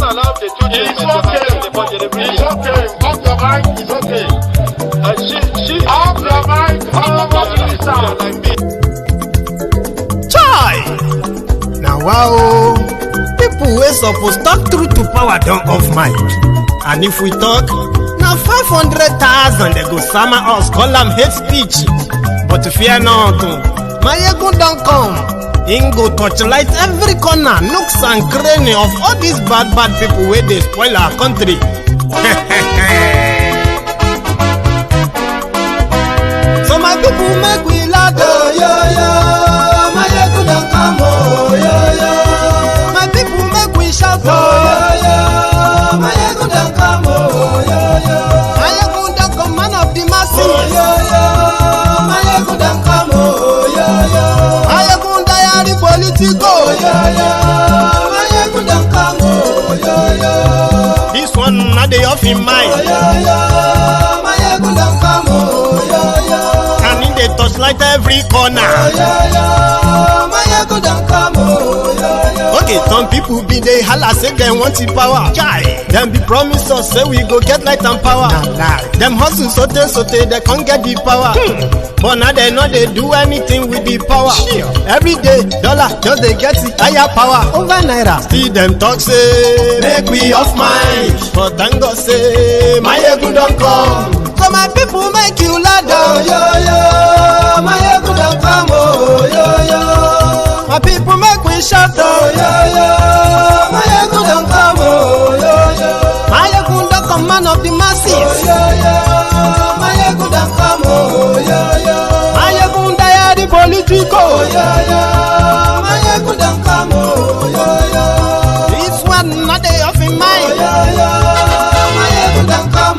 allow the children to the budget. It's okay. Off your mind. It's okay. She off your mind. Like me. Chai! Now wow, people wey suppose talk truth to power don't off mic. And if we talk, now 500,000 they go summer us, call them hate speech. But fear not, Maiyegun don't come. Ingo torchlight every corner, nooks and cranny of all these bad people where they spoil our country. So my people make we laugh, Maiyegun don't come, my people make we shout, Maiyegun don't come, Maiyegun don't come, man of the masses, Maiyegun don't come, Maiyegun diary Politico, Maiyegun don't come, this one not the off in mind, Maiyegun don't come, and in the touchlight every corner, Maiyegun don't come, okay, some people be they holla say they want the power. Chai, them be promise us say we go get light and power. Them hustle sote they can't get the power. But now they know they do anything with the power. Every day dollar just they get the higher power over naira. See them talk say make we off mind, but thank God say Maiyegun don't come. So my people make you ladder, Maiyegun don't come, my people make we shout, Maiyegun don't come, Maiyegun don't come, man of the masses, Maiyegun don't come, Maiyegun diary Politico, Maiyegun don't come, this one not the off in mind, Maiyegun don't come,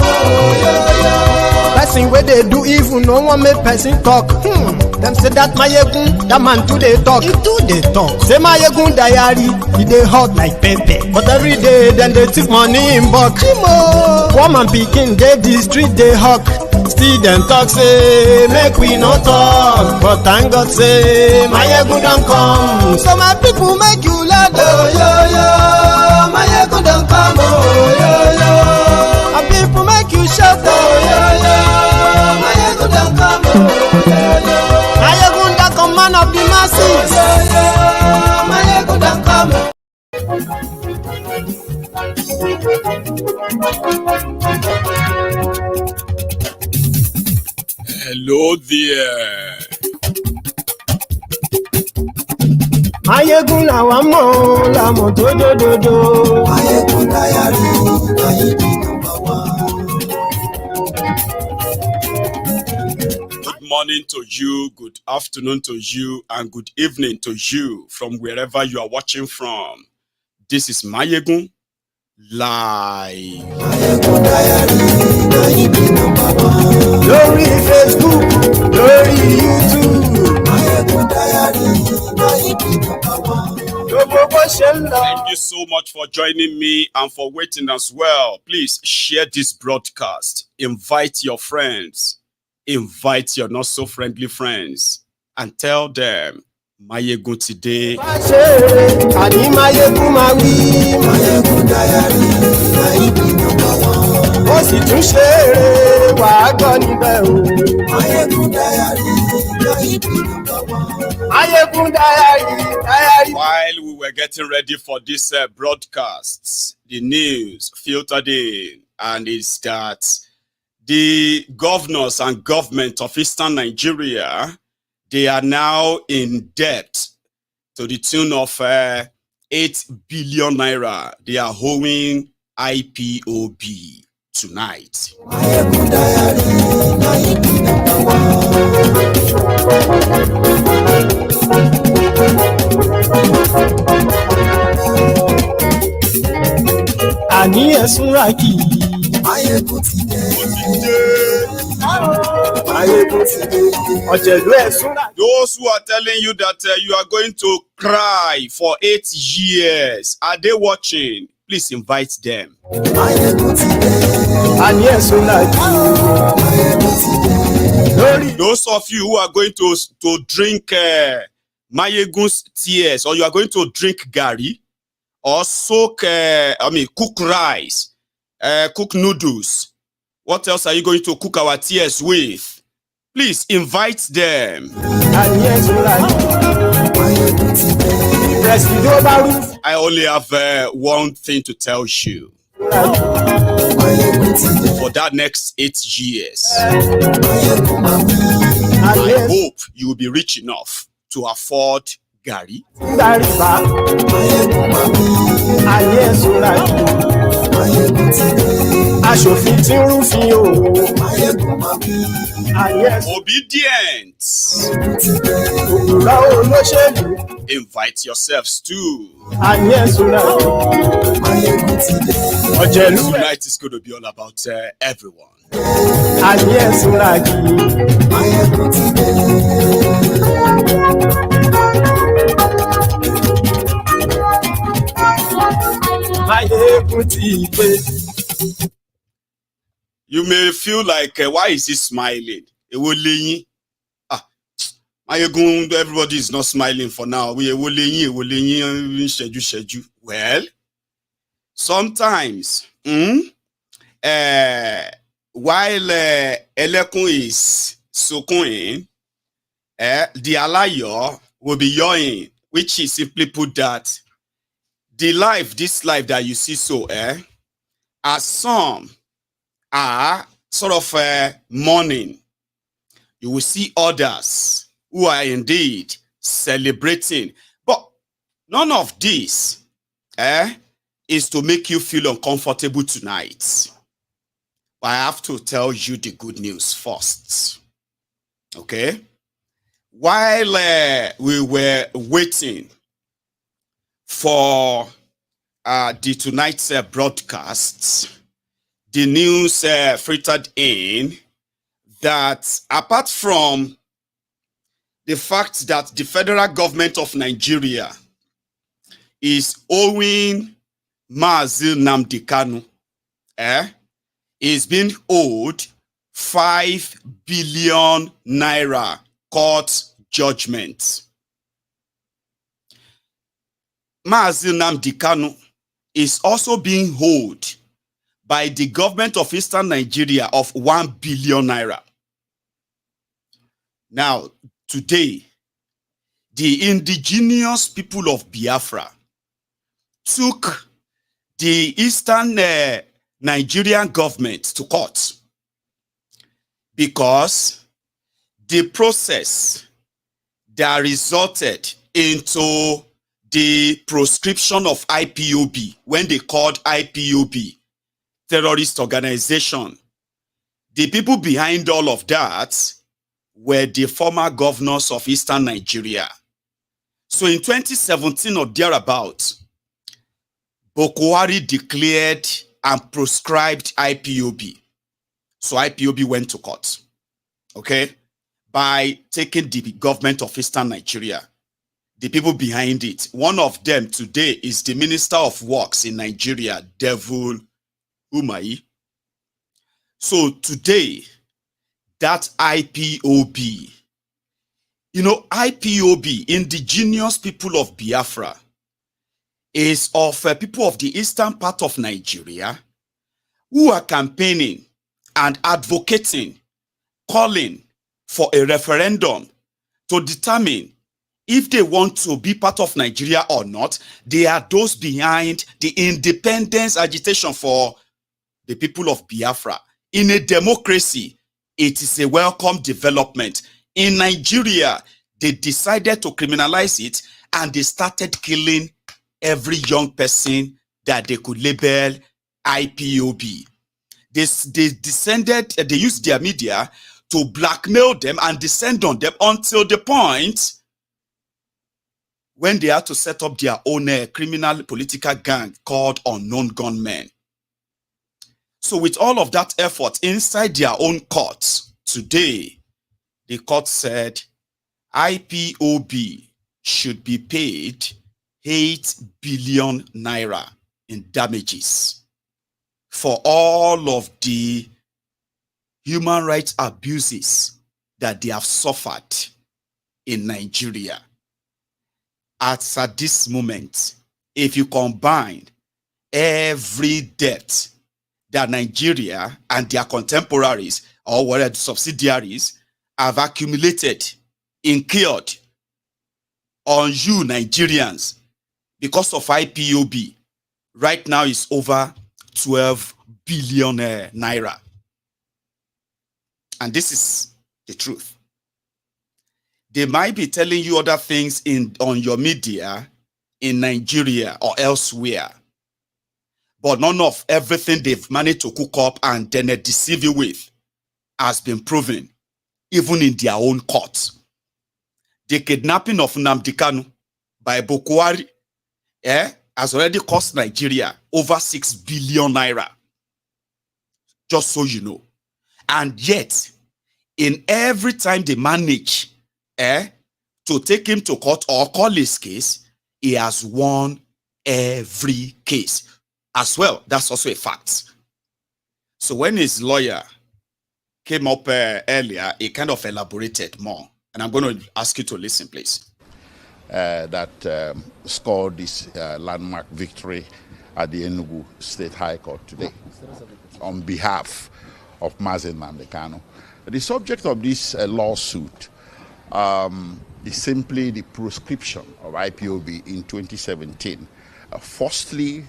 person where they do evil, no one make person talk. Them say that Maiyegun, that man too they talk. He too they talk. Say Maiyegun diary, he they hot like pepper. But every day then they take money in bulk. Woman picking they the street they hawk. Still them talk say make we no talk. But thank God say Maiyegun don't come. So my people make you laugh, Maiyegun don't come, my people make you shout, Maiyegun don't come, Maiyegun don't come, man of the masses, Maiyegun don't come. Hello there. Maiyegun la wa mo la mo dodododo. Maiyegun diary, Maiyegun number one. Good morning to you, good afternoon to you, and good evening to you from wherever you are watching from. This is Maiyegun live. Maiyegun diary, Maiyegun number one. Lórí Facebook, lórí YouTube. Maiyegun diary, Maiyegun number one. Thank you so much for joining me and for waiting as well. Please share this broadcast. Invite your friends. Invite your not so friendly friends and tell them Maiyegun today. Maiyegun diary, Maiyegun number one. Maiyegun diary, Maiyegun number one. While we were getting ready for this broadcast, the news filtered in, and it's that the governors and government of Eastern Nigeria, they are now in debt to the tune of 8 billion naira. They are owing IPOB tonight. Maiyegun diary, Maiyegun number one. Àní ẹ̀sùn ràkì. Maiyegun ti dé. Those who are telling you that you are going to cry for 8 years, are they watching? Please invite them. Those of you who are going to drink Maiyegun's tears, or you are going to drink Gari, or soak, cook rice, cook noodles. What else are you going to cook our tears with? Please invite them. I only have one thing to tell you. For that next 8 years, I hope you will be rich enough to afford Gary. Obedient. Invite yourselves too. Tonight is going to be all about everyone. You may feel like, why is he smiling? Maiyegun, everybody is not smiling for now. Well, sometimes, while Elekun is sukuin, the alayo will be yawing, which is simply put that this life that you see as some are sort of mourning, you will see others who are indeed celebrating. But none of this is to make you feel uncomfortable tonight. But I have to tell you the good news first. Okay? While we were waiting for the tonight's broadcast, the news filtered in that apart from the fact that the federal government of Nigeria is owing Mazi Nnamdi Kanu, is being owed 5 billion naira court judgment. Mazi Nnamdi Kanu is also being owed by the government of Eastern Nigeria of 1 billion naira. Now, today, the indigenous people of Biafra took the Eastern Nigerian government to court because the process that resulted into the proscription of IPOB, when they called IPOB terrorist organization, the people behind all of that were the former governors of Eastern Nigeria. So in 2017 or thereabout, Boko Haram declared and proscribed IPOB. So IPOB went to court, okay, by taking the government of Eastern Nigeria, the people behind it. One of them today is the Minister of Works in Nigeria, Devil Umahi. So today, that IPOB, IPOB, indigenous people of Biafra, is of people of the eastern part of Nigeria who are campaigning and advocating, calling for a referendum to determine if they want to be part of Nigeria or not. They are those behind the independence agitation for the people of Biafra. In a democracy, it is a welcome development. In Nigeria, they decided to criminalize it and they started killing every young person that they could label IPOB. They used their media to blackmail them and descend on them until the point when they had to set up their own criminal political gang called Unknown Gunmen. So with all of that effort inside their own courts, today, the court said IPOB should be paid 8 billion naira in damages for all of the human rights abuses that they have suffered in Nigeria. At this moment, if you combine every debt that Nigeria and their contemporaries or whatever subsidiaries have accumulated, incurred on you Nigerians because of IPOB, right now is over 12 billion naira. And this is the truth. They might be telling you other things on your media in Nigeria or elsewhere, but none of everything they've managed to cook up and then deceive you with has been proven, even in their own courts. The kidnapping of Nnamdi Kanu by Boko Haram has already cost Nigeria over 6 billion naira. Just so you know. And yet, in every time they manage to take him to court or call his case, he has won every case as well. That's also a fact. So when his lawyer came up earlier, he kind of elaborated more. And I'm going to ask you to listen, please. That scored this landmark victory at the Enugu State High Court today on behalf of Mazi Nnamdi Kanu. The subject of this lawsuit is simply the proscription of IPOB in 2017. Firstly,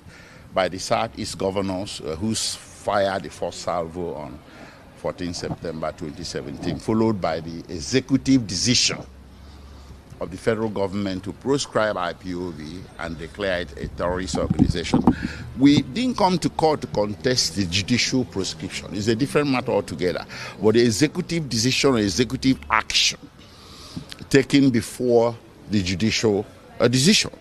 by the Southeast governors who fired the first salvo on 14 September 2017, followed by the executive decision of the federal government to proscribe IPOB and declare it a terrorist organization. We didn't come to court to contest the judicial proscription. It's a different matter altogether. But the executive decision or executive action taken before the judicial decision.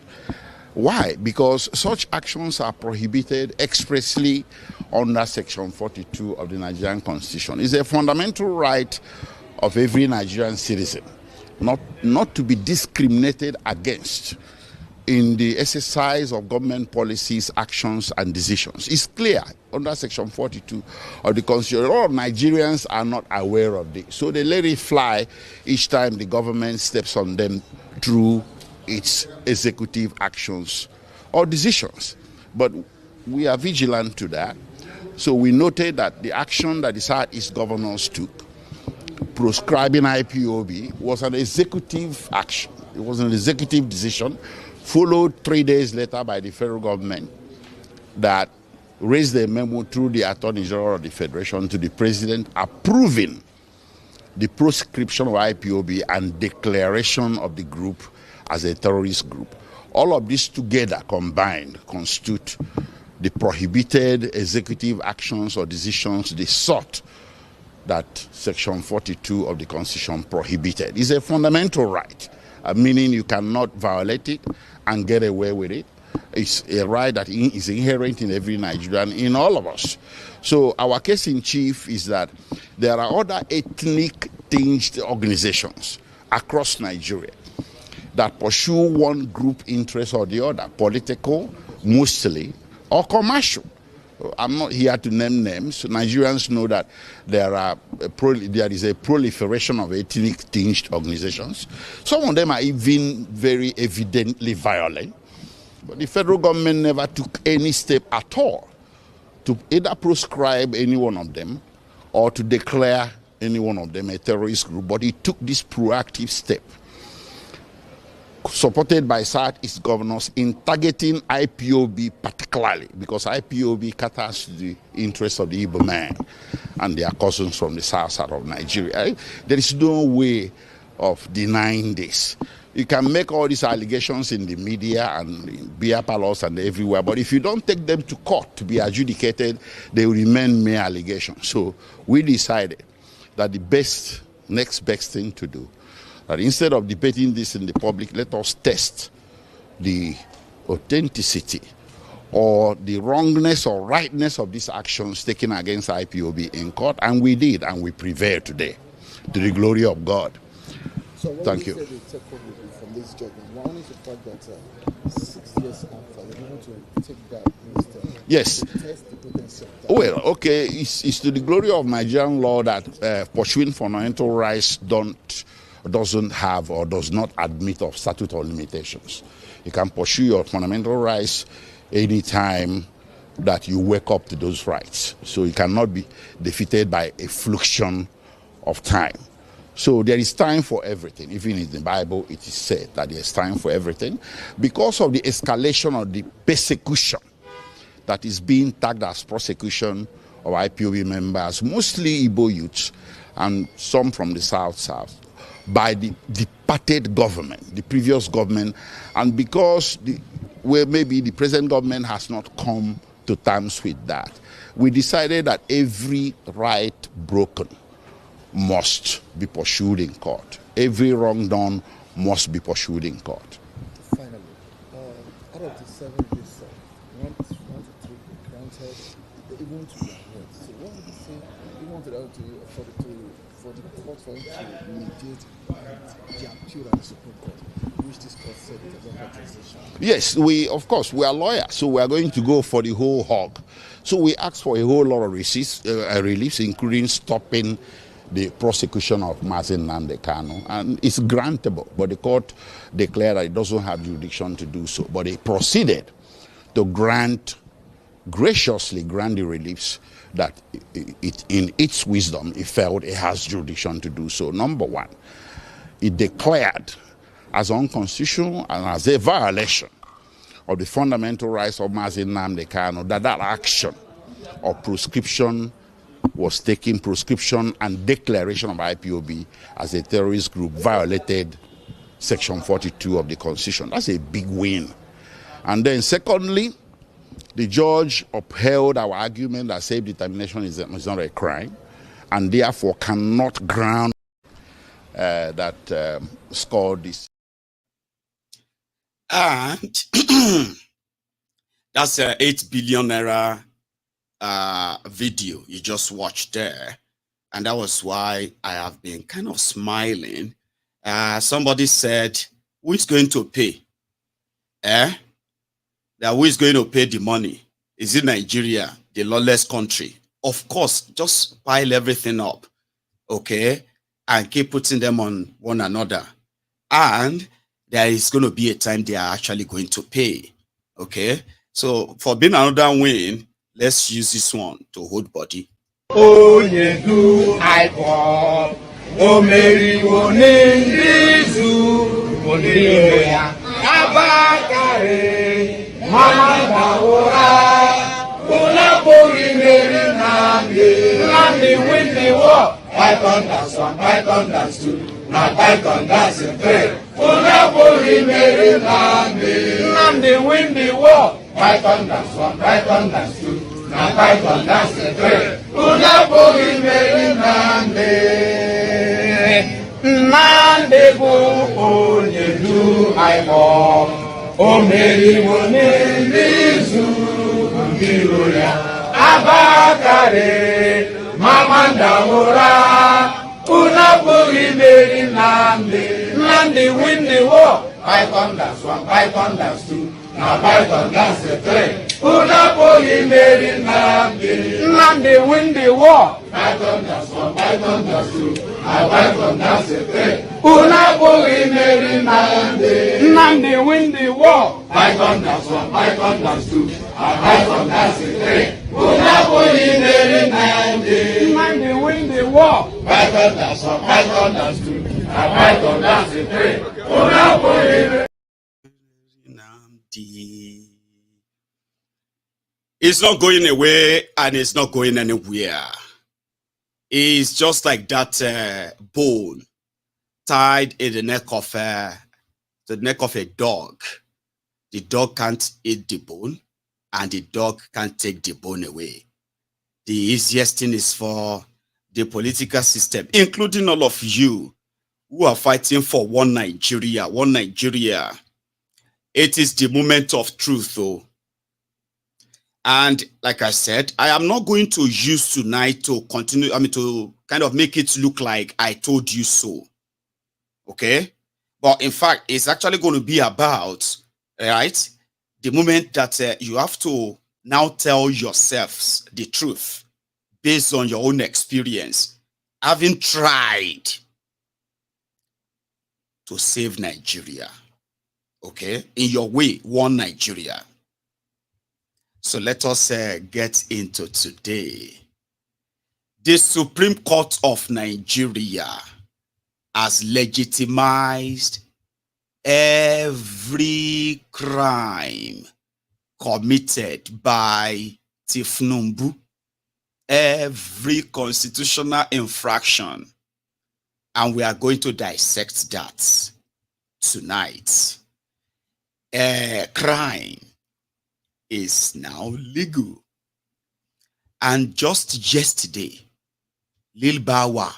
Why? Because such actions are prohibited expressly under Section 42 of the Nigerian Constitution. It's a fundamental right of every Nigerian citizen not to be discriminated against in the exercise of government policies, actions, and decisions. It's clear under Section 42 of the Constitution. A lot of Nigerians are not aware of this, so they let it fly each time the government steps on them through its executive actions or decisions. But we are vigilant to that. So we noted that the action that the Southeast governors took, proscribing IPOB, was an executive action. It was an executive decision, followed 3 days later by the federal government that raised a memo through the Attorney General of the Federation to the President approving the proscription of IPOB and declaration of the group as a terrorist group. All of this together combined constitute the prohibited executive actions or decisions they sought that Section 42 of the Constitution prohibited. It's a fundamental right, meaning you cannot violate it and get away with it. It's a right that is inherent in every Nigerian, in all of us. So our case in chief is that there are other ethnic tinged organizations across Nigeria that pursue one group interest or the other, political mostly, or commercial. I'm not here to name names. Nigerians know that there is a proliferation of ethnic tinged organizations. Some of them are even very evidently violent. But the federal government never took any step at all to either proscribe any one of them or to declare any one of them a terrorist group. But it took this proactive step, supported by Southeast governors, in targeting IPOB particularly, because IPOB caters to the interests of the Igbo man and their cousins from the south side of Nigeria. There is no way of denying this. You can make all these allegations in the media and in beer parlors and everywhere, but if you don't take them to court to be adjudicated, they will remain mere allegations. So we decided that the next best thing to do, that instead of debating this in the public, let us test the authenticity or the wrongness or rightness of these actions taken against IPOB in court, and we did, and we prevailed today, to the glory of God. So thank you. From this judgment, one is the fact that 6 years after, you're able to take that instead. Yes. To test the potential. Well, okay, it's to the glory of Nigerian law that pursuing fundamental rights don't doesn't have or does not admit of statute or limitations. You can pursue your fundamental rights anytime that you wake up to those rights. So you cannot be defeated by a fluxion of time. So there is time for everything. Even in the Bible, it is said that there is time for everything. Because of the escalation of the persecution that is being tagged as prosecution of IPOB members, mostly Igbo youths and some from the South, by the departed government, the previous government, and because maybe the present government has not come to terms with that, we decided that every right broken must be pursued in court. Every wrong done must be pursued in court. Finally, out of the 7 days, 1 to 3 granted, they even to their words. So what would you say you wanted out to for the court for him to mediate the appeal at the Supreme Court, which this court said it doesn't have jurisdiction? Yes, of course, we are lawyers, so we are going to go for the whole hog. So we asked for a whole lot of reliefs, including stopping the prosecution of Maiyegun Kanu, and it's grantable, but the court declared that it doesn't have jurisdiction to do so. But it proceeded to graciously grant the reliefs that in its wisdom, it felt it has jurisdiction to do so. Number one, it declared as unconstitutional and as a violation of the fundamental rights of Maiyegun Kanu that action of proscription was taking, proscription and declaration of IPOB as a terrorist group violated Section 42 of the Constitution. That's a big win. And then secondly, the judge upheld our argument that self-determination is not a crime and therefore cannot ground that scored this. And that's a 8 billion naira video you just watched there, and that was why I have been kind of smiling. Somebody said, who is going to pay? That who is going to pay the money? Is it Nigeria, the lawless country? Of course, just pile everything up, okay, and keep putting them on one another, and there is going to be a time they are actually going to pay, okay? So for being another win, let's use this one to hold body. Oh, you do I want. Oh, Mary, one in this Abakare, Mama Daora, Unapori Mary Nandi, Nandi win the war. Python that's 1, Python that's 2, now Python that's 3. Unapori Mary Nandi, Nandi win the war. Python that's 1, Python that's 2, now Python that's 3. Unapori Mary Nandi. Nande bo onye du aimo o meri woni nizu ngiro ya abakare mamanda ora una buri meri nande win the war. Python that's 1, Python that's 2, now Python that's 3. Una buri meri nande win the war. Python that's 1, Python that's 2, now Python that's 3. Una buri meri nande win the war. Python that's 1, Python that's 2, now Python that's 3. Una buri meri nande win the war. Python that's 1, Python that's 2, now Python that's 3. Una buri meri. It's not going away and it's not going anywhere. It's just like that bone tied in the neck of a dog. The dog can't eat the bone and the dog can't take the bone away. The easiest thing is for the political system, including all of you who are fighting for one Nigeria, one Nigeria. It is the moment of truth, though. And like I said, I am not going to use tonight to continue, to kind of make it look like I told you so. Okay? But in fact, it's actually going to be about, right, the moment that you have to now tell yourselves the truth based on your own experience, having tried to save Nigeria. Okay? In your way, one Nigeria. So let us get into today. The Supreme Court of Nigeria has legitimized every crime committed by Tinubu, every constitutional infraction, and we are going to dissect that tonight. Crime is now legal. And just yesterday, Lil Bawa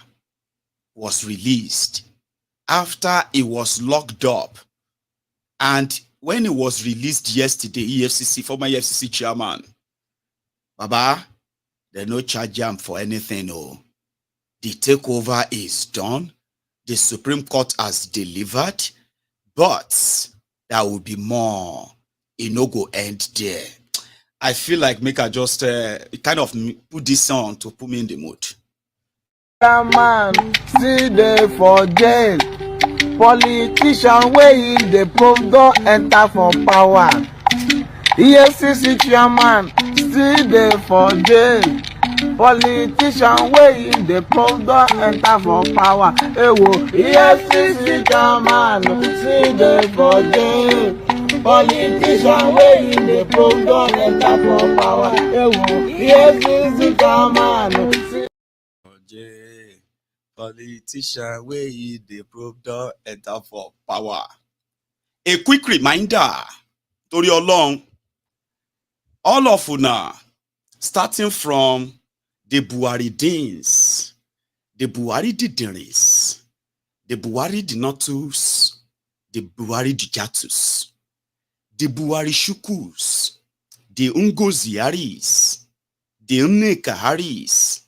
was released after he was locked up. And when he was released yesterday, EFCC, former EFCC chairman, Baba, they no charge him for anything. Oh, the takeover is done. The Supreme Court has delivered, but there will be more. It no go end there. I feel like make I just kind of put this on to put me in the mood. Man, see they for jail. Politician wey in the probe don enter for power. EFCC chairman still dey for jail. Politician wey in the probe don enter for power. Ewo, EFCC chairman still dey for jail. Politician wey in the probe don enter for power. Ewo, EFCC chairman. Politician wey the probe don enter for power. A quick reminder, Tori Olong, all of una, starting from the Buhari Deans, the Buhari Didiris, the Buhari Dinotus, the Buhari Dijatus, the Buhari Shukus, the Ungoziaris, the Unnekaharis,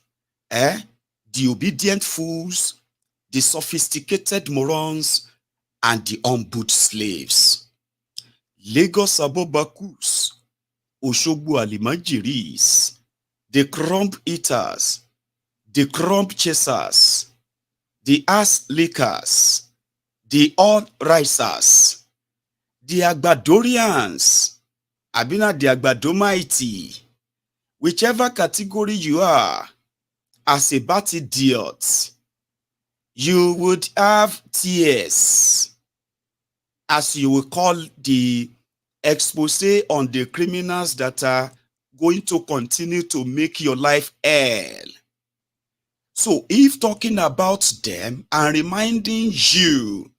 the obedient fools, the sophisticated morons, and the unboot slaves. Lagos Abobakus, Oshogbo Alimajiris, the crumb eaters, the crumb chasers, the ass lickers, the odd risers, the Agbadorians, Abina the Agbadomighty, whichever category you are, as a bad idiot, you would have tears, as you will call the expose on the criminals that are going to continue to make your life hell. So if talking about them and reminding you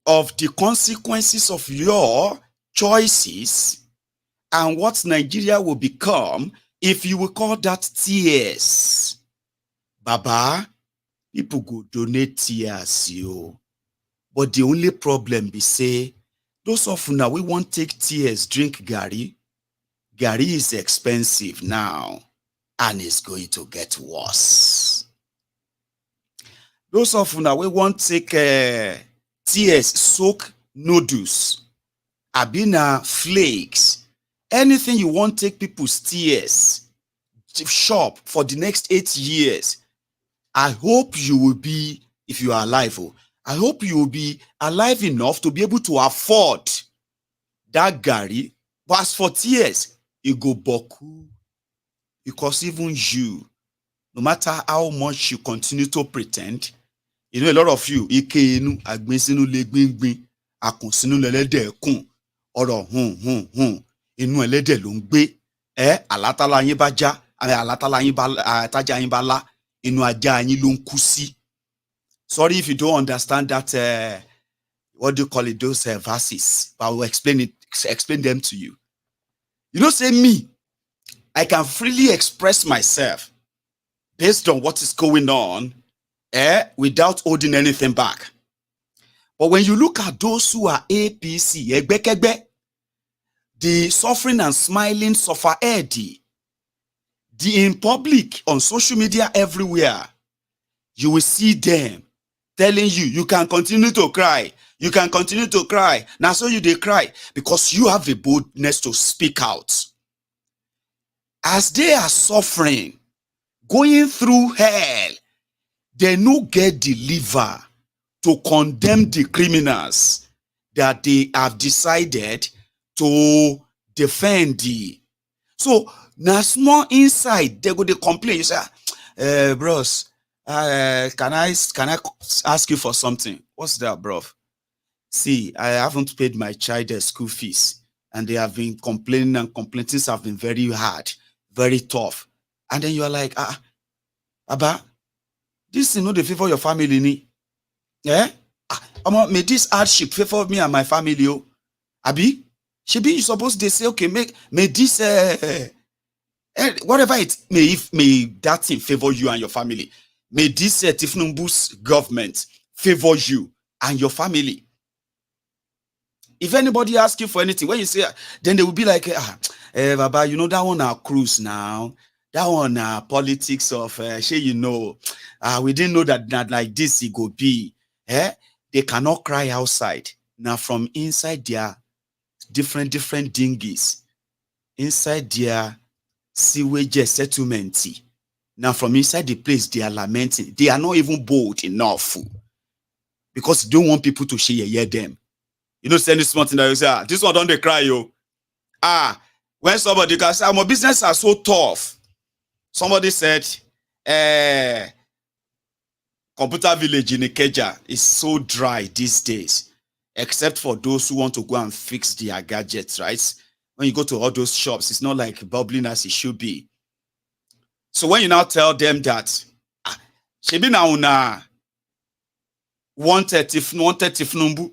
of the consequences of your choices and what Nigeria will become if you will call that tears, Baba, people go donate tears, yo. But the only problem be say, those of now we won't take tears, drink Gary. Gary is expensive now, and it's going to get worse. Those of now we won't take tears, soak noodles, abina flakes, anything you want take people's tears, shop for the next 8 years. I hope you will be, if you are alive, I hope you will be alive enough to be able to afford that Gary. But as for tears, you go boku. Because even you, no matter how much you continue to pretend, you know, a lot of you, ikenu agbensinu legbingbin, akunsinu lelede kun, oro inu elede lo ngbe, alatala yin ba ja, alatala yin ba taja yin ba la, inu aja yin lo nku si. Sorry if you don't understand that, what do you call it, those verses, but I will explain them to you. You know, say me, I can freely express myself based on what is going on, without holding anything back. But when you look at those who are APC, the suffering and smiling suffer Eddie, the in public, on social media, everywhere, you will see them telling you, you can continue to cry. You can continue to cry. Now, so they cry because you have the boldness to speak out. As they are suffering, going through hell, they no get deliver to condemn the criminals that they have decided to defend the. So now small inside they go to complain. You say, bros, can I ask you for something? What's that, bro? See, I haven't paid my child their school fees, and they have been complaining and complaints have been very hard, very tough. And then you are like, Abba, this is not the favor your family need. Yeah? May this hardship favor me and my family, oh. Abi? Shebi, you supposed to say, okay, may this whatever it may that thing favor you and your family. May this Tinubu's government favor you and your family. If anybody asks you for anything, when you say, then they will be like, Baba, you know that one our cruise now. That one politics of we didn't know that like this it go be. They cannot cry outside. Now from inside their different dinghies, inside their sewage settlement. Now from inside the place they are lamenting. They are not even bold enough because they don't want people to hear them. You know, send this something that you say, this one don't they cry, yo. When somebody can say, my business are so tough. Somebody said, Computer Village in Ikeja is so dry these days, except for those who want to go and fix their gadgets, right? When you go to all those shops, it's not like bubbling as it should be. So when you now tell them that, shebi na una wanted Tinubu,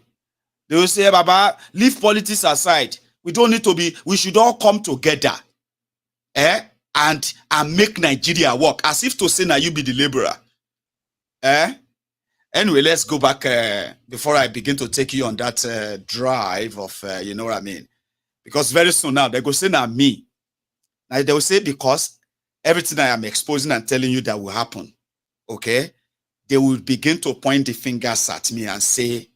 they will say, Baba, leave politics aside. We don't need to be, we should all come together and make Nigeria work, as if to say, now you be the laborer. Anyway, let's go back before I begin to take you on that drive of, you know what I mean? Because very soon now, they go say, now me. Now they will say, because everything I am exposing and telling you that will happen, okay? They will begin to point the fingers at me and say,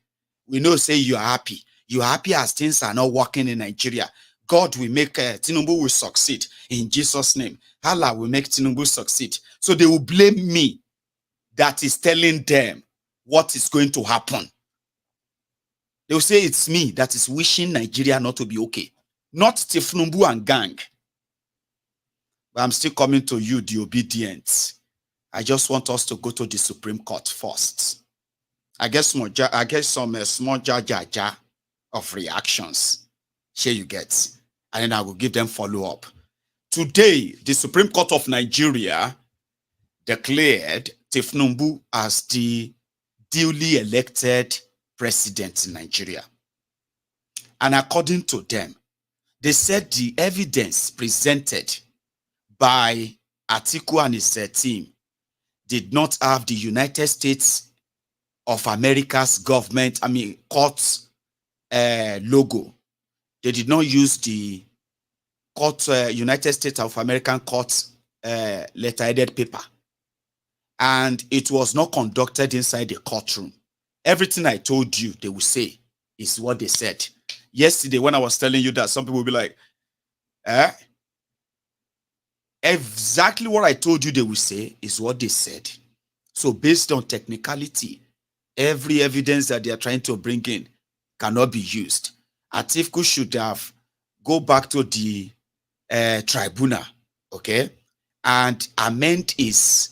we know, say you are happy. You are happy as things are not working in Nigeria. God will make Tinubu will succeed in Jesus' name. Allah will make Tinubu succeed. So they will blame me that is telling them what is going to happen. They will say it's me that is wishing Nigeria not to be okay. Not Tinubu and gang. But I'm still coming to you, the obedient. I just want us to go to the Supreme Court first. I guess some small jar of reactions. Here you get. And then I will give them follow-up. Today, the Supreme Court of Nigeria declared Tinubu as the duly elected president in Nigeria. And according to them, they said the evidence presented by Atiku and his team did not have the United States of America's government, court's logo. They did not use the court, United States of American court's letter-headed paper. And it was not conducted inside the courtroom. Everything I told you, they will say, is what they said. Yesterday, when I was telling you that, some people will be like, exactly what I told you they will say is what they said. So based on technicality, every evidence that they are trying to bring in cannot be used. Atiku should have go back to the tribunal, okay, and amend his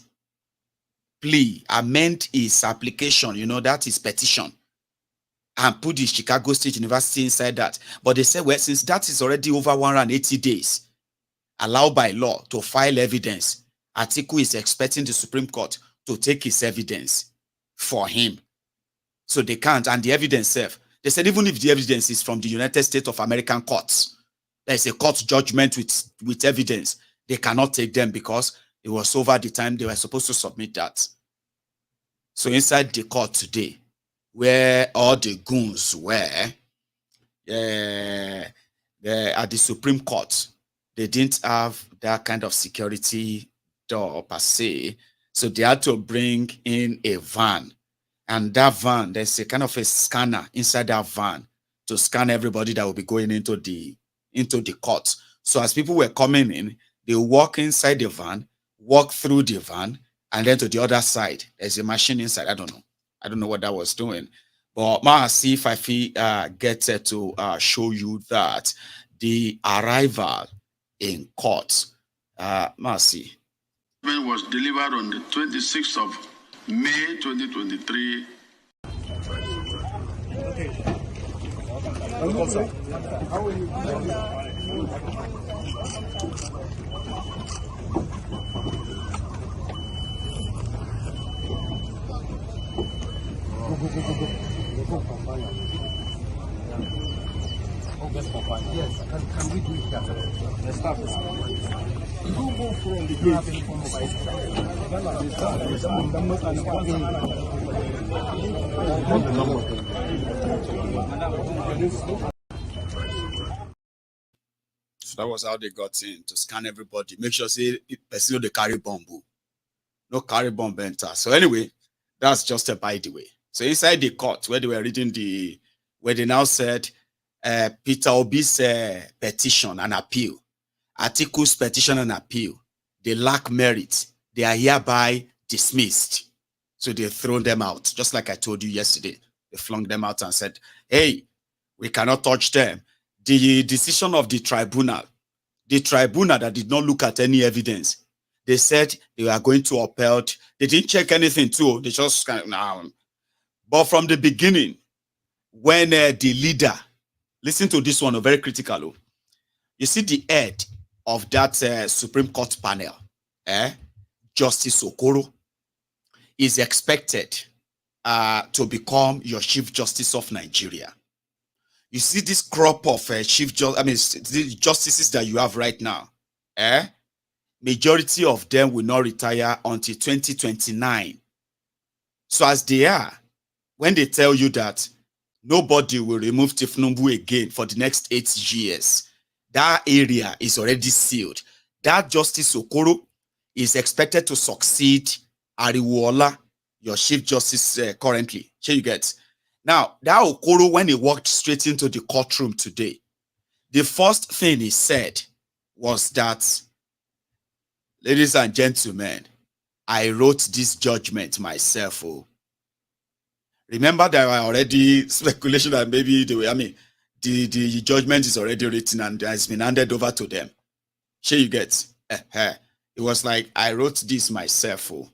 plea, amend his application, you know, that is petition, and put the Chicago State University inside that. But they said, well, since that is already over 180 days, allowed by law to file evidence, Atiku is expecting the Supreme Court to take his evidence for him. So they can't, and the evidence self, they said even if the evidence is from the United States of American courts, there is a court judgment with evidence, they cannot take them because it was over the time they were supposed to submit that. So inside the court today, where all the goons were, at the Supreme Court, they didn't have that kind of security door per se. So they had to bring in a van. And that van, there's a kind of a scanner inside that van to scan everybody that will be going into the court. So as people were coming in, they walk inside the van, walk through the van, and then to the other side. There's a machine inside. I don't know. I don't know what that was doing. But ma see if I get to show you that the arrival in court. Ma see. Was delivered on the 26th of May 2023. Yes, can we do it here? Let's start this. You go from the gate. So that was how they got in to scan everybody. Make sure say person they carry bomb. No carry bomb enter. So anyway, that's just a by the way. So inside the court where they were reading where they now said Peter Obi's petition and appeal, Atiku's petition and appeal, they lack merit. They are hereby dismissed. So they thrown them out, just like I told you yesterday. They flung them out and said, hey, we cannot touch them. The decision of the tribunal that did not look at any evidence, they said they were going to upheld. They didn't check anything too. They just kind of now. But from the beginning, when the leader, listen to this one, very critical. You see the head of that Supreme Court panel, Justice Okoro, is expected to become your Chief Justice of Nigeria. You see this crop of the justices that you have right now, majority of them will not retire until 2029. So as they are, when they tell you that nobody will remove Tinubu again for the next 8 years, that area is already sealed. That Justice Okoro is expected to succeed Ariwola, your Chief Justice currently. Here you get. Now, that Okoro, when he walked straight into the courtroom today, the first thing he said was that, ladies and gentlemen, I wrote this judgment myself. Oh. Remember, there were already speculation that maybe the judgment is already written and has been handed over to them. Here you get. It was like, I wrote this myself. Oh.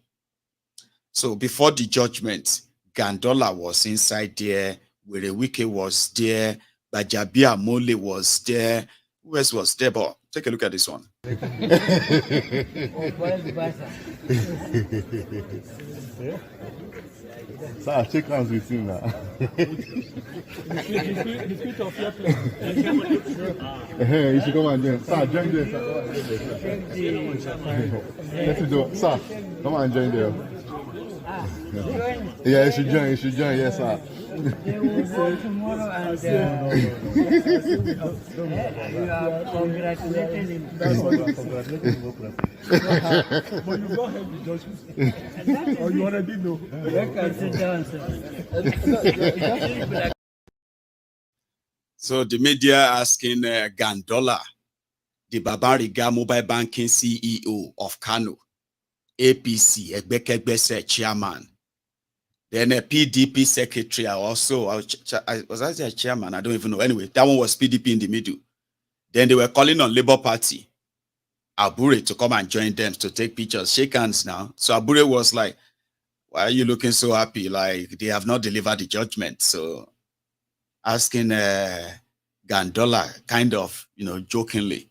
So before the judgment, Gandola was inside there, Werewike was there, Bajabia Mole was there. Who else was there? But take a look at this one. Sir, shake hands with him now. You should come and join. Sir, join there. Let it do. Sir, come and join there. Yeah, you should join. You should join. Yes, sir. They will go tomorrow and you are congratulating him. That's what you are congratulating him. But you don't have the judgment. Or you already know. So the media asking Gandola, the Babariga mobile banking CEO of Kano, APC, Egbekebese chairman, then a PDP secretary also. Was I a chairman? I don't even know. Anyway, that one was PDP in the middle. Then they were calling on Labour Party, Abure, to come and join them to take pictures, shake hands now. So Abure was like, why are you looking so happy? Like they have not delivered the judgment. So asking Gandola kind of, jokingly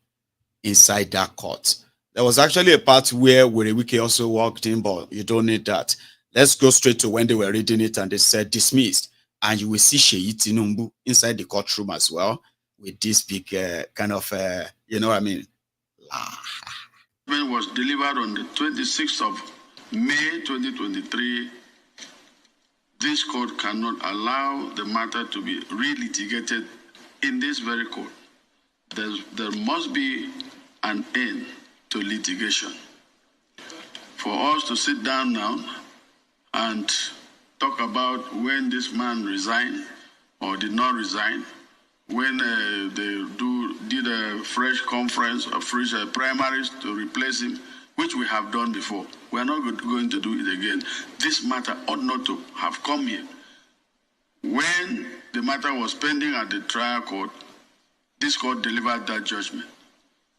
inside that court. There was actually a part where Werewike also walked in, but you don't need that. Let's go straight to when they were reading it and they said dismissed. And you will see Sheyi Tinubu inside the courtroom as well with this big kind of, you know what I mean? It was delivered on the 26th of May 2023. This court cannot allow the matter to be re-litigated in this very court. There must be an end to litigation. For us to sit down now and talk about when this man resigned or did not resign, when they did a fresh conference, a fresh primaries to replace him, which we have done before. We are not going to do it again. This matter ought not to have come here. When the matter was pending at the trial court, this court delivered that judgment.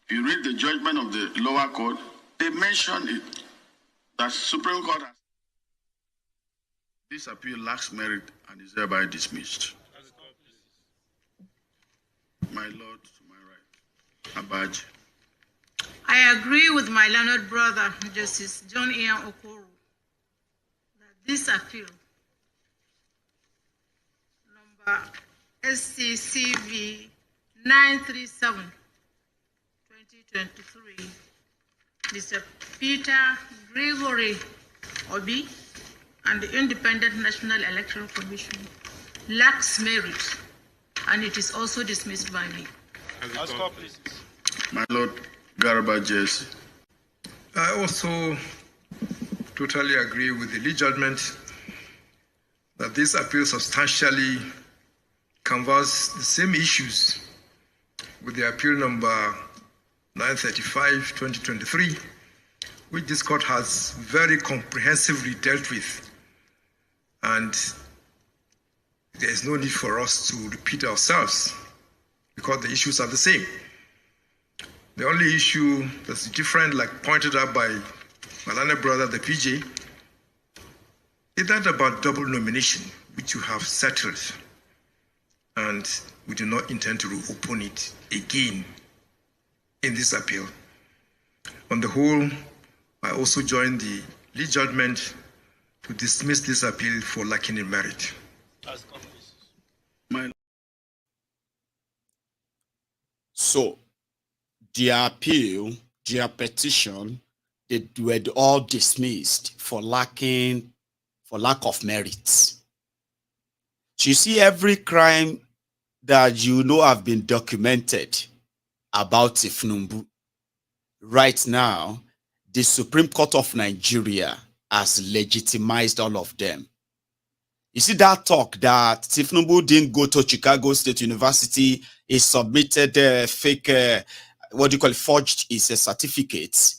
If you read the judgment of the lower court, they mention it, that Supreme Court has. This appeal lacks merit and is thereby dismissed. My lord, to my right, Abaji. I agree with my learned brother, Justice John Ian Okoro, that this appeal, number SCCV 937/2023, Mr. Peter Gregory Obi and the Independent National Electoral Commission lacks merit, and it is also dismissed by me. My lord, Garba Jesse. I also totally agree with the lead judgment that this appeal substantially canvass the same issues with the appeal number 935/2023, which this court has very comprehensively dealt with. And there is no need for us to repeat ourselves because the issues are the same. The only issue that's different, like pointed out by my learned brother, the PJ, is that about double nomination, which you have settled. And we do not intend to reopen it again in this appeal. On the whole, I also join the lead judgment to dismiss this appeal for lacking in merit. So, their appeal, their petition, they were all dismissed for lack of merit. So you see, every crime that you know have been documented about Tinubu, right now, the Supreme Court of Nigeria has legitimized all of them. You see that talk that Tinubu didn't go to Chicago State University, he submitted fake, forged his certificate,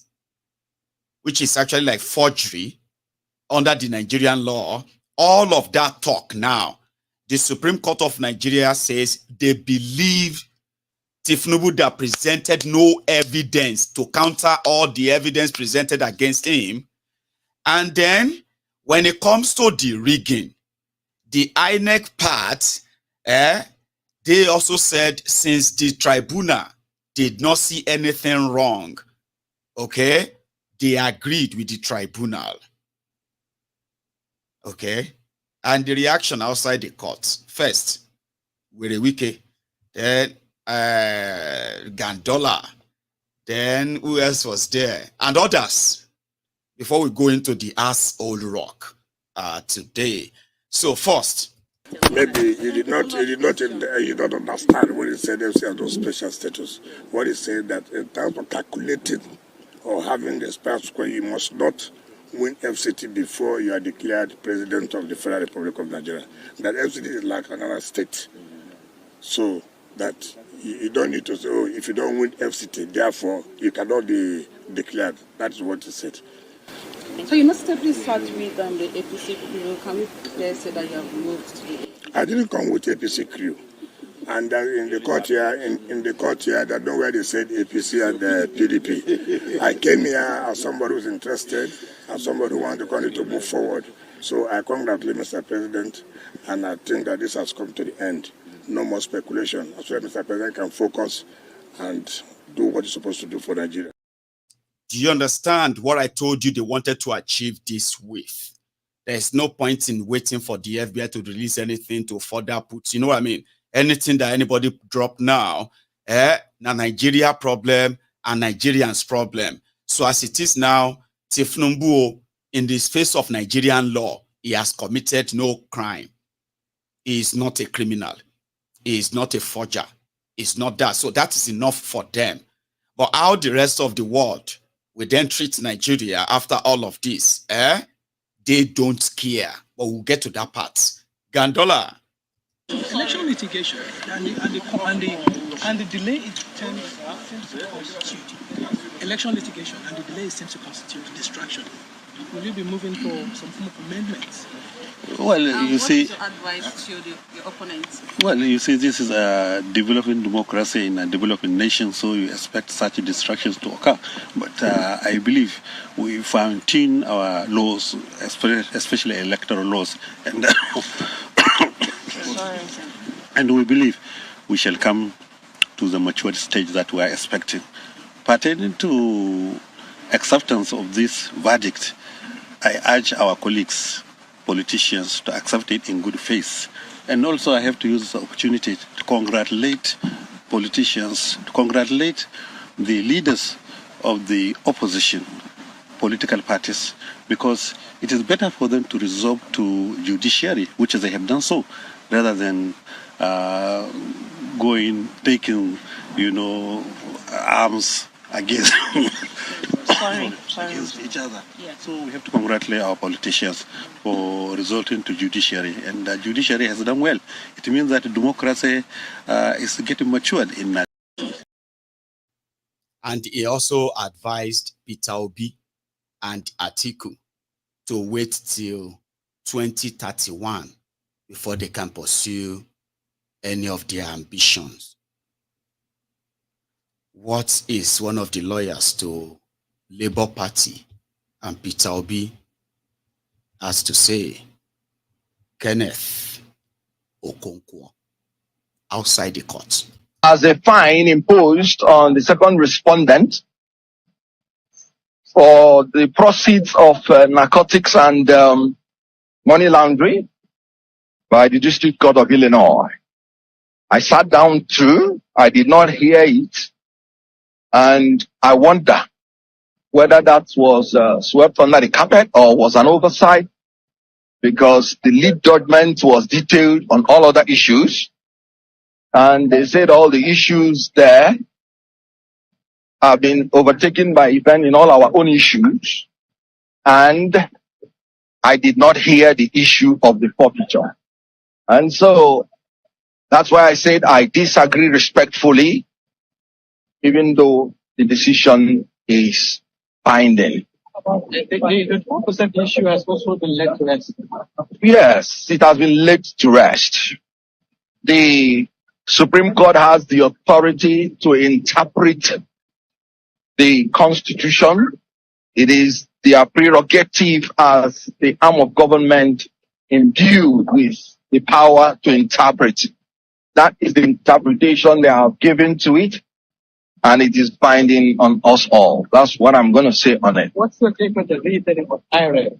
which is actually like forgery under the Nigerian law. All of that talk now, the Supreme Court of Nigeria says they believe Tinubu that presented no evidence to counter all the evidence presented against him. And then when it comes to the rigging, the INEC part, they also said since the tribunal did not see anything wrong, okay, they agreed with the tribunal. Okay, and the reaction outside the court, first, Werewike, then Gandola, then who else was there, and others, before we go into the ass old rock today. So first, maybe you don't understand what he said. FC has no special status. What he said that in terms of calculating or having the special square, you must not win FCT before you are declared president of the Federal Republic of Nigeria. That FCT is like another state, so that you don't need to say, oh, if you don't win FCT, therefore you cannot be declared. That is what he said. So you must step start with the APC crew. Can we say that you have moved to the... I didn't come with APC crew. And in the court here, in the court here, I don't know where they said APC and PDP. I came here as somebody who's interested, as somebody who wanted the country to move forward. So I congratulate Mr. President, and I think that this has come to the end. No more speculation. As well, Mr. President can focus and do what he's supposed to do for Nigeria. Do you understand what I told you they wanted to achieve this with? There's no point in waiting for the FBI to release anything to further put, you know what I mean? Anything that anybody drop now, na Nigeria problem and Nigerians problem. So as it is now, Tinubu, in the face of Nigerian law, he has committed no crime. He is not a criminal. He is not a forger. It's not that. So that is enough for them. But how the rest of the world will then treat Nigeria after all of this, they don't care. But we'll get to that part. Gandola. Election litigation and the delay it seems to constitute election litigation, and the delay seems to constitute distraction. Will you be moving for some form of amendments? Well, you see, what is your advice to your opponents? well, you see, this is a developing democracy in a developing nation, so you expect such distractions to occur. But I believe we fine-tune our laws, especially electoral laws, and and we believe we shall come to the mature stage that we are expecting. Pertaining to acceptance of this verdict, I urge our colleagues, politicians, to accept it in good faith. And also I have to use the opportunity to congratulate politicians, to congratulate the leaders of the opposition political parties, because it is better for them to resort to judiciary, which they have done so, rather than taking, arms against against each other. Yeah. So we have to congratulate our politicians for resulting to judiciary, and the judiciary has done well. It means that democracy is getting matured in that. And he also advised Peter Obi and Atiku to wait till 2031 before they can pursue any of their ambitions. What is one of the lawyers to Labour Party and Peter Obi has to say? Kenneth Okonkwo, outside the court. As a fine imposed on the second respondent for the proceeds of narcotics and money laundering by the District Court of Illinois. I sat down too. I did not hear it. And I wonder whether that was swept under the carpet or was an oversight, because the lead judgment was detailed on all other issues. And they said all the issues there have been overtaken by event in all our own issues. And I did not hear the issue of the forfeiture. And so that's why I said I disagree respectfully, even though the decision is binding. The 4% issue has also been laid to rest. Yes, it has been laid to rest. The Supreme Court has the authority to interpret the Constitution. It is their prerogative as the arm of government imbued with the power to interpret. That is the interpretation they have given to it, and it is binding on us all. That's what I'm going to say on it. What's your take on the reasoning of IRA?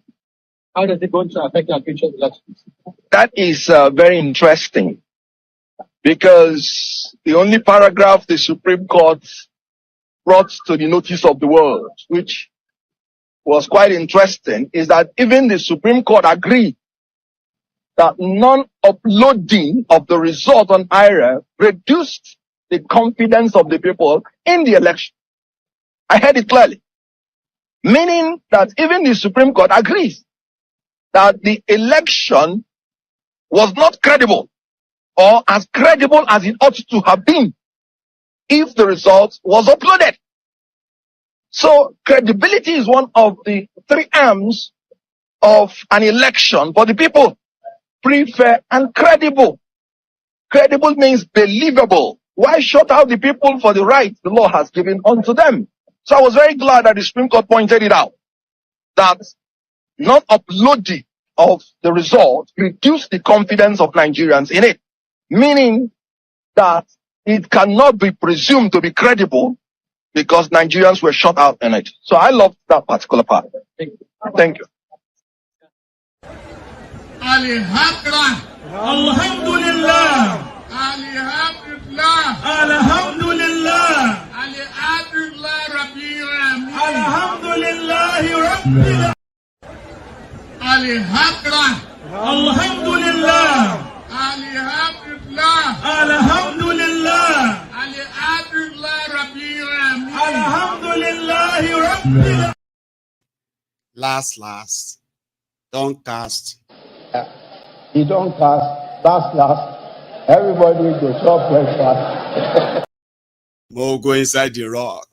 How does it going to affect our future elections? That is very interesting, because the only paragraph the Supreme Court brought to the notice of the world, which was quite interesting, is that even the Supreme Court agreed that non-uploading of the result on IRA reduced the confidence of the people in the election. I heard it clearly. Meaning that even the Supreme Court agrees that the election was not credible, or as credible as it ought to have been if the result was uploaded. So credibility is one of the three arms of an election for the people. Free, fair, and credible. Credible means believable. Why shut out the people for the right the law has given unto them? So I was very glad that the Supreme Court pointed it out, that not uploading of the result reduced the confidence of Nigerians in it, meaning that it cannot be presumed to be credible because Nigerians were shut out in it. So I loved that particular part. Thank you. Alhamdulillah. Alhamdulillah. Alhamdulillah. Alhamdulillah. Alhamdulillah Rabbil Alamin. Alhamdulillah Rabbil Alamin. Alhamdulillah. Alhamdulillah. Alhamdulillah. Alhamdulillah Rabbil Alamin. Alhamdulillah Rabbil. Last, don't cast. You don't cast, last. Everybody go chop breakfast. More go inside the rock.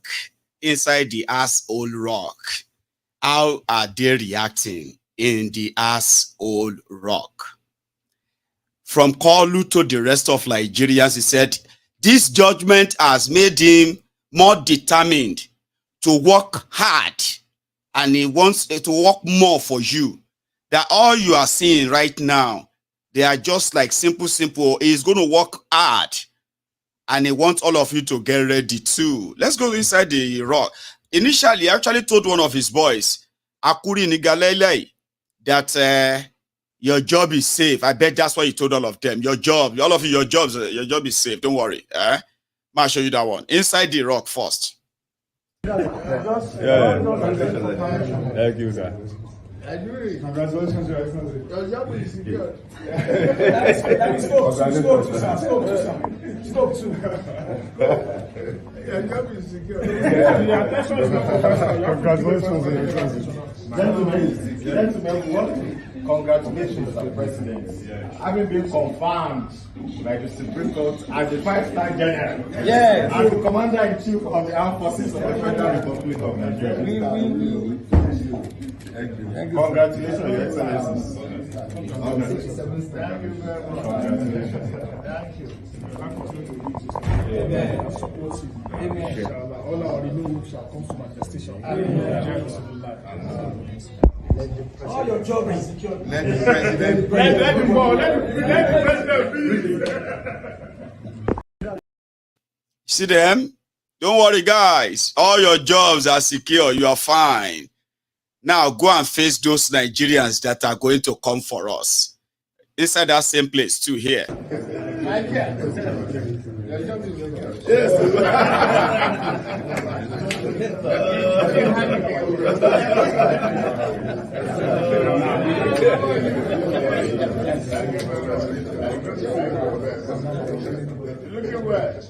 inside the asshole rock. How are they reacting in the asshole rock? From Kolu to the rest of Nigerians, he said, this judgment has made him more determined to work hard, and he wants to work more for you. That all you are seeing right now, they are just like simple. He's going to work hard, and he wants all of you to get ready too. Let's go inside the rock. Initially, he actually told one of his boys, Akuri Nigalele, that your job is safe. I bet that's what he told all of them. Your job, all of you, your job is safe. Don't worry. I'll show you that one. Inside the rock first. Yeah. Thank you, sir. Congratulations, Your Excellency. Your job is secured. Stop too. Your job is secured. Congratulations, Your Excellency. Gentlemen, congratulations to the President. Having been confirmed by the Supreme Court as the 5-star general. Yes. As the Commander-in-Chief of the Armed Forces of the Federal Republic of Nigeria. Thank you. Congratulations, Your Excellencies. Thank you very much. Congratulations. Thank you. Amen. Amen. All our renewal shall come to manifestation. Amen. All your job is secured. Let the president breathe. Let the president breathe. See them? Don't worry, guys. All your jobs are secure. You are fine. Now go and face those Nigerians that are going to come for us. Inside that same place too here. Yes. Look at where.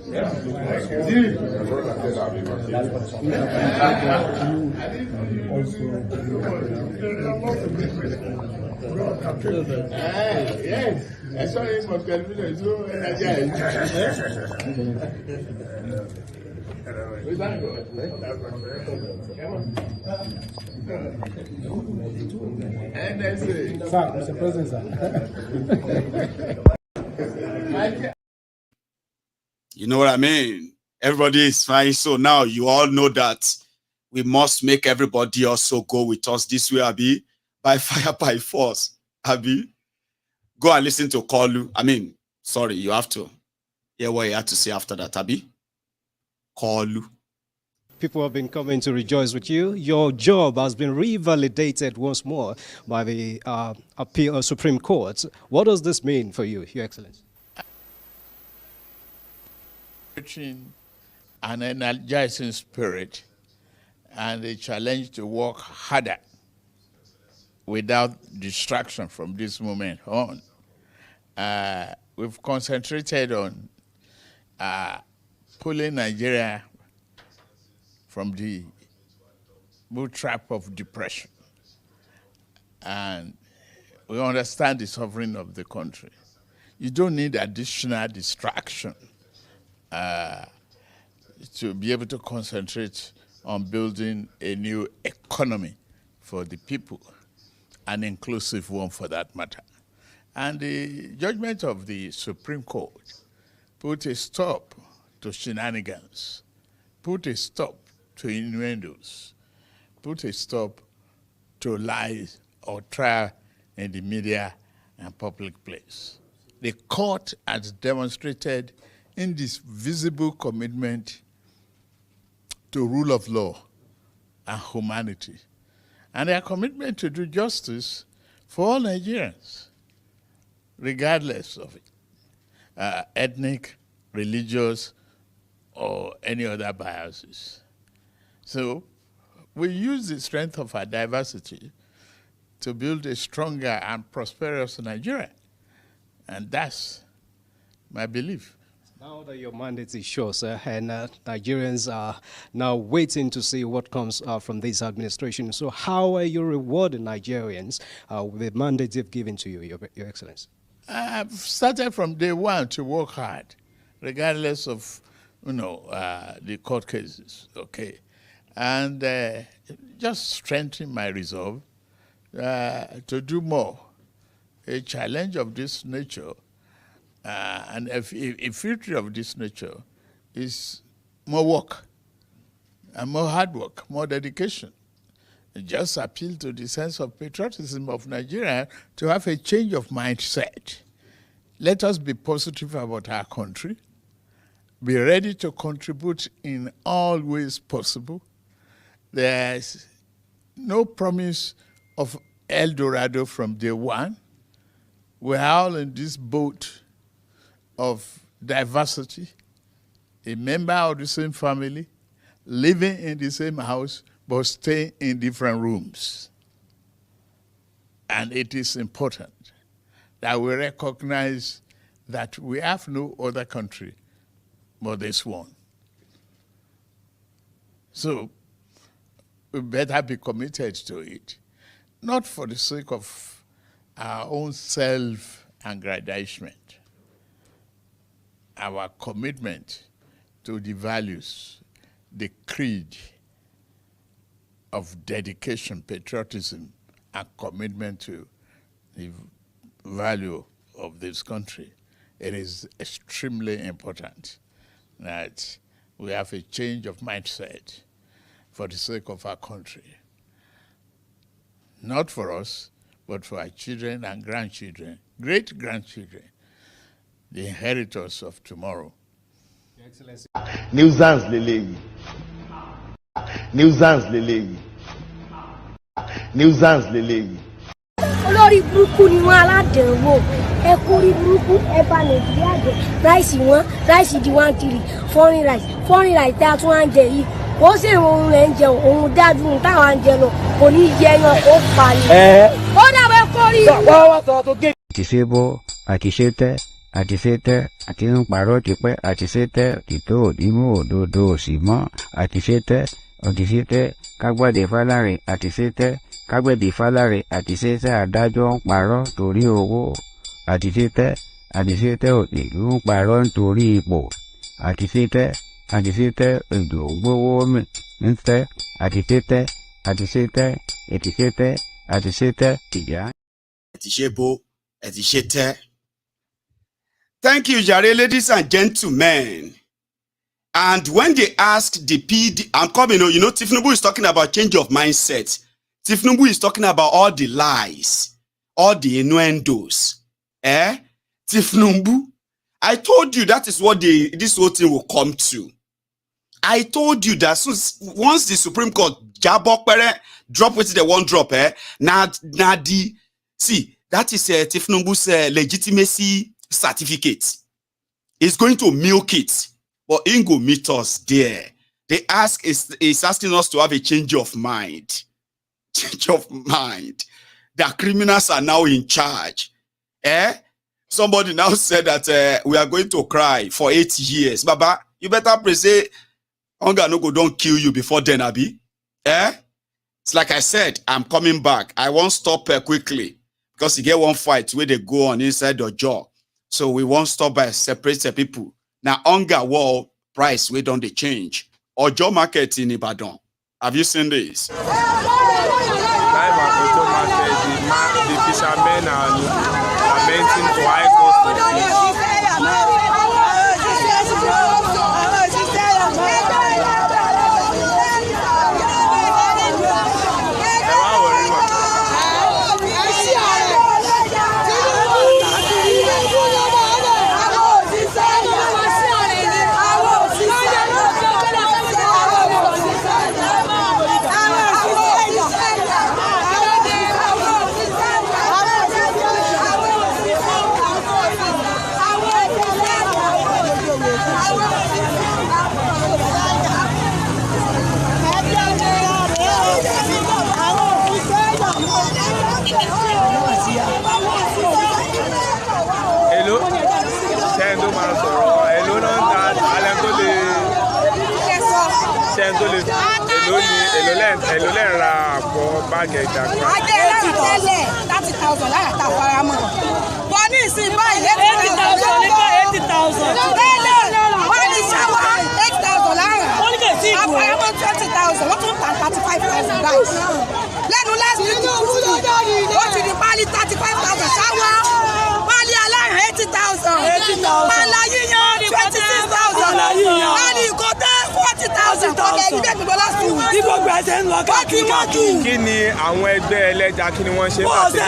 Yes, I saw him on television. So energized. We thank God. Sir, Mr. President, sir. You know what I mean? Everybody is fine. So now you all know that we must make everybody also go with us this way, Abi. By fire, by force. Abi. Go and listen to Kolu. I mean, sorry, you have to hear what you had to say after that, Abi. Kolu. People have been coming to rejoice with you. Your job has been revalidated once more by the Supreme Court. What does this mean for you, Your Excellency? An energizing spirit and a challenge to work harder without distraction from this moment on. We've concentrated on pulling Nigeria from the bootstrap of depression. And we understand the sovereignty of the country. You don't need additional distraction to be able to concentrate on building a new economy for the people, an inclusive one for that matter. And the judgment of the Supreme Court put a stop to shenanigans, put a stop to innuendos, put a stop to lies or trial in the media and public place. The court has demonstrated indivisible commitment to rule of law and humanity, and their commitment to do justice for all Nigerians, regardless of it, ethnic, religious, or any other biases. So we use the strength of our diversity to build a stronger and prosperous Nigeria, and that's my belief. Now that your mandate is sure, sir, and Nigerians are now waiting to see what comes from this administration. So how are you rewarding Nigerians with the mandate they've given to you, Your Excellency? I've started from day one to work hard, regardless of, the court cases, okay? and just strengthen my resolve to do more. A challenge of this nature and a future of this nature is more work and more hard work, more dedication. Just appeal to the sense of patriotism of Nigeria to have a change of mindset. Let us be positive about our country, be ready to contribute in all ways possible. There's no promise of El Dorado from day one. We're all in this boat of diversity, a member of the same family, living in the same house, but staying in different rooms. And it is important that we recognize that we have no other country but this one. So we better be committed to it, not for the sake of our own self-aggrandizement. Our commitment to the values, the creed of dedication, patriotism, and commitment to the value of this country. It is extremely important that we have a change of mindset for the sake of our country. Not for us, but for our children and grandchildren, great-grandchildren, the inheritors of tomorrow. Your Excellency. Nuisance leleyi. Nuisance leleyi. Nuisance leleyi. Olórí burúkú ni wọ́n aládẹ̀wò ẹ kórí burúkú ẹ bá Nàìjíríà jẹ ráìsì wọn ráìsì di 1-3 foreign rice tá a tún wá ń jẹ yìí kò sí ohun rẹ̀ ń jẹ òun dájú táwọn ń jẹ lọ kò ní yẹ yan ó pa ni. Ó dàbẹ̀ kórí. Àtisebo àtisete àtisete àti ń parọ́ tipẹ́ àtisete tìtó òdìmú òdodo òsì mọ́ àtisete òdìsete kágbọ́dé fáláre àtisete kágbẹ̀bí fáláre àtisete adájọ́ ń parọ́ torí owó àtisete òdìlú ń parọ́ nítorí ipò àtisete èdò gbówó mi ńtẹ́ àtisete ìyá. Àtisebo àtisete. Thank you, Jare, ladies and gentlemen. And when they asked the PD, I'm coming, you know, Tinubu is talking about change of mindset. Tinubu is talking about all the lies, all the innuendos. Tinubu, I told you that is what this whole thing will come to. I told you that once the Supreme Court drop with the one drop, see, that is Tinubu's legitimacy certificate. Is going to milk it, but Ingo meet us there. They is asking us to have a change of mind. Change of mind. The criminals are now in charge. Somebody now said that we are going to cry for 8 years. Baba, you better pray say hunger no go don't kill you before then, Abi. It's like I said, I'm coming back. I won't stop quickly because you get one fight where they go on inside your jaw. So we won't stop by separate the people. Now, hunger war price, we don't they change. Or job market in Ibadan. Have you seen this? The fishermen are lamenting for high cost of fish. Èló lẹ ra àpò báàgì ẹja kan. Ajẹ́rẹ́ tẹ́lẹ̀ 30,000 lára ta fara mọ́. Wọ́n ní ìsìn báyìí 80,000 nípa 80,000. Tẹ́lẹ̀ wọ́n ní sáwọ́ 8,000 lára. Wọ́n ní kò sí ìwé. Àfàyàmọ́ 20,000. Wọ́n tún Alayiyan 26,000. And you got 40,000 for the education last 2 weeks. Kí ni àwọn ẹgbẹ́ ẹlẹ́ja kí ni wọ́n ṣe pàṣẹ?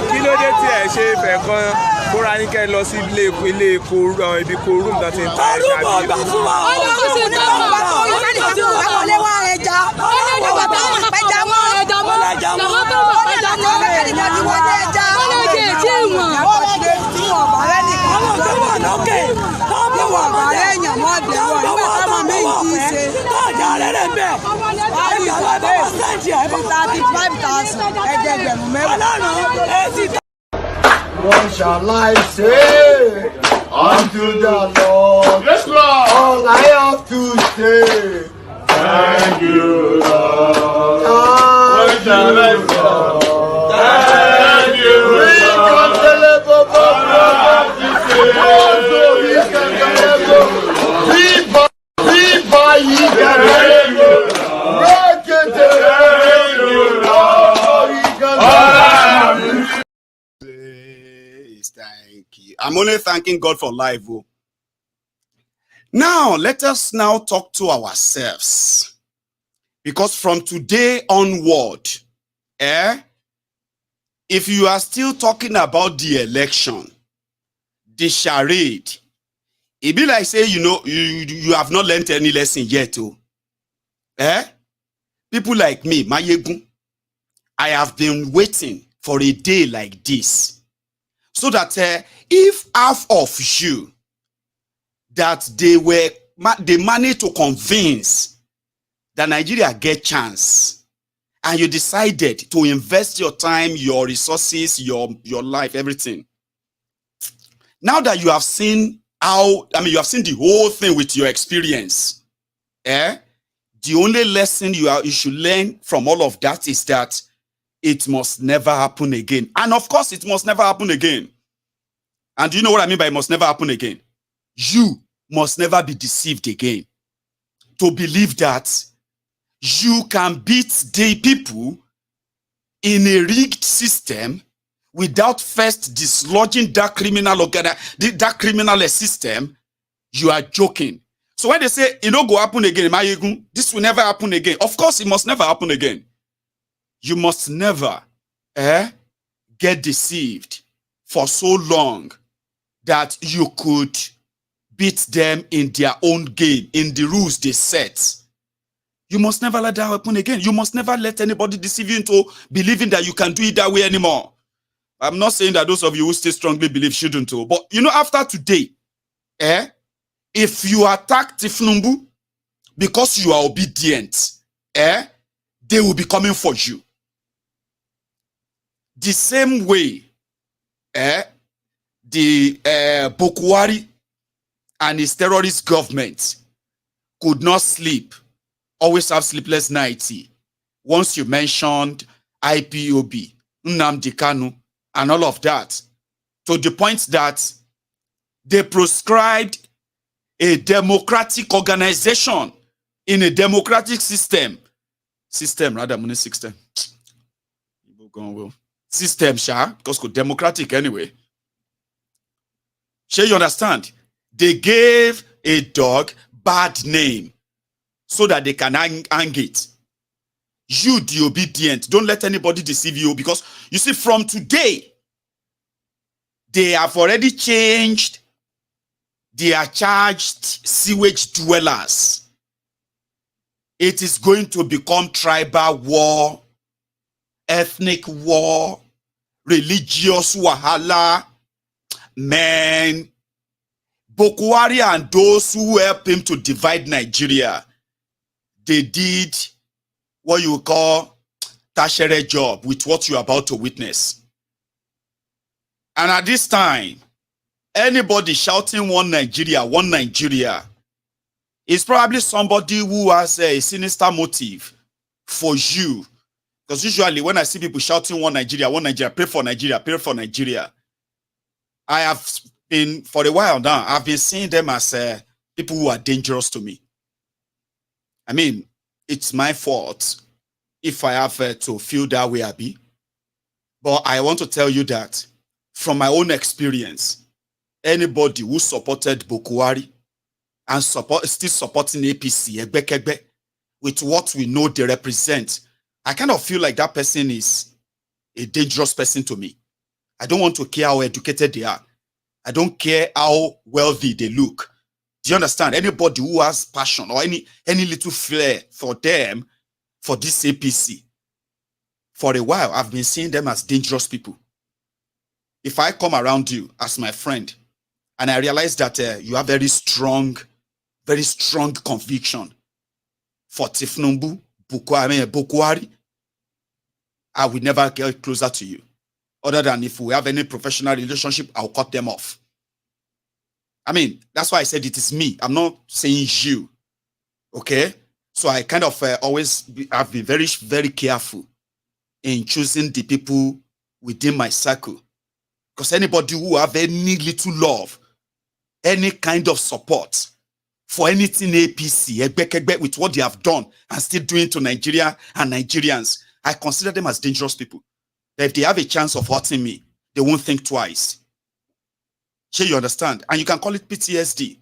Kí ló dé tí ẹ ṣe ìfẹ́ kan kóra ní kẹ́ lọ sí ilé epo ibi kó rúùmù tó ti ń ta ẹja bí? What shall I say unto the Lord? Yes, Lord. All I have to say, thank you, Lord. What shall I say? Thank you, Thank you. I'm only thanking God for life. Oh. Now, let us now talk to ourselves. Because from today onward, if you are still talking about the election, the charade, it be like say, you know, you have not learned any lesson yet. Oh. People like me, Maiyegun, I have been waiting for a day like this. So that if half of you that they managed to convince that Nigeria get chance, and you decided to invest your time, your resources, your life, everything. Now that you have seen you have seen the whole thing with your experience, the only lesson you should learn from all of that is that it must never happen again. And of course, it must never happen again. And do you know what I mean by it must never happen again? You must never be deceived again. To believe that you can beat the people in a rigged system without first dislodging that criminal system, you are joking. So when they say, it don't go happen again, Maiyegun, this will never happen again. Of course, it must never happen again. You must never get deceived for so long that you could beat them in their own game, in the rules they set. You must never let that happen again. You must never let anybody deceive you into believing that you can do it that way anymore. I'm not saying that those of you who still strongly believe shouldn't, but you know, after today, if you attack Tinubu because you are obedient, they will be coming for you. The same way, the Bokwari and his terrorist government could not sleep, always have sleepless nights. Once you mentioned IPOB, Nnamdi Kanu, and all of that, to the point that they proscribed a democratic organization in a democratic system. System, because democratic anyway. Sure, you understand? They gave a dog bad name so that they can hang it. You, the obedient, don't let anybody deceive you, because you see, from today, they have already changed their charged sewage dwellers. It is going to become tribal war, ethnic war, religious wahala. Man, Bokwari and those who helped him to divide Nigeria, they did what you call tertiary job with what you're about to witness. And at this time, anybody shouting one Nigeria, is probably somebody who has a sinister motive for you Because usually when I see people shouting one Nigeria, pray for Nigeria, pray for Nigeria, I have been, for a while now, I've been seeing them as people who are dangerous to me. I mean, it's my fault if I have to feel that way, Abi. But I want to tell you that from my own experience, anybody who supported Bokuwari and still supporting APC, Egbekegbe, with what we know they represent, I kind of feel like that person is a dangerous person to me. I don't want to care how educated they are. I don't care how wealthy they look. Do you understand? Anybody who has passion or any little flair for them, for this APC, for a while, I've been seeing them as dangerous people. If I come around you as my friend and I realize that you have very strong conviction for Tinubu, Bokuwari, I will never get closer to you. Other than if we have any professional relationship, I'll cut them off. I mean, that's why I said it is me. I'm not saying you. Okay? So I kind of I've been very, very careful in choosing the people within my circle. Because anybody who have any little love, any kind of support for anything APC, with what they have done and still doing to Nigeria and Nigerians, I consider them as dangerous people. That if they have a chance of hurting me, they won't think twice. Sure, you understand? And you can call it PTSD.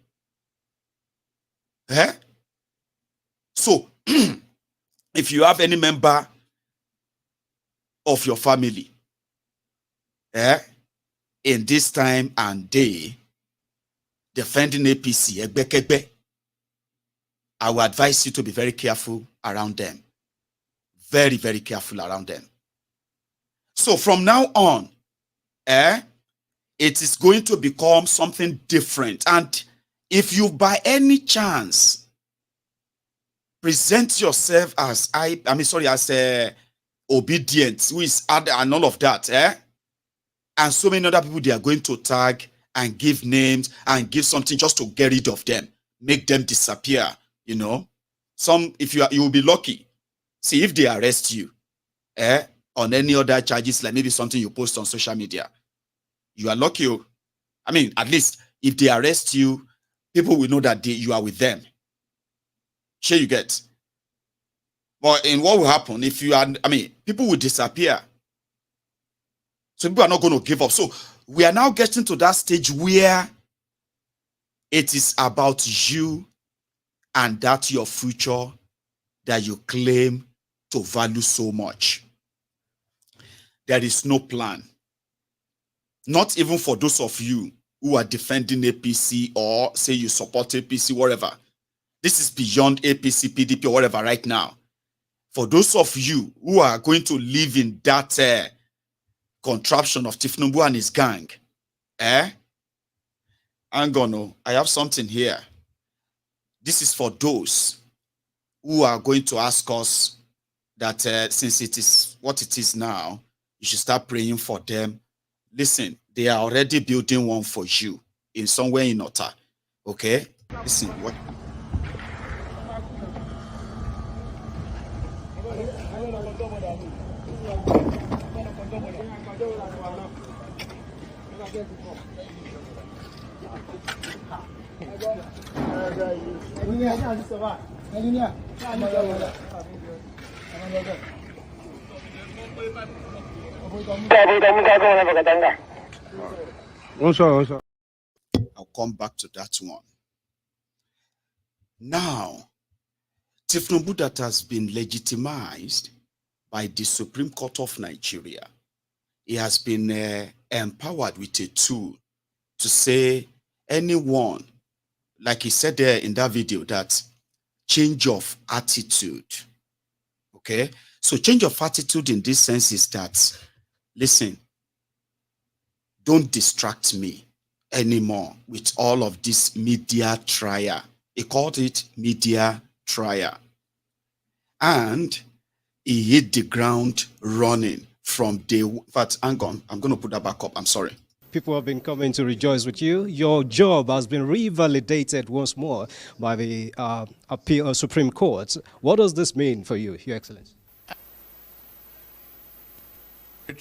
Eh? So, if you have any member of your family in this time and day defending APC, Egbekegbe, I will advise you to be very careful around them. Very, very careful around them. So from now on, it is going to become something different. And if you by any chance present yourself as obedient, who is and all of that, and so many other people they are going to tag and give names and give something just to get rid of them, make them disappear, you know. If you will be lucky. See, if they arrest you on any other charges, like maybe something you post on social media, you are lucky. I mean, at least if they arrest you, people will know that you are with them. Sure, you get. But in what will happen if you are, people will disappear. So people are not going to give up. So we are now getting to that stage where it is about you and that your future that you claim to value so much. There is no plan. Not even for those of you who are defending APC or say you support APC, whatever. This is beyond APC, PDP, or whatever right now. For those of you who are going to live in that contraption of Tinubu and his gang, I have something here. This is for those who are going to ask us that since it is what it is now, you should start praying for them. Listen, they are already building one for you in somewhere in Ota. Okay? Listen, what? I'll come back to that one. Now, Tinubu that has been legitimized by the Supreme Court of Nigeria, he has been empowered with a tool to say anyone, like he said there in that video, that change of attitude. Okay? So change of attitude in this sense is that, listen, don't distract me anymore with all of this media trial. He called it media trial. And he hit the ground running from day one. In fact, hang on, I'm going to put that back up. I'm sorry. People have been coming to rejoice with you. Your job has been revalidated once more by the Supreme Court. What does this mean for you, Your Excellency?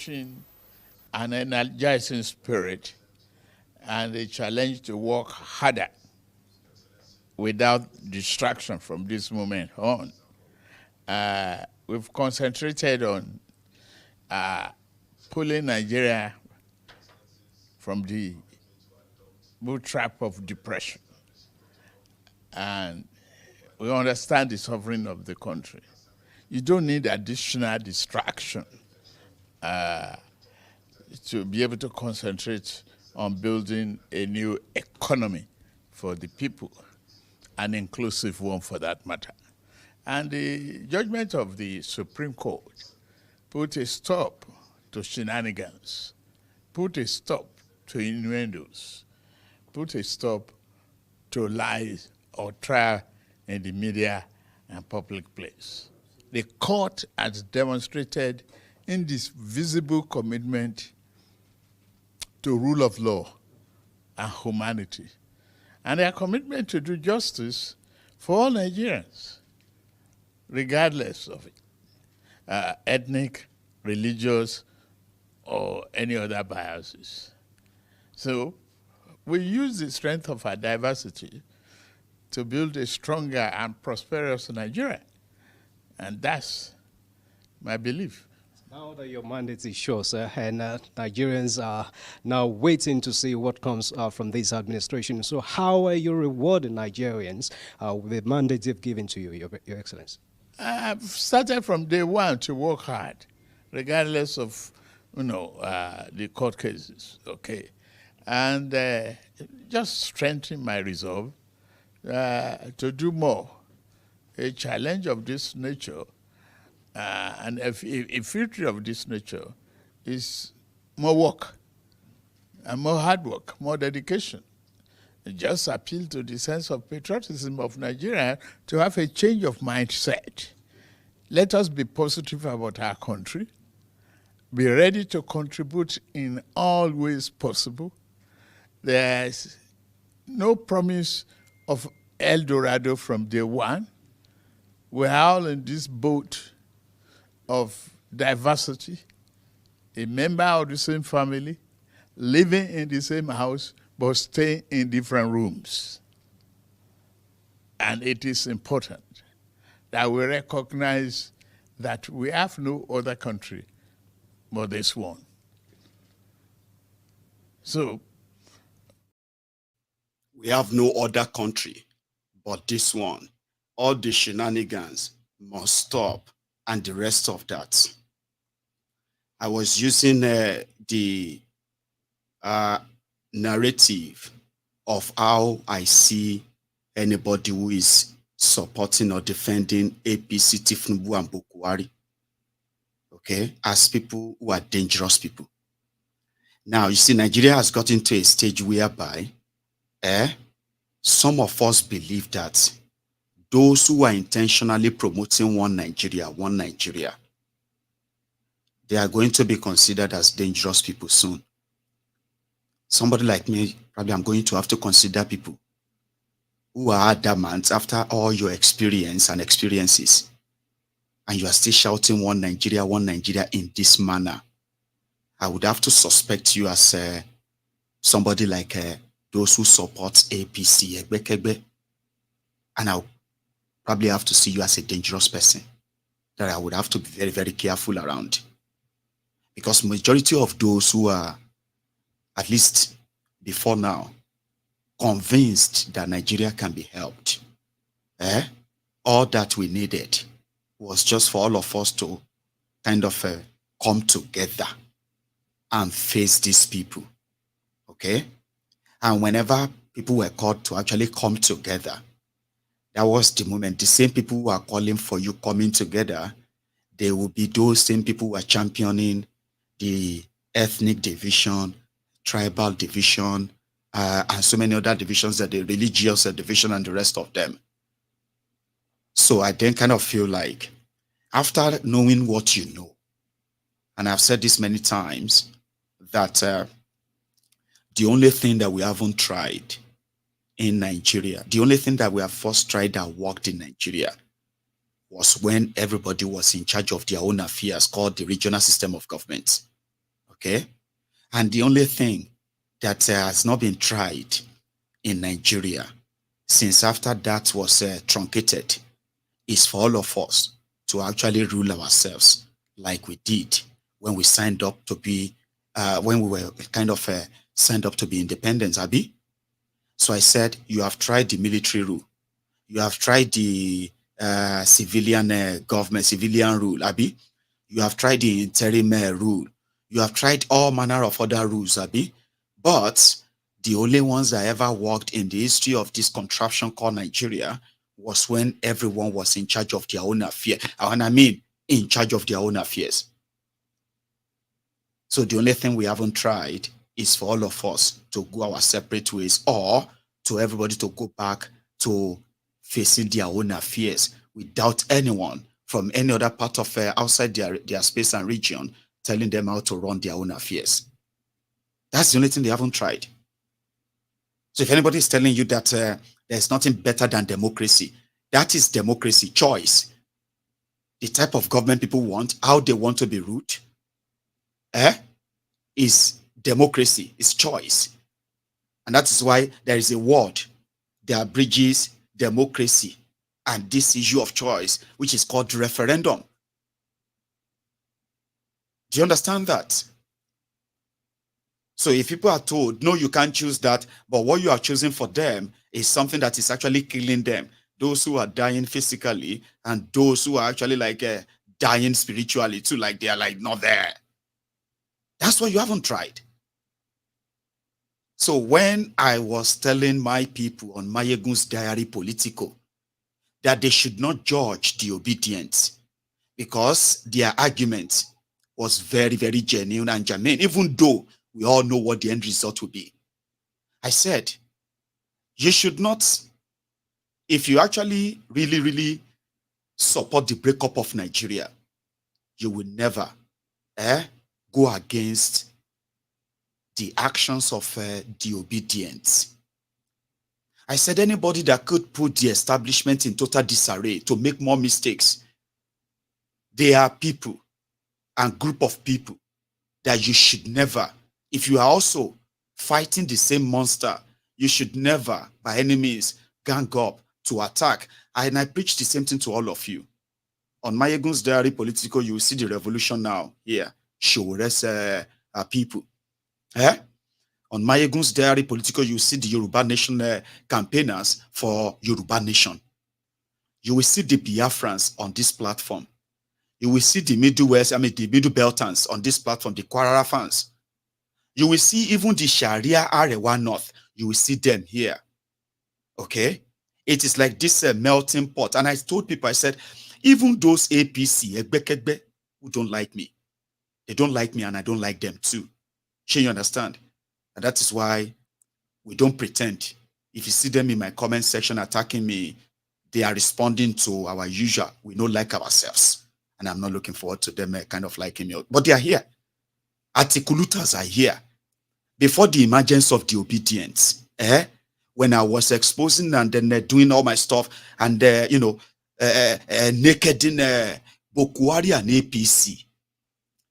an energizing spirit and a challenge to work harder without distraction from this moment on. We've concentrated on pulling Nigeria from the bootstrap of depression. And we understand the suffering of the country. You don't need additional distraction to be able to concentrate on building a new economy for the people, an inclusive one for that matter. And the judgment of the Supreme Court put a stop to shenanigans, put a stop to innuendos, put a stop to lies or trial in the media and public place. The court has demonstrated in this visible commitment to rule of law and humanity, and their commitment to do justice for all Nigerians, regardless of ethnic, religious, or any other biases. So we use the strength of our diversity to build a stronger and prosperous Nigeria. And that's my belief. Now that your mandate is sure, sir, and Nigerians are now waiting to see what comes from this administration. So how are you rewarding Nigerians with the mandate they've given to you, Your Excellency? I've started from day one to work hard, regardless of, the court cases, okay? And just strengthen my resolve to do more. A challenge of this nature and a future of this nature is more work and more hard work, more dedication. Just appeal to the sense of patriotism of Nigeria to have a change of mindset. Let us be positive about our country, be ready to contribute in all ways possible. There's no promise of El Dorado from day one. We're all in this boat of diversity, a member of the same family, living in the same house, but staying in different rooms. And it is important that we recognize that we have no other country but this one. So, we have no other country but this one. All the shenanigans must stop, and the rest of that. I was using the narrative of how I see anybody who is supporting or defending APC, Tinubu, and Bukwari, okay, as people who are dangerous people. Now, you see, Nigeria has gotten to a stage whereby some of us believe that those who are intentionally promoting one Nigeria, they are going to be considered as dangerous people soon. Somebody like me, probably I'm going to have to consider people who are adamant after all your experience and experiences, and you are still shouting one Nigeria in this manner. I would have to suspect you as somebody like those who support APC, and I'll probably have to see you as a dangerous person that I would have to be very, very careful around. Because majority of those who are, at least before now, convinced that Nigeria can be helped, all that we needed was just for all of us to kind of come together and face these people, okay? And whenever people were called to actually come together, that was the moment. The same people who are calling for you coming together, they will be those same people who are championing the ethnic division, tribal division, and so many other divisions, that the religious division and the rest of them. So I then kind of feel like, after knowing what you know, and I've said this many times, that the only thing that we haven't tried in Nigeria, the only thing that we have first tried that worked in Nigeria was when everybody was in charge of their own affairs, called the regional system of government. Okay? And the only thing that has not been tried in Nigeria since after that was truncated is for all of us to actually rule ourselves like we did when we signed up to be, when we were kind of signed up to be independent, Abi. So I said, you have tried the military rule. You have tried the civilian government, civilian rule, Abi. You have tried the interim rule. You have tried all manner of other rules, Abi. But the only ones that ever worked in the history of this contraption called Nigeria was when everyone was in charge of their own affairs. And I mean, in charge of their own affairs. So the only thing we haven't tried is for all of us to go our separate ways, or to everybody to go back to facing their own affairs without anyone from any other part of outside their space and region telling them how to run their own affairs. That's the only thing they haven't tried. So if anybody is telling you that there's nothing better than democracy, that is democracy, choice. The type of government people want, how they want to be ruled, is democracy, is choice. And that is why there is a word that bridges democracy and this issue of choice, which is called referendum. Do you understand that? So if people are told, no, you can't choose that, but what you are choosing for them is something that is actually killing them, those who are dying physically and those who are actually like dying spiritually too, like they are like not there. That's what you haven't tried. So when I was telling my people on MaiyegunsDiary Politico that they should not judge the obedient because their argument was very, very genuine and germane, even though we all know what the end result will be. I said, you should not, if you actually really, really support the breakup of Nigeria, you will never go against the actions of the obedient. I said anybody that could put the establishment in total disarray to make more mistakes, they are people and group of people that you should never, if you are also fighting the same monster, you should never by any means gang up to attack. And I preach the same thing to all of you. On MaiyegunsDiary Politico, you will see the revolution now here. Show us people. On MaiyegunsDiary Politico, you see the Yoruba Nation campaigners for Yoruba Nation. You will see the Biafrans on this platform. You will see the Middle West, the Middle Beltans on this platform, the Kwarara fans. You will see even the Sharia Arewa North. You will see them here. Okay? It is like this melting pot. And I told people, I said, even those APC, Egbekegbe, who don't like me, they don't like me and I don't like them too. Shall you understand? And that is why we don't pretend. If you see them in my comment section attacking me, they are responding to our usual. We don't like ourselves. And I'm not looking forward to them kind of liking me. But they are here. Articulutas are here. Before the emergence of the obedience, when I was exposing and then doing all my stuff and, naked in Bokuari and APC,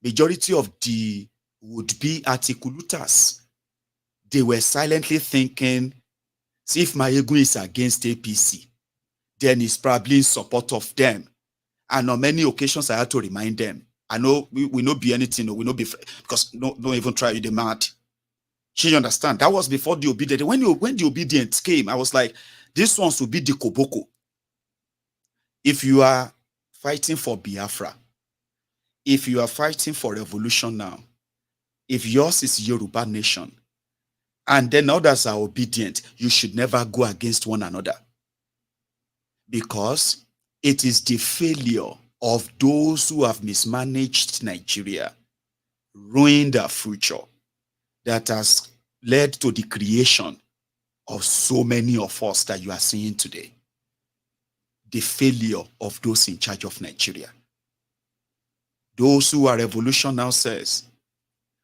majority of the would-be articulutas, they were silently thinking, see, if Maiyegun is against APC, then he's probably in support of them. And on many occasions, I had to remind them, I know we not be anything, we not be, because don't even try you, the mad. You understand? That was before the obedient. When the obedience came, I was like, this ones will be the Koboko. If you are fighting for Biafra, if you are fighting for revolution now, if yours is Yoruba Nation, and then others are obedient, you should never go against one another. Because it is the failure of those who have mismanaged Nigeria, ruined their future, that has led to the creation of so many of us that you are seeing today. The failure of those in charge of Nigeria. Those who are revolution now says,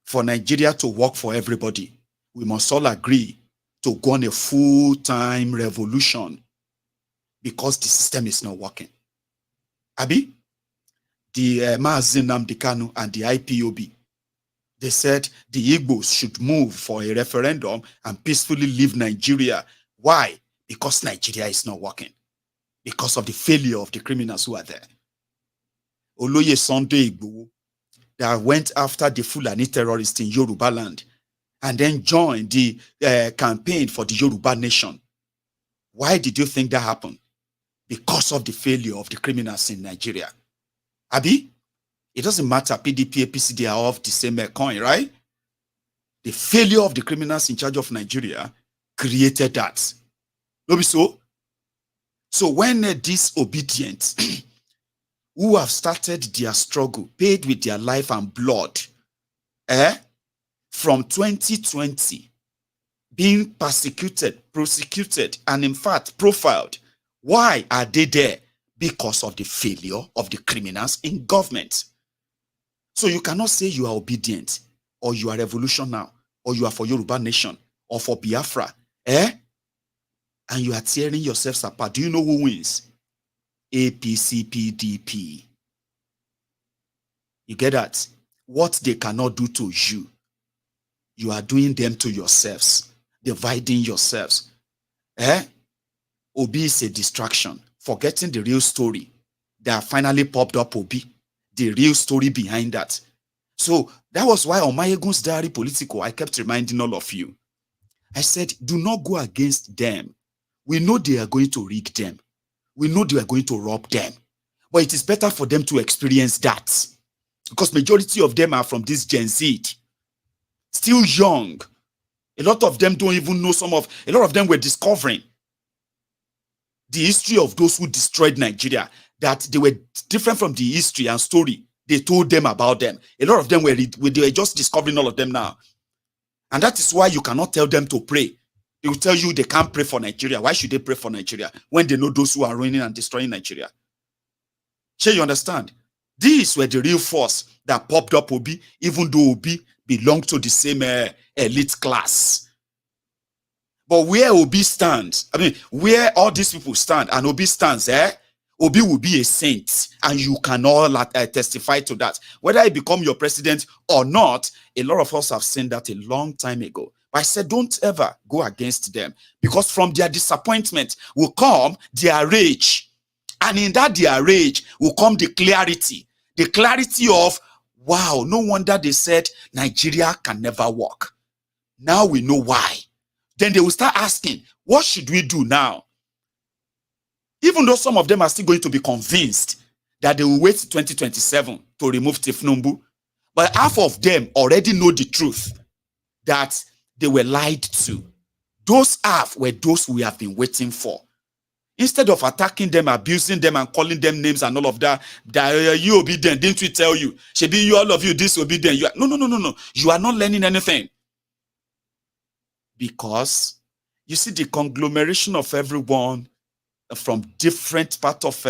for Nigeria to work for everybody, we must all agree to go on a full-time revolution because the system is not working. Abi, the Maazin Nnamdi Kanu and the IPOB, They said the Igbos should move for a referendum and peacefully leave Nigeria. Why? Because Nigeria is not working. Because of the failure of the criminals who are there. Oloye Sunday Igboho, that went after the Fulani terrorists in Yoruba land and then joined the campaign for the Yoruba nation. Why did you think that happened? Because of the failure of the criminals in Nigeria. Abi, it doesn't matter, PDP, APC, they are of the same coin, right? The failure of the criminals in charge of Nigeria created that. No be so? So when disobedient who have started their struggle, paid with their life and blood, from 2020, being persecuted, prosecuted, and in fact profiled, why are they there? Because of the failure of the criminals in government. So you cannot say you are obedient, or you are revolutionary, or you are for Yoruba nation, or for Biafra, and you are tearing yourselves apart. Do you know who wins? APC, PDP. You get that? What they cannot do to you, you are doing them to yourselves, dividing yourselves. Obi is a distraction, forgetting the real story that finally popped up. Obi, the real story behind that. So that was why on MaiyegunSDiary Politico, I kept reminding all of you. I said, do not go against them. We know they are going to rig them. We know they are going to rob them. But it is better for them to experience that. Because majority of them are from this Gen Z. Still young. A lot of them don't even know a lot of them were discovering the history of those who destroyed Nigeria, that they were different from the history and story they told them about them. A lot of them they were just discovering all of them now. And that is why you cannot tell them to pray. They will tell you they can't pray for Nigeria. Why should they pray for Nigeria when they know those who are ruining and destroying Nigeria? Sure, you understand? These were the real force that popped up Obi, even though Obi belonged to the same elite class. But where Obi stands, I mean, where all these people stand and Obi stands, Obi will be a saint, and you can all testify to that. Whether he become your president or not, a lot of us have seen that a long time ago. But I said, don't ever go against them, because from their disappointment will come their rage. And in that their rage will come the clarity of, wow, no wonder they said Nigeria can never work. Now we know why. Then they will start asking, what should we do now? Even though some of them are still going to be convinced that they will wait 2027 to remove Tinubu, but half of them already know the truth that they were lied to. Those half were those we have been waiting for. Instead of attacking them, abusing them, and calling them names and all of that, you obedient, didn't we tell you? Shebi, you all of you disobedient. No. You are not learning anything. Because you see the conglomeration of everyone from different parts of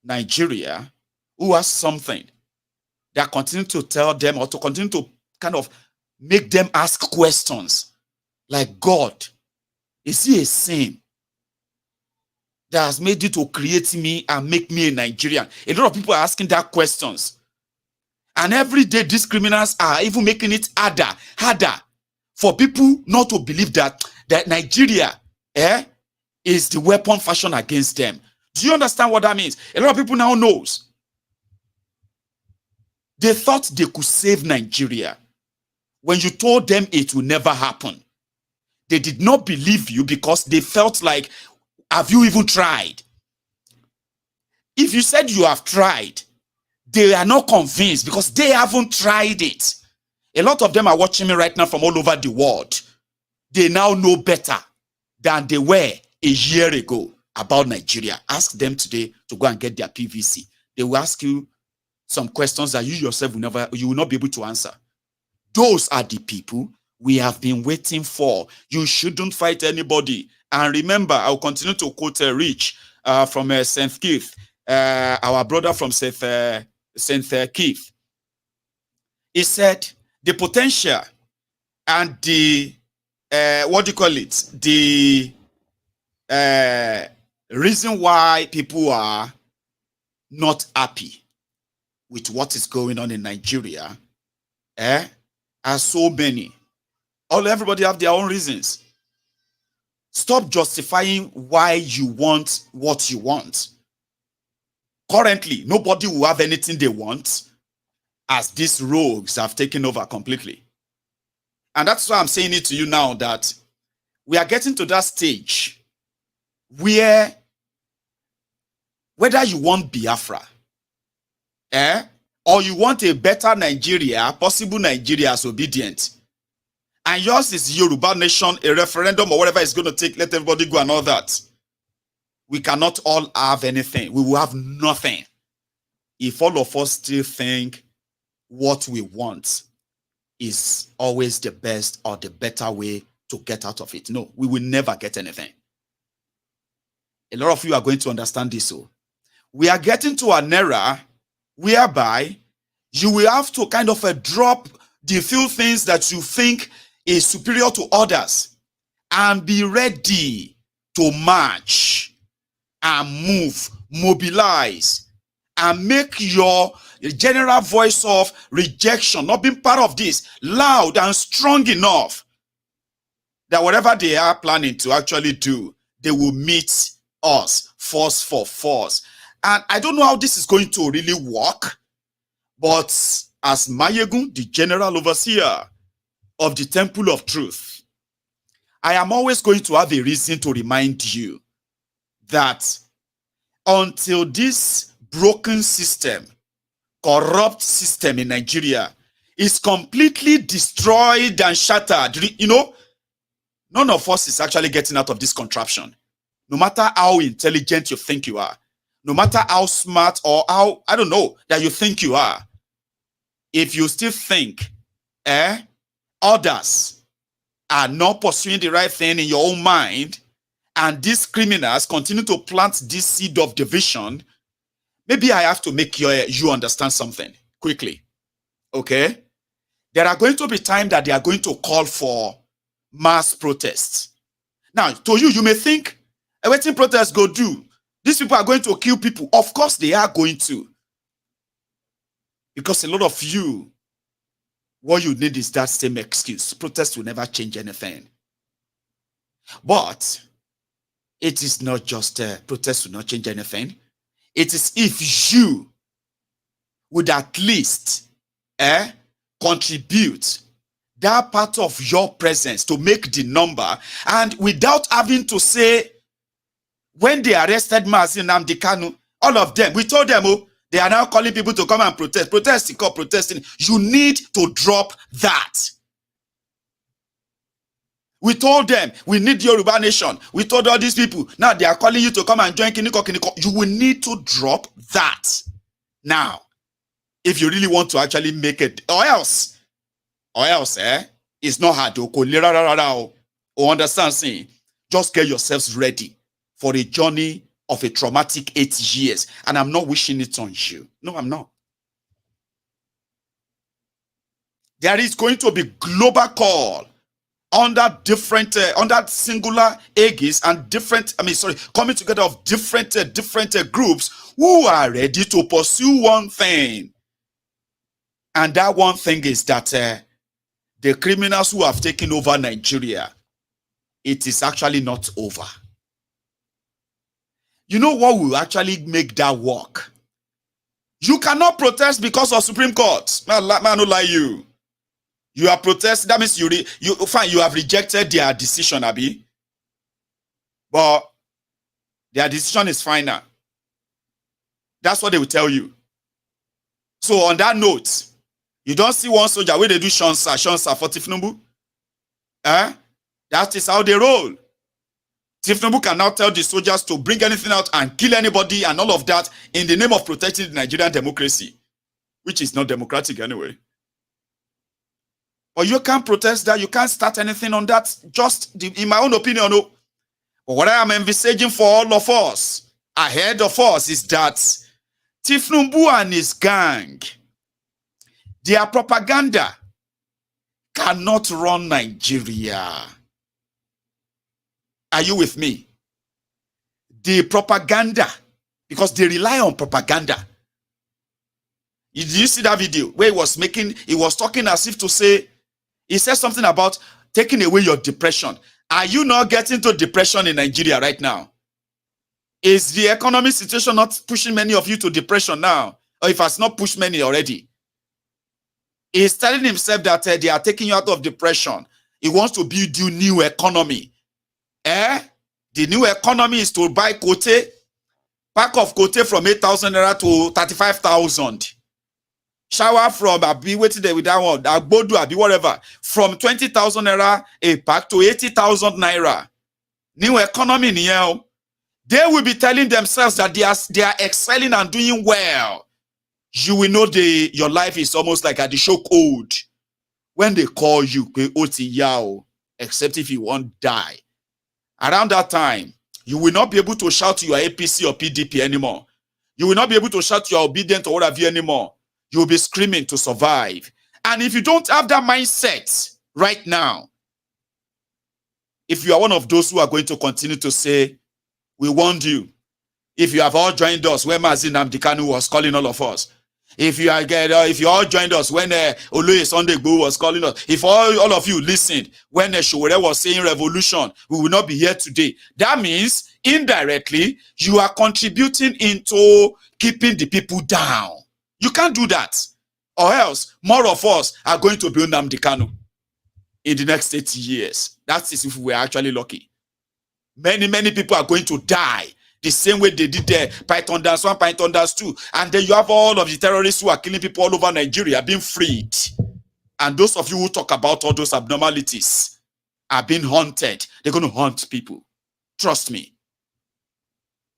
Nigeria who has something that continue to tell them, or to continue to kind of make them ask questions like, God, is he a sin that has made you to create me and make me a Nigerian? A lot of people are asking that questions. And every day these criminals are even making it harder for people not to believe that Nigeria is the weapon fashioned against them. Do you understand what that means? A lot of people now knows. They thought they could save Nigeria. When you told them it will never happen, they did not believe you, because they felt like, have you even tried? If you said you have tried, they are not convinced because they haven't tried it. A lot of them are watching me right now from all over the world. They now know better than they were a year ago about Nigeria. Ask them today to go and get their PVC. They will ask you some questions that you yourself will not be able to answer. Those are the people we have been waiting for. You shouldn't fight anybody. And remember, I'll continue to quote Rich from St. Keith, our brother from St. Keith. He said, the potential and the, the reason why people are not happy with what is going on in Nigeria are so many. Everybody have their own reasons. Stop justifying why you want what you want. Currently, nobody will have anything they want as these rogues have taken over completely. And that's why I'm saying it to you now, that we are getting to that stage where whether you want Biafra, or you want a better Nigeria, possible Nigeria as obedient, and yours is Yoruba nation, a referendum or whatever it's going to take, let everybody go and all that. We cannot all have anything. We will have nothing if all of us still think what we want is always the best or the better way to get out of it. No, we will never get anything. A lot of you are going to understand this. So we are getting to an era whereby you will have to kind of drop the few things that you think is superior to others and be ready to march and move, mobilize, and make your general voice of rejection, not being part of this, loud and strong enough that whatever they are planning to actually do, they will meet us force for force. And I don't know how this is going to really work, but as Maiyegun, the general overseer of the Temple of Truth, I am always going to have a reason to remind you that until this broken system, corrupt system in Nigeria is completely destroyed and shattered, you know, none of us is actually getting out of this contraption. No matter how intelligent you think you are, no matter how smart or how, I don't know, that you think you are, if you still think others are not pursuing the right thing in your own mind, and these criminals continue to plant this seed of division, maybe I have to make you understand something quickly. Okay? There are going to be times that they are going to call for mass protests. Now, to you, you may think, what protests go do? These people are going to kill people. Of course they are going to. Because a lot of you, what you need is that same excuse. Protests will never change anything. But it is not just protests will not change anything. It is if you would at least contribute that part of your presence to make the number, and without having to say, when they arrested Mazi Nnamdi Kanu, all of them, we told them, oh, they are now calling people to come and protest. Protesting. You need to drop that. We told them, we need Yoruba nation. We told all these people, now they are calling you to come and join Kiniko. You will need to drop that. Now, if you really want to actually make it, or else, it's not hard to understand, saying, just get yourselves ready for a journey of a traumatic 8 years. And I'm not wishing it on you. No, I'm not. There is going to be global call under different, under singular aegis and different, coming together of different groups who are ready to pursue one thing. And that one thing is that the criminals who have taken over Nigeria, it is actually not over. You know what will actually make that work? You cannot protest because of Supreme Court. Man, no lie you. You are protesting. That means you have rejected their decision, Abi. But their decision is final. That's what they will tell you. So on that note, you don't see one soldier where they do Shansa for Tinubu. That is how they roll. Tinubu can now tell the soldiers to bring anything out and kill anybody and all of that in the name of protecting the Nigerian democracy, which is not democratic anyway. But you can't protest that. You can't start anything on that. Just in my own opinion, no. But what I am envisaging for all of us, ahead of us, is that Tinubu and his gang, their propaganda cannot run Nigeria. Are you with me? The propaganda, because they rely on propaganda. Did you see that video where he was talking as if to say, He said something about taking away your depression. Are you not getting to depression in Nigeria right now? Is the economic situation not pushing many of you to depression now? Or if it has not pushed many already? He's telling himself that they are taking you out of depression. He wants to build you new economy. The new economy is to buy Cote, pack of Cote from 8,000 naira to 35,000. Shower from Abi, waiting there with that one, Agbodu, Abi, whatever, from 20,000 naira a pack to 80,000 naira. New economy, they will be telling themselves that they are excelling and doing well. You will know your life is almost like at the show code. When they call you, except if you won't die. Around that time, you will not be able to shout to your APC or PDP anymore. You will not be able to shout you are obedient or what have you anymore. You will be screaming to survive. And if you don't have that mindset right now, if you are one of those who are going to continue to say, we warned you. If you have all joined us when Mazin Namdekanu was calling all of us. If you all joined us when Oloye Sunday Igboho was calling us. If all of you listened when Showore was saying revolution, we will not be here today. That means indirectly you are contributing into keeping the people down. You can't do that. Or else more of us are going to be Nnamdi Kanu in the next 80 years. That is if we are actually lucky. Many people are going to die the same way they did there, Python Dance 1, Python Dance 2. And then you have all of the terrorists who are killing people all over Nigeria being freed. And those of you who talk about all those abnormalities are being haunted. They're going to haunt people. Trust me.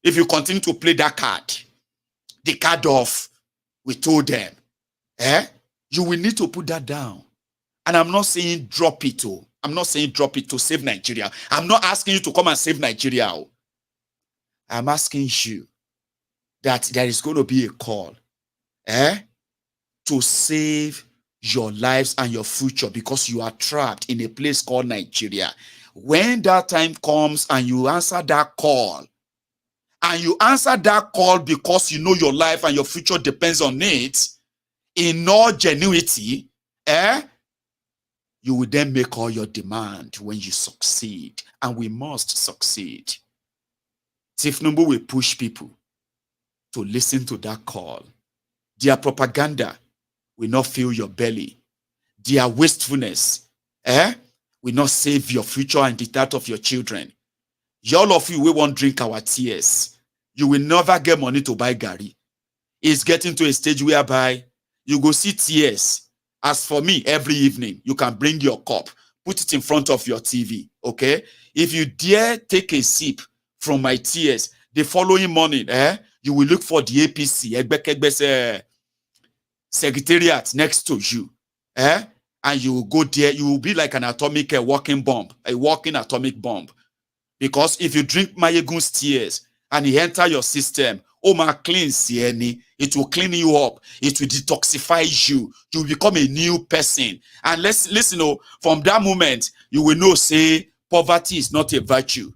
If you continue to play that card, the card of, we told them, you will need to put that down. And I'm not saying drop it. I'm not saying drop it to save Nigeria. I'm not asking you to come and save Nigeria. I'm asking you that there is going to be a call to save your lives and your future because you are trapped in a place called Nigeria. When that time comes and you answer that call, and you answer that call because you know your life and your future depends on it, in all genuity, you will then make all your demand when you succeed. And we must succeed. Tinubu will push people to listen to that call. Their propaganda will not fill your belly. Their wastefulness will not save your future and the that of your children. All of you will won't drink our tears. You will never get money to buy Gary. It's getting to a stage whereby you go see tears. As for me, every evening, you can bring your cup, put it in front of your TV, okay? If you dare take a sip from my tears, the following morning, you will look for the APC, Egbekegbe's secretariat next to you, and you will go there. You will be like an atomic walking bomb, a walking atomic bomb. Because if you drink Maiyegun's tears and it enter your system, it will clean you up. It will detoxify you. You will become a new person. And listen, from that moment, you will know, say, poverty is not a virtue.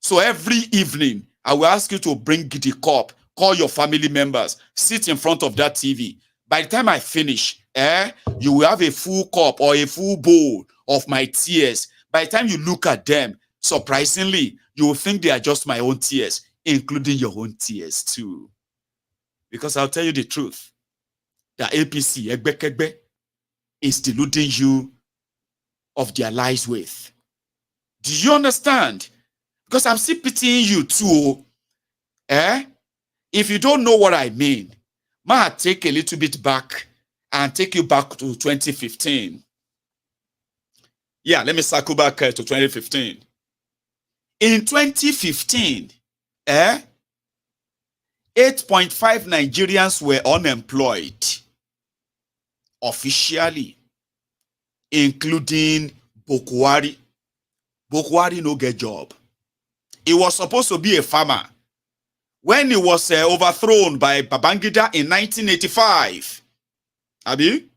So every evening, I will ask you to bring the cup, call your family members, sit in front of that TV. By the time I finish, you will have a full cup or a full bowl of my tears. By the time you look at them, surprisingly, you will think they are just my own tears, including your own tears too. Because I'll tell you the truth, the APC, Egbekegbe, is deluding you of their lies with. Do you understand? Because I'm still pitying you too. If you don't know what I mean, might take a little bit back and take you back to 2015. Yeah, let me circle back to 2015. In 2015, 8.5 Nigerians were unemployed officially, including Bokwari. Bokwari no get job. He was supposed to be a farmer when he was overthrown by Babangida in 1985. Abi?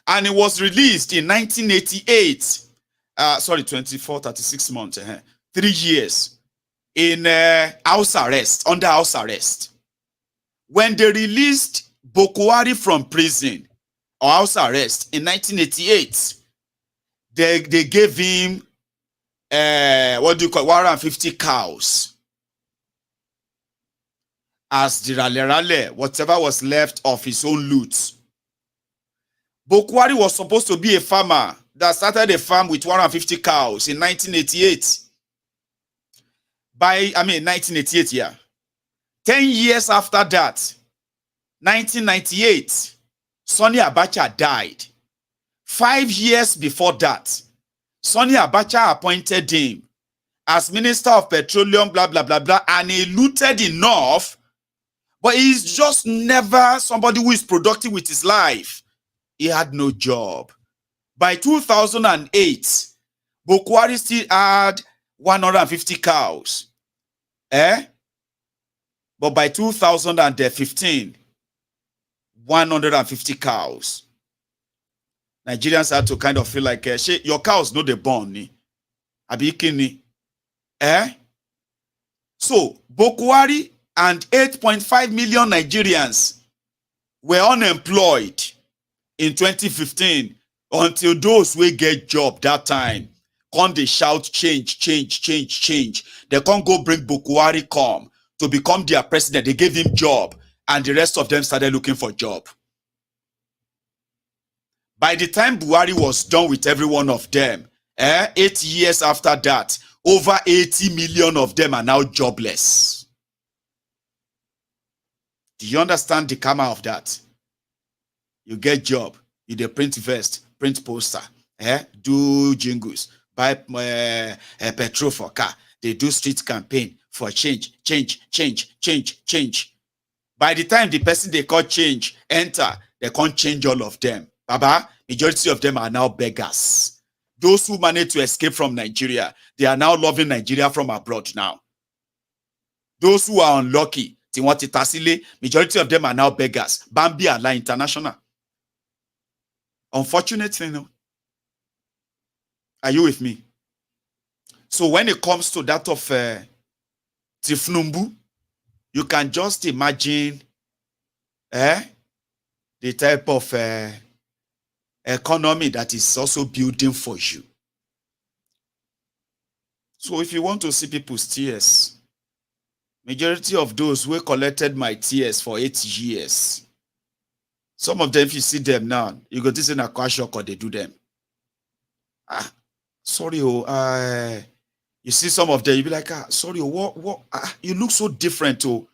And he was released in 1988. 36 months. 3 years in house arrest, under house arrest. When they released Bokwari from prison or house arrest in 1988. They gave him 150 cows as the rale, whatever was left of his own loot. Bokwari was supposed to be a farmer that started a farm with 150 cows in 1988. 1988, yeah. 10 years after that, 1998, Sonny Abacha died. 5 years before that, Sonny Abacha appointed him as Minister of Petroleum, blah, blah, blah, blah, and he looted enough, but he's just never somebody who is productive with his life. He had no job. By 2008, Bokwari still had 150 cows. But by 2015, 150 cows. Nigerians had to kind of feel like, your cows know the born. Abikini. So, Bokwari and 8.5 million Nigerians were unemployed in 2015 until those who get job that time come they shout change, change, change, change. They can't go bring Bokwari come to become their president. They gave him job and the rest of them started looking for job. By the time Buhari was done with every one of them, 8 years after that, over 80 million of them are now jobless. Do you understand the karma of that? You get job, you dey print vest, print poster, do jingles, buy petrol for car, they do street campaign for change, change, change, change, change. By the time the person they call change enter, they can't change all of them. Baba, majority of them are now beggars. Those who managed to escape from Nigeria, they are now loving Nigeria from abroad now. Those who are unlucky, majority of them are now beggars. Bambi Allah International. Unfortunately, no. Are you with me? So when it comes to that of Tifnumbu, you can just imagine the type of economy that is also building for you. So if you want to see people's tears, majority of those who collected my tears for 8 years, some of them, if you see them now, you go to say na kwashok or they do them. Sorry, you see some of them, you be like, sorry, what? You look so different, were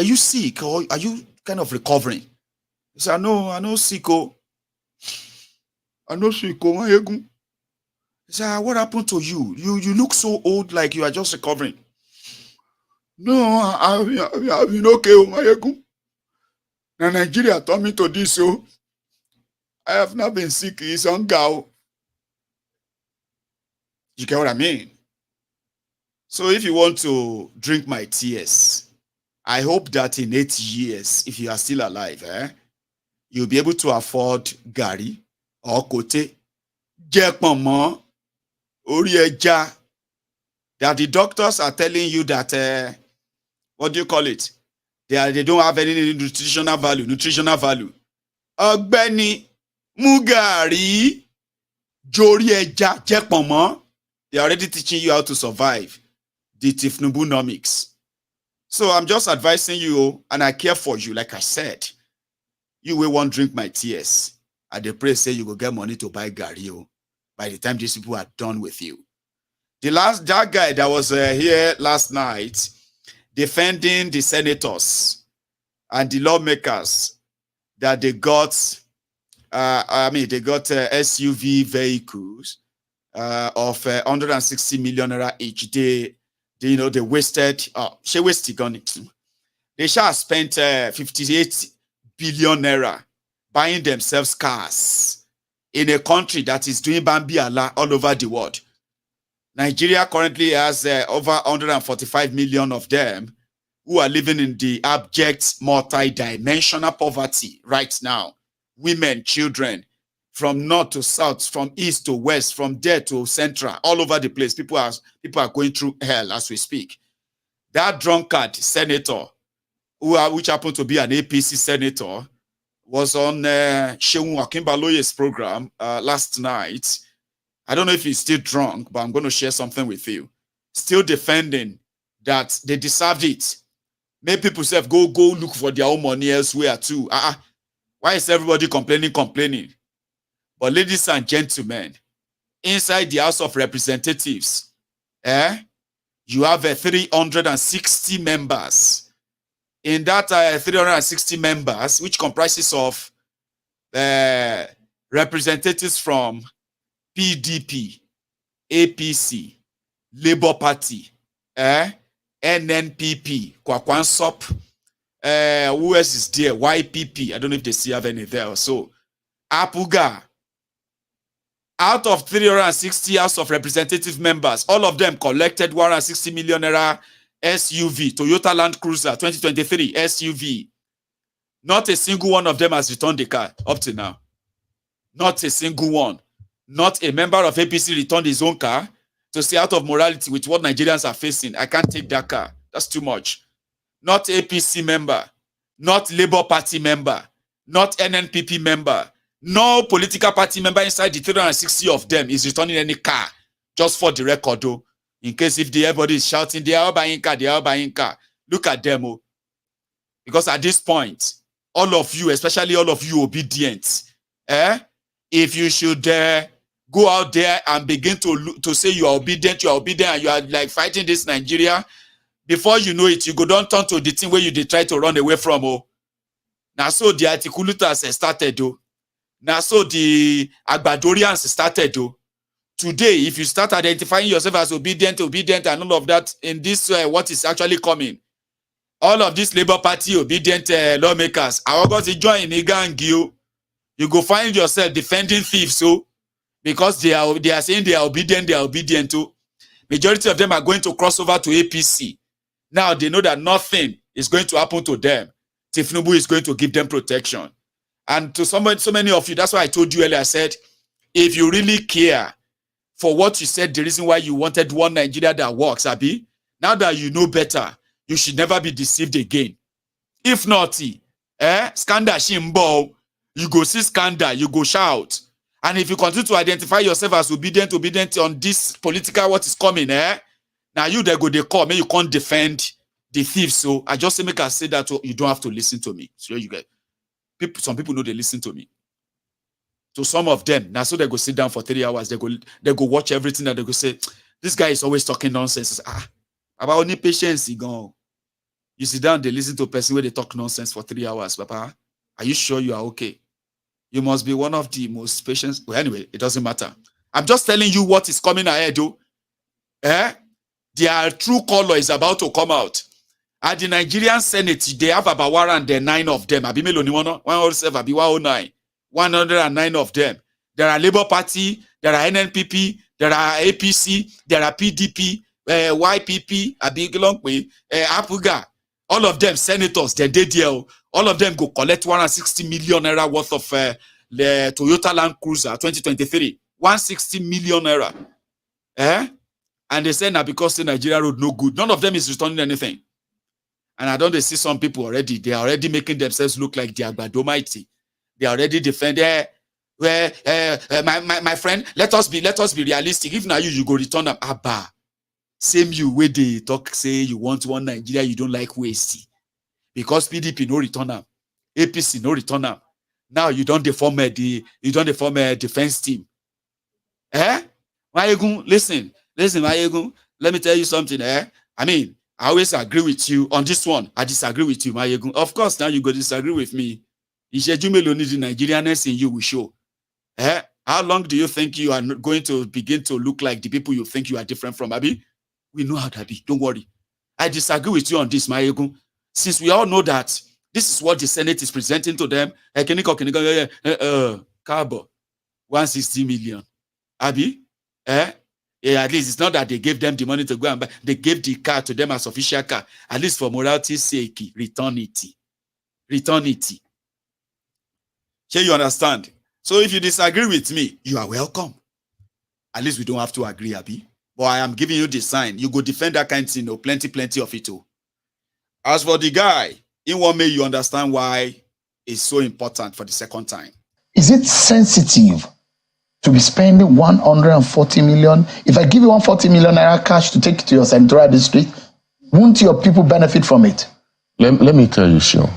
you sick or are you kind of recovering? He said, I know sick, I know sick, Maiyegun. He said, what happened to you? You look so old, like you are just recovering. No, I've been okay, Maiyegun. Now Nigeria taught me to this, so I have not been sick. It's hunger. You get what I mean? So if you want to drink my tears, I hope that in 8 years, if you are still alive, you'll be able to afford gari or kote, jekpomo, orieja. That the doctors are telling you that, what do you call it? They don't have any nutritional value. Ogbeni, mugari, jorieja, jekpomo. They are already teaching you how to survive the Tifnubunomics. So I'm just advising you, and I care for you, like I said. You will want drink my tears. And they pray say you will get money to buy Gario by the time these people are done with you. That guy that was here last night defending the senators and the lawmakers that they got, SUV vehicles of 160 million naira each. They wasted, they shall spent 58 billion naira buying themselves cars in a country that is doing Bambi Allah all over the world. Nigeria currently has over 145 million of them who are living in the abject multi-dimensional poverty right now. Women, children, from north to south, from east to west, from there to central, all over the place. People are going through hell as we speak. That drunkard senator, which happened to be an APC senator, was on Sheung Akimbaloye's program last night. I don't know if he's still drunk, but I'm going to share something with you. Still defending that they deserved it. Many people say, go look for their own money elsewhere too. Why is everybody complaining? But ladies and gentlemen, inside the House of Representatives, you have 360 members. In that 360 members, which comprises of representatives from PDP, APC, Labour Party, NNPP, Kwakwansop, who else is there? YPP. I don't know if they still have any there. So, Apuga. Out of 360 House of Representative members, all of them collected 160 million naira SUV, Toyota Land Cruiser 2023 SUV. Not a single one of them has returned the car up to now. Not a single one. Not a member of APC returned his own car to say out of morality with what Nigerians are facing, I can't take that car. That's too much. Not APC member, not Labour Party member, not NNPP member. No political party member inside the 360 of them is returning any car. Just for the record, though. In case if everybody is shouting, they are buying car. Look at them. Oh. Because at this point, all of you, especially all of you obedient, if you should go out there and begin to say you are obedient, and you are like fighting this Nigeria, before you know it, you go down turn to the thing where you try to run away from. Oh. Now, so the Atiku has started, though. Now, so the Agbadorians started though. Today, if you start identifying yourself as obedient, and all of that in this, what is actually coming, all of these Labour Party obedient lawmakers are going to join a gang. You go find yourself defending thieves, so because they are saying they are obedient too. Majority of them are going to cross over to APC. Now they know that nothing is going to happen to them. Tinubu is going to give them protection. And to so many of you, that's why I told you earlier, I said, if you really care for what you said, the reason why you wanted one Nigeria that works, Abi, now that you know better, you should never be deceived again. If not, scandal, shimbo, you go see scandal, you go shout. And if you continue to identify yourself as obedient on this political what is coming, now you they call, maybe you can't defend the thieves. So I just make us say that you don't have to listen to me. So you get. Some people know they listen to me. To some of them, now so they go sit down for 3 hours, they go watch everything that they go say, this guy is always talking nonsense. About only patience, you sit down, they listen to a person where they talk nonsense for 3 hours. Papa, are you sure you are okay? You must be one of the most patient. Well, anyway, it doesn't matter. I'm just telling you what is coming ahead, though. Their true color is about to come out. At the Nigerian Senate, they have about 109 of them. 109. 109 of them. There are Labour Party, there are NNPP, there are APC, there are PDP, YPP, Apuga. All of them senators, they did there. All of them go collect 160 million naira worth of the Toyota Land Cruiser 2023. 160 million naira. And they say now because the Nigeria road no good. None of them is returning anything. And I don't see some people already. They are already making themselves look like they are Badomite. They are already defending. My friend, let us be realistic. If now you go return them, Abba. Same you where they talk say you want one Nigeria, you don't like waste. Because PDP no return them. APC no return them. Now you don't form a defense team. Maiyegun, listen, Maiyegun, let me tell you something. I mean, I always agree with you on this one. I disagree with you, Maiyegun. Of course, now you go disagree with me. The Nigerianness in you will show. How long do you think you are going to begin to look like the people you think you are different from, Abi? We know how that be. Don't worry. I disagree with you on this, Maiyegun. Since we all know that this is what the Senate is presenting to them, Cabo, 160 million. Abi? Yeah, at least it's not that they gave them the money to go and buy. They gave the car to them as official car. At least for morality's sake, return it. Return it. Here you understand. So if you disagree with me, you are welcome. At least we don't have to agree, Abi. But I am giving you the sign. You go defend that kind of thing, plenty of it. As for the guy, in one way you understand why is so important for the second time. Is it sensitive to be spending 140 million? If I give you 140 million naira cash to take to your senatorial district, won't your people benefit from it? Let me tell you, Sean,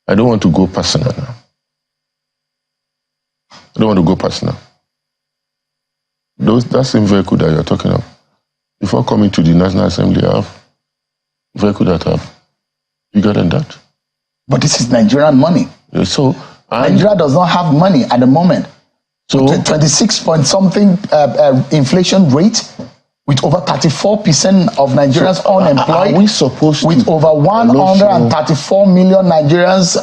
I don't want to go personal now. I don't want to go personal. That same vehicle that you're talking of, before coming to the National Assembly, I have a vehicle that I have bigger than that. But this is Nigerian money. Yeah, so Nigeria does not have money at the moment. So 26 point something inflation rate, with over 34% of Nigerians unemployed. Are we supposed with to, over 134 million Nigerians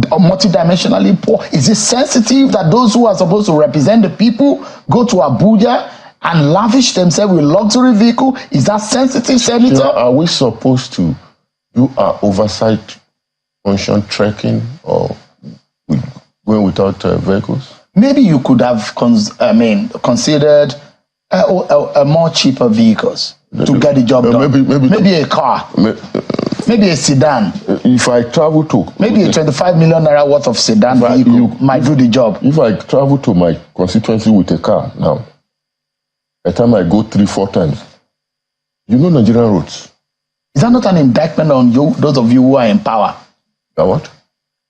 multidimensionally poor? Is it sensitive that those who are supposed to represent the people go to Abuja and lavish themselves with luxury vehicle? Is that sensitive, Senator? Are we supposed to do our oversight function trekking or going without vehicles? Maybe you could have considered a more cheaper vehicles to get the job done. Maybe a car. Maybe a sedan. If I travel to... Maybe a 25 million naira worth of sedan vehicle might do the job. If I travel to my constituency with a car now, by the time I go 3-4 times, you know Nigerian roads. Is that not an indictment on you, those of you who are in power? What?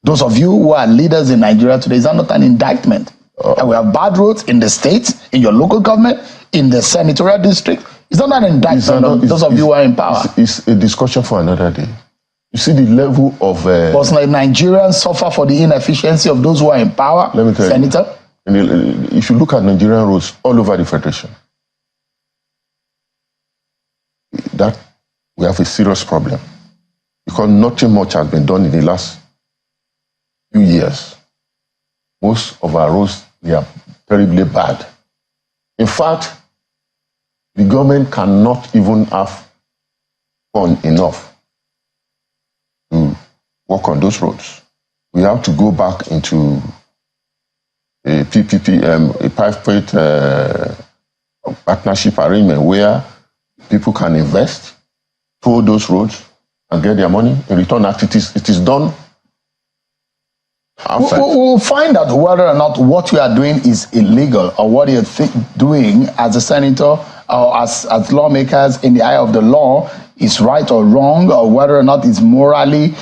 Those of you who are leaders in Nigeria today, is that not an indictment? And we have bad roads in the state, in your local government, in the senatorial district. Is that not an indictment on those of you who are in power? It's a discussion for another day. You see the level of... But like Nigerians suffer for the inefficiency of those who are in power, let me tell Senator? You, if you look at Nigerian roads all over the Federation, that we have a serious problem. Because nothing much has been done in the last few years. Most of our roads, they are terribly bad. In fact, the government cannot even have fund enough to work on those roads. We have to go back into a PPP, a private partnership arrangement where people can invest, toll those roads, and get their money. In return, it is done. We'll find out whether or not what you are doing is illegal or what you're doing as a senator or as lawmakers in the eye of the law is right or wrong, or whether or not it's morally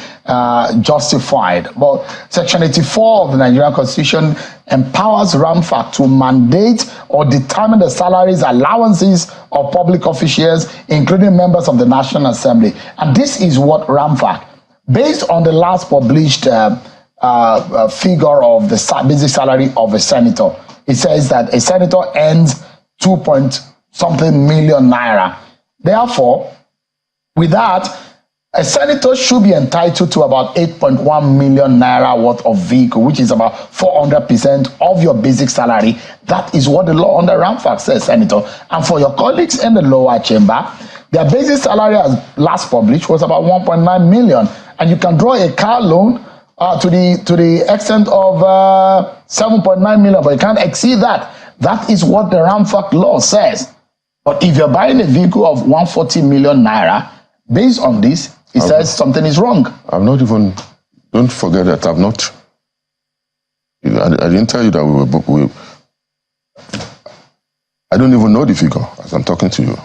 justified. But Section 84 of the Nigerian Constitution empowers RAMFAC to mandate or determine the salaries, allowances of public officials, including members of the National Assembly. And this is what RAMFAC, based on the last published figure of the basic salary of a senator. It says that a senator earns 2-point-something million naira. Therefore, with that, a senator should be entitled to about 8.1 million naira worth of vehicle, which is about 400% of your basic salary. That is what the law under RAMFAC says, Senator. And for your colleagues in the lower chamber, their basic salary as last published was about 1.9 million. And you can draw a car loan to the extent of 7.9 million, but you can't exceed that. That is what the RAMFAC law says. But if you're buying a vehicle of 140 million naira, based on this, it says something is wrong. I'm not even, don't forget that I'm not, I didn't tell you that I don't even know the figure as I'm talking to you.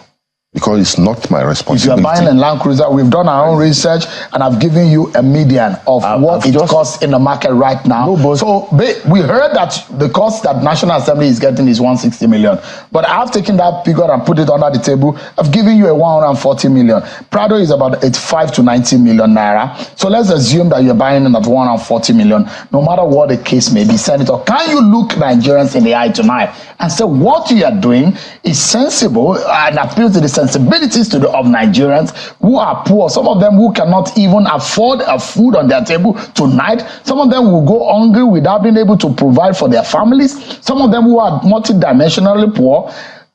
Because it's not my responsibility. If you're buying a Land Cruiser, we've done our own research and I've given you a median of what it costs in the market right now. So we heard that the cost that National Assembly is getting is 160 million. But I've taken that figure and put it under the table. I've given you a 140 million. Prado is about 85 to 90 million naira. So let's assume that you're buying it at 140 million, no matter what the case may be. Senator, can you look Nigerians in the eye tonight and say what you are doing is sensible and appeals to the sensibilities of Nigerians who are poor, some of them who cannot even afford a food on their table tonight, some of them will go hungry without being able to provide for their families, some of them who are multidimensionally poor.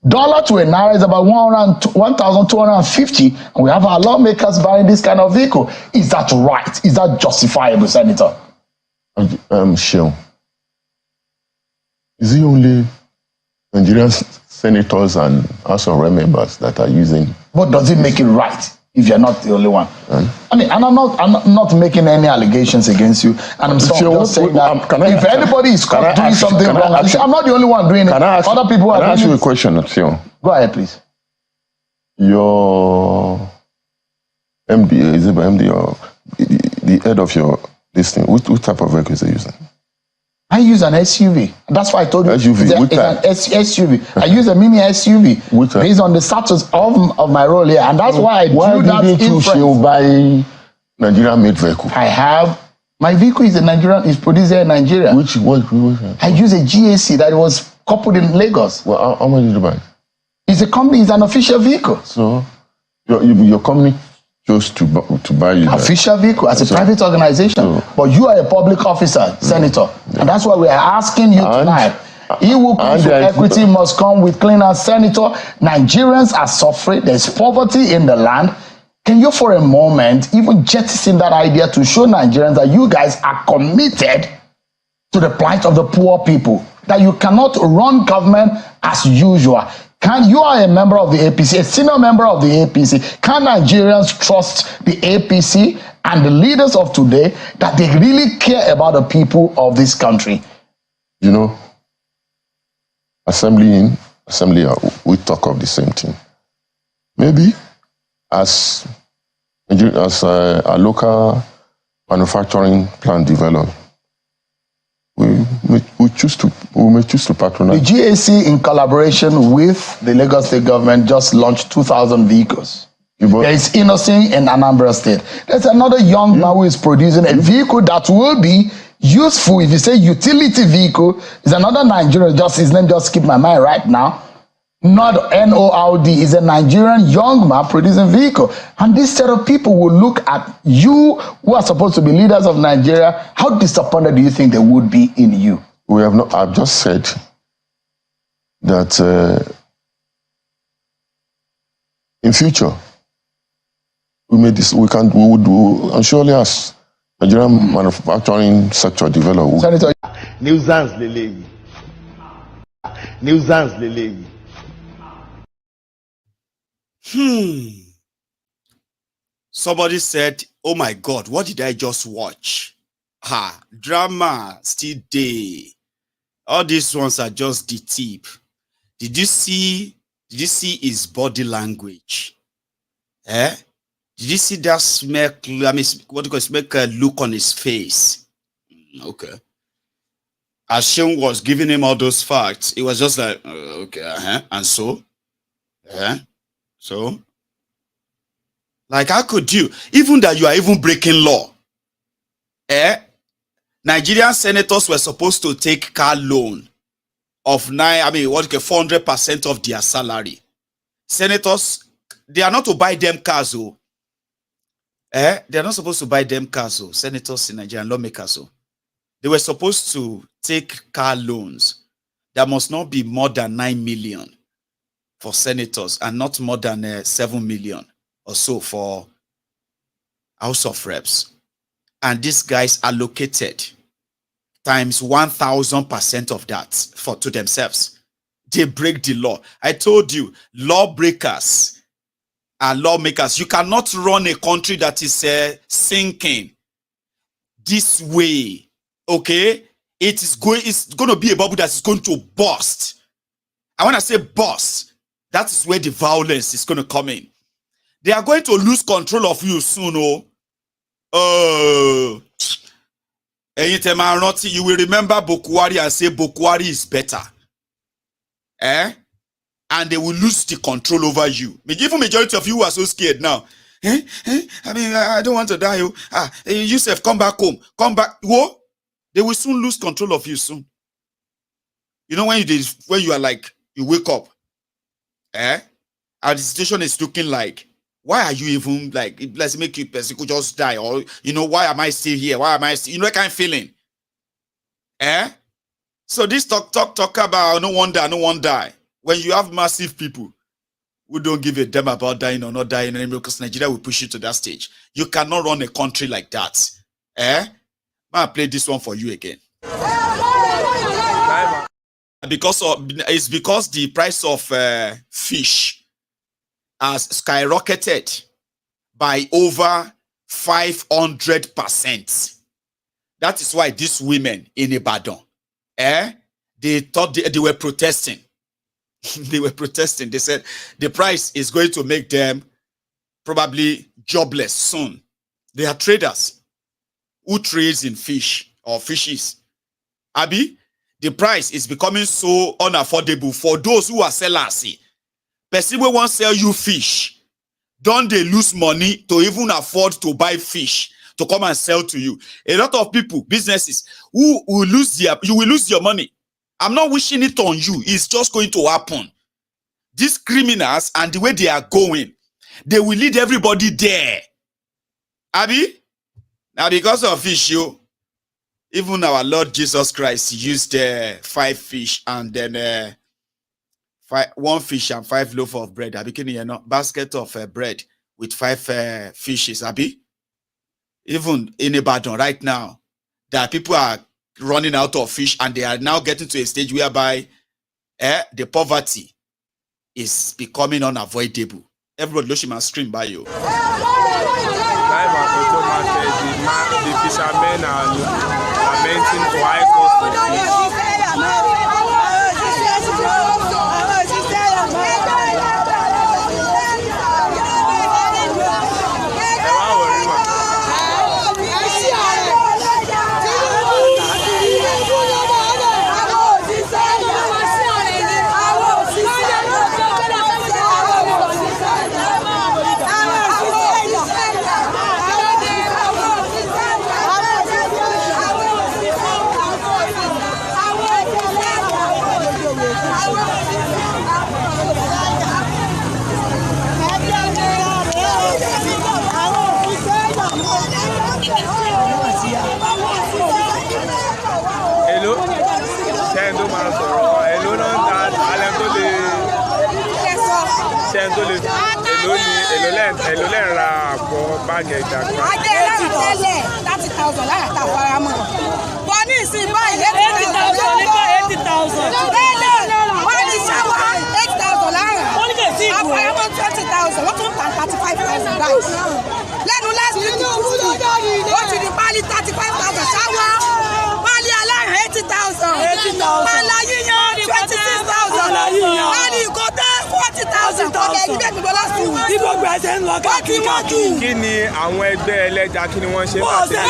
Dollar to a naira is about 1,250, and we have our lawmakers buying this kind of vehicle. Is that right? Is that justifiable, Senator? Sure. Is it only Nigerian senators and House of Rep members that are using? But does it make it right? if you're not the only one. I mean, and I'm not making any allegations against you, and I'm just saying that if anybody is caught doing something wrong, I'm not the only one doing it. Other people are doing it. Can I ask you a question, Theo? Go ahead, please. Your MD, is it MD or the head of your listing? Which type of vehicle is he using? I use an SUV. That's why I told you. SUV. It's an SUV. I use a mini SUV based on the status of my role here, and that's why I drew that inference. Why didn't you buy Nigerian-made vehicle? I have. My vehicle is produced here in Nigeria. Which I use a GAC that was coupled in Lagos. Well, how much did you buy? It's a company. It's an official vehicle. So, your company chose to buy you official vehicle as a private organization, but you are a public officer, Senator, and that's why we are asking you tonight. He who comes with equity must come with cleaner. Senator, Nigerians are suffering. There's poverty in the land. Can you, for a moment, even jettison that idea to show Nigerians that you guys are committed to the plight of the poor people, that you cannot run government as usual? You are a member of the APC, a senior member of the APC. Can Nigerians trust the APC and the leaders of today that they really care about the people of this country? You know, assembly, we talk of the same thing. Maybe as a local manufacturing plant develop, we may choose to patronize. The GAC, in collaboration with the Lagos State government, just launched 2,000 vehicles. There is Innocent in Anambra State. There's another young man who is producing a vehicle that will be useful. If you say utility vehicle, is another Nigerian, his name just skipped my mind right now. Not NORD, is a Nigerian young man producing vehicle. And this set of people will look at you, who are supposed to be leaders of Nigeria. How disappointed do you think they would be in you? I've just said that in future, and surely as Nigerian manufacturing sector develop. Senator, nuisance lele. Somebody said, oh my God, what did I just watch? Drama still day. All these ones are just the tip. Did you see his body language? Did you see that smirk, look on his face? Okay. As Sean was giving him all those facts, it was just like, okay, and so? So? Like, how could you? Even that you are even breaking law. Nigerian senators were supposed to take car loan of 400% of their salary. Senators, they are not to buy them cars, oh. They are not supposed to buy them cars, oh. Senators in Nigeria, lawmakers, oh. They were supposed to take car loans that must not be more than 9 million for senators and not more than 7 million or so for House of Reps. And these guys allocated times 1,000% of that to themselves. They break the law. I told you, lawbreakers and lawmakers, you cannot run a country that is sinking this way. Okay, it's going to be a bubble that is going to burst. And when I say burst, that is where the violence is going to come in. They are going to lose control of you soon. You will remember Bokwari and say Bokwari is better. And they will lose the control over you. Even majority of you are so scared now. I don't want to die. Yusuf, come back home. Come back. Whoa. They will soon lose control of you soon. You know when you are like, you wake up, and the situation is looking like, why are you even like, let's make you person could just die, or why am I still here? Why am I still, that kind of feeling? So this talk about no one die. When you have massive people who don't give a damn about dying or not dying anymore, because Nigeria will push you to that stage. You cannot run a country like that. I'll play this one for you again. It's because the price of fish has skyrocketed by over 500%. That is why these women in Ibadan, they thought they were protesting. They were protesting. They said the price is going to make them probably jobless soon. They are traders who trades in fish or fishes. Abi, the price is becoming so unaffordable for those who are sellers. Person who won't sell you fish, don't they lose money to even afford to buy fish to come and sell to you? A lot of people, businesses, who will lose you will lose your money. I'm not wishing it on you. It's just going to happen. These criminals and the way they are going, they will lead everybody there. Abi, now because of fish, even our Lord Jesus Christ used 5 fish and then 1 fish and 5 loaves of bread. Abi, basket of bread with 5 fishes. Abi, even in Ibadan right now, that people are running out of fish and they are now getting to a stage whereby the poverty is becoming unavoidable. Everybody knows she must scream by you. The fishermen are lamenting for high cost of fish. Èló lẹ ra àpò báàgì ẹja kan. Ajé láti tẹ́lẹ̀ 30,000 láyà tá a fara mọ́. Wọ́n ní ìsìn báyìí 80,000 nípa 80,000. Tẹ́lẹ̀ wọ́n ní ṣáwá 8,000 lára. Àfàyàmọ́ 20,000 wọ́n tún tà 35,000 báyìí. Lẹ́nu last week ó ti di pálí 35,000 ṣáwá. Pálí aláìrán 80,000. Pálá yíyan 26,000. Pálí ìkọ́tẹ́ 40,000. Kọ́kẹ́ ẹgbẹ́ gbogbo last week. Bí gbogbo ẹsẹ̀ ń lọ káàkiri. Kí ni àwọn ẹgbẹ́ ẹlẹ́ja kí ni wọ́n ṣe pàṣẹ?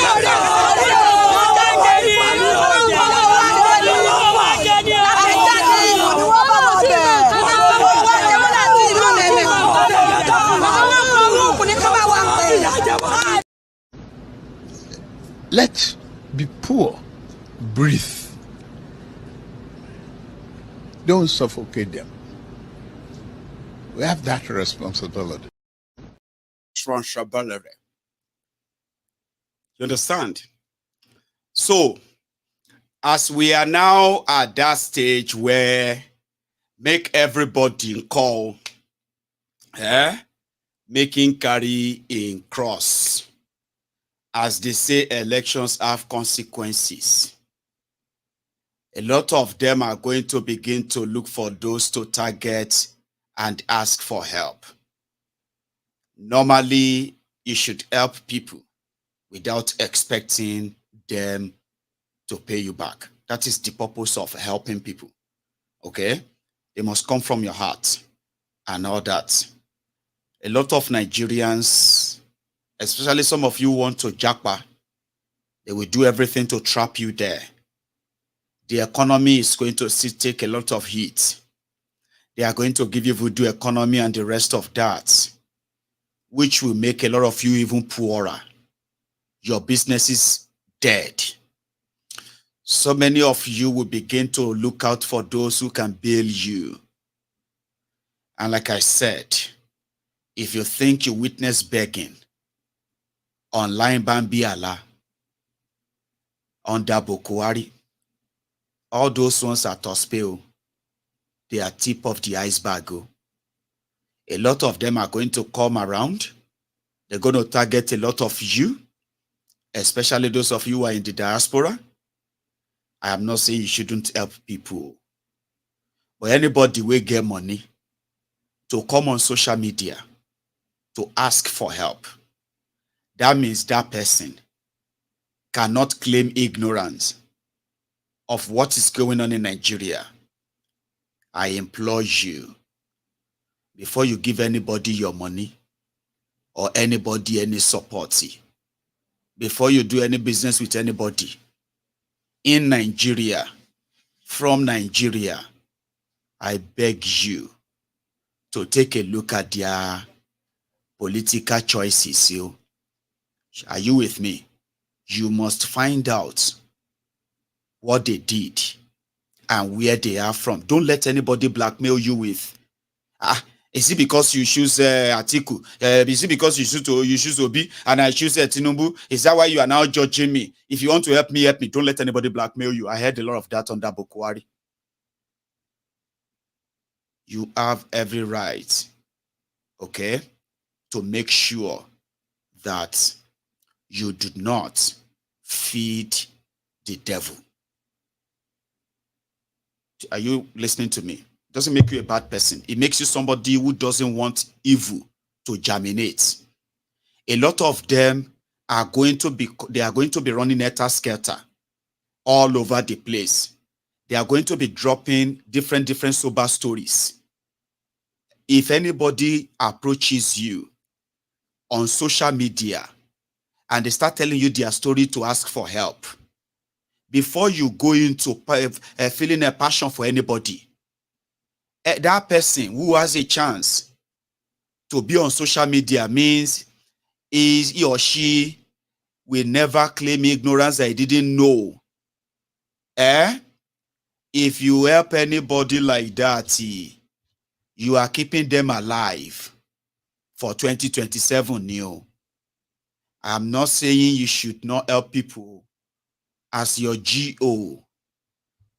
Let the poor breathe. Don't suffocate them. We have that responsibility. You understand? So, as we are now at that stage where make everybody call, making carry in cross. As they say, elections have consequences. A lot of them are going to begin to look for those to target and ask for help. Normally, you should help people without expecting them to pay you back. That is the purpose of helping people. Okay? They must come from your heart and all that. A lot of Nigerians, especially some of you want to japa, they will do everything to trap you there. The economy is going to take a lot of heat. They are going to give you voodoo economy and the rest of that, which will make a lot of you even poorer. Your business is dead. So many of you will begin to look out for those who can bail you. And like I said, if you think you witness begging, online Bambi Allah, under Bokuari, all those ones are Tospeo. They are tip of the iceberg. A lot of them are going to come around. They're going to target a lot of you, especially those of you who are in the diaspora. I am not saying you shouldn't help people. But anybody will get money to come on social media to ask for help, that means that person cannot claim ignorance of what is going on in Nigeria. I implore you, before you give anybody your money or anybody any support, before you do any business with anybody in Nigeria, from Nigeria, I beg you to take a look at their political choices. Are you with me? You must find out what they did and where they are from. Don't let anybody blackmail you with, is it because you choose Atiku? Is it because you choose Obi and I choose Tinubu? Is that why you are now judging me? If you want to help me, help me. Don't let anybody blackmail you. I heard a lot of that under Bokwari. You have every right, okay, to make sure that you do not feed the devil. Are you listening to me? Doesn't make you a bad person. It makes you somebody who doesn't want evil to germinate. A lot of them are going to be running helter-skelter all over the place. They are going to be dropping different sober stories. If anybody approaches you on social media and they start telling you their story to ask for help, before you go into feeling a passion for anybody, that person who has a chance to be on social media means he or she will never claim ignorance that he didn't know. If you help anybody like that, you are keeping them alive for 2027. I'm not saying you should not help people as your GO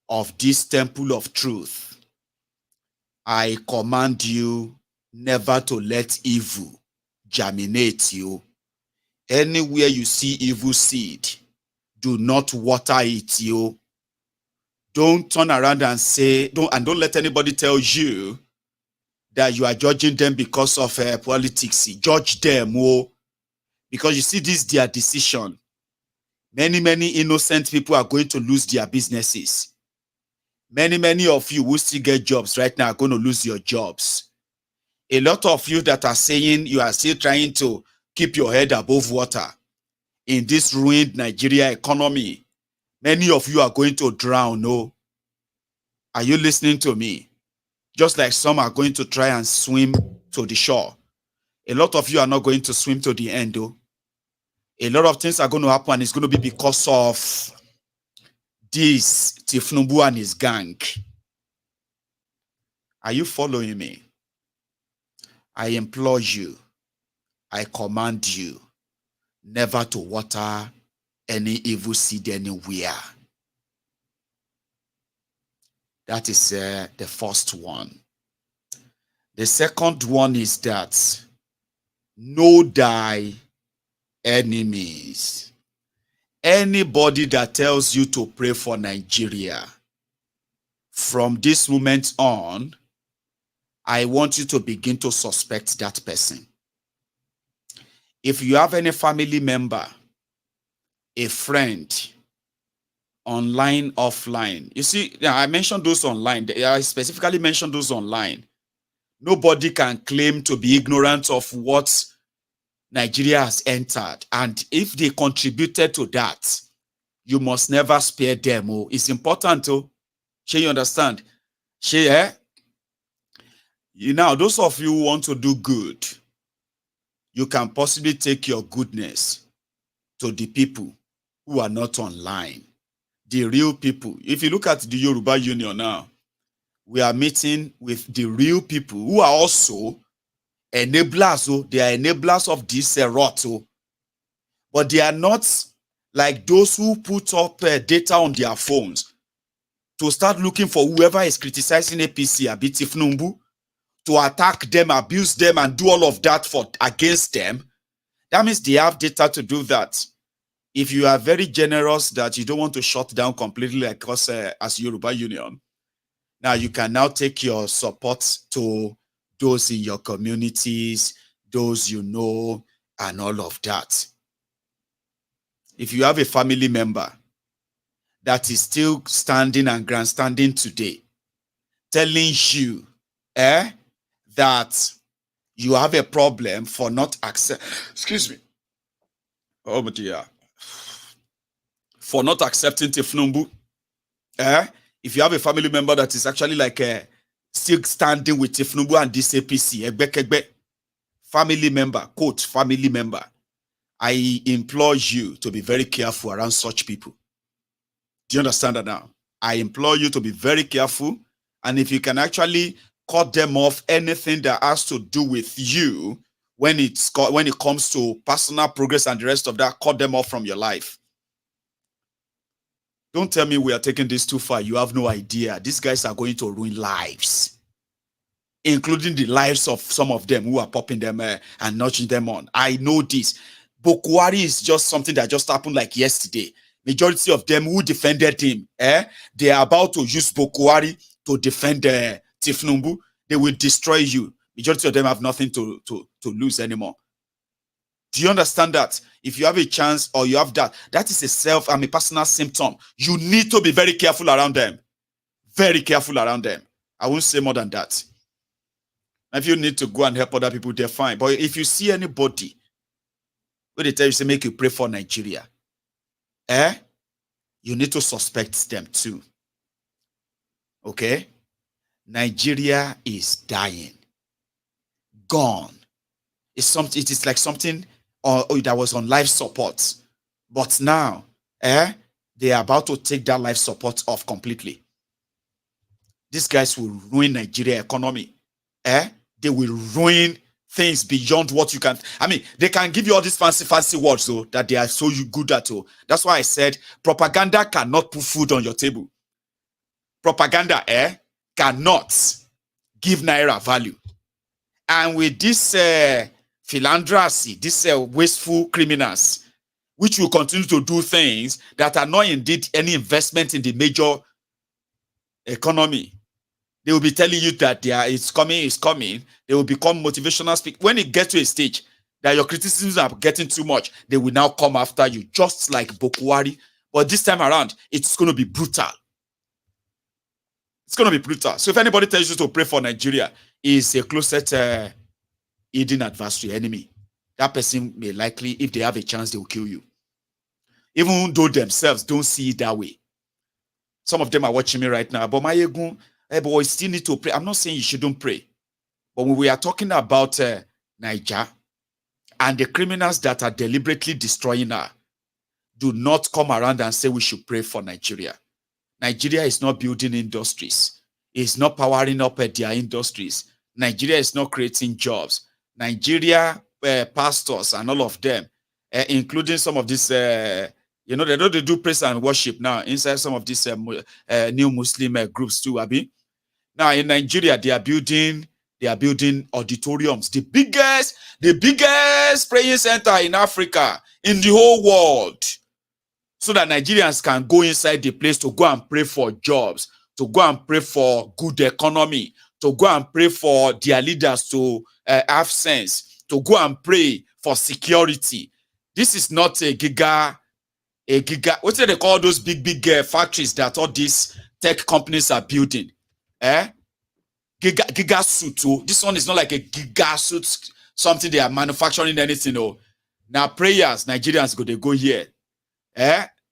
of this temple of truth. I command you never to let evil germinate you. Anywhere you see evil seed, do not water it. Don't turn around and say, don't let anybody tell you that you are judging them because of politics. Judge them, because you see, this is their decision. Many innocent people are going to lose their businesses. Many of you who still get jobs right now are going to lose your jobs. A lot of you that are saying you are still trying to keep your head above water in this ruined Nigeria economy, many of you are going to drown. Are you listening to me? Just like some are going to try and swim to the shore. A lot of you are not going to swim to the end. A lot of things are going to happen, and it's going to be because of this Tinubu and his gang. Are you following me? I implore you, I command you never to water any evil seed anywhere. That is the first one. The second one is that know thy enemies. Anybody that tells you to pray for Nigeria, from this moment on, I want you to begin to suspect that person. If you have any family member, a friend, online, offline, you see, I mentioned those online. I specifically mentioned those online. Nobody can claim to be ignorant of what Nigeria has entered. And if they contributed to that, you must never spare them. It's important. You understand? Now, those of you who want to do good, you can possibly take your goodness to the people who are not online, the real people. If you look at the Yoruba Union now, we are meeting with the real people who are also enablers. They are enablers of this rot. But they are not like those who put up data on their phones to start looking for whoever is criticizing APC, a bit Tinubu, to attack them, abuse them, and do all of that against them. That means they have data to do that. If you are very generous that you don't want to shut down completely like us as Yoruba Union, now you can now take your support to those in your communities, those you know, and all of that. If you have a family member that is still standing and grandstanding today, telling you that you have a problem for not excuse me, oh my dear, for not accepting Tinubu, if you have a family member that is actually like still standing with Tinubu and this APC, family member, quote, family member, I implore you to be very careful around such people. Do you understand that now? I implore you to be very careful. And if you can actually cut them off anything that has to do with you when it comes to personal progress and the rest of that, cut them off from your life. Don't tell me we are taking this too far. You have no idea. These guys are going to ruin lives, including the lives of some of them who are popping them and nudging them on. I know this. Bokwari is just something that just happened like yesterday. Majority of them who defended him, they are about to use Bokwari to defend Tinubu. They will destroy you. Majority of them have nothing to lose anymore. Do you understand that? If you have a chance or you have that is a personal symptom. You need to be very careful around them. Very careful around them. I won't say more than that. If you need to go and help other people, they're fine. But if you see anybody where they tell you, say, make you pray for Nigeria, you need to suspect them too. Okay? Nigeria is dying. Gone. It is like something that was on life support. But now, they are about to take that life support off completely. These guys will ruin Nigeria economy. They will ruin things beyond what you can. I mean, they can give you all these fancy words, though, that they are so good at. That's why I said propaganda cannot put food on your table. Propaganda, cannot give Naira value. And with this philanthropy, these wasteful criminals, which will continue to do things that are not indeed any investment in the major economy, they will be telling you that it's coming. They will become motivational speakers. When it gets to a stage that your criticisms are getting too much, they will now come after you, just like Bokwari. But this time around, it's going to be brutal. It's going to be brutal. So if anybody tells you to pray for Nigeria, is a closet hidden adversary, enemy. That person may likely, if they have a chance, they will kill you. Even though themselves don't see it that way. Some of them are watching me right now. But Maiyegun, but we still need to pray. I'm not saying you shouldn't pray. But when we are talking about Niger and the criminals that are deliberately destroying her, do not come around and say we should pray for Nigeria. Nigeria is not building industries. It's not powering up their industries. Nigeria is not creating jobs. Nigeria pastors and all of them, including some of these, they do praise and worship now inside some of these new Muslim groups too, Abi. Now in Nigeria, they are building auditoriums, the biggest praying center in Africa, in the whole world, so that Nigerians can go inside the place to go and pray for jobs, to go and pray for good economy, to go and pray for their leaders to have sense, to go and pray for security. This is not a giga, what do they call those big factories that all these tech companies are building? Giga suit. Oh. This one is not like a giga suit, something they are manufacturing anything. Oh. Now prayers, Nigerians they go here.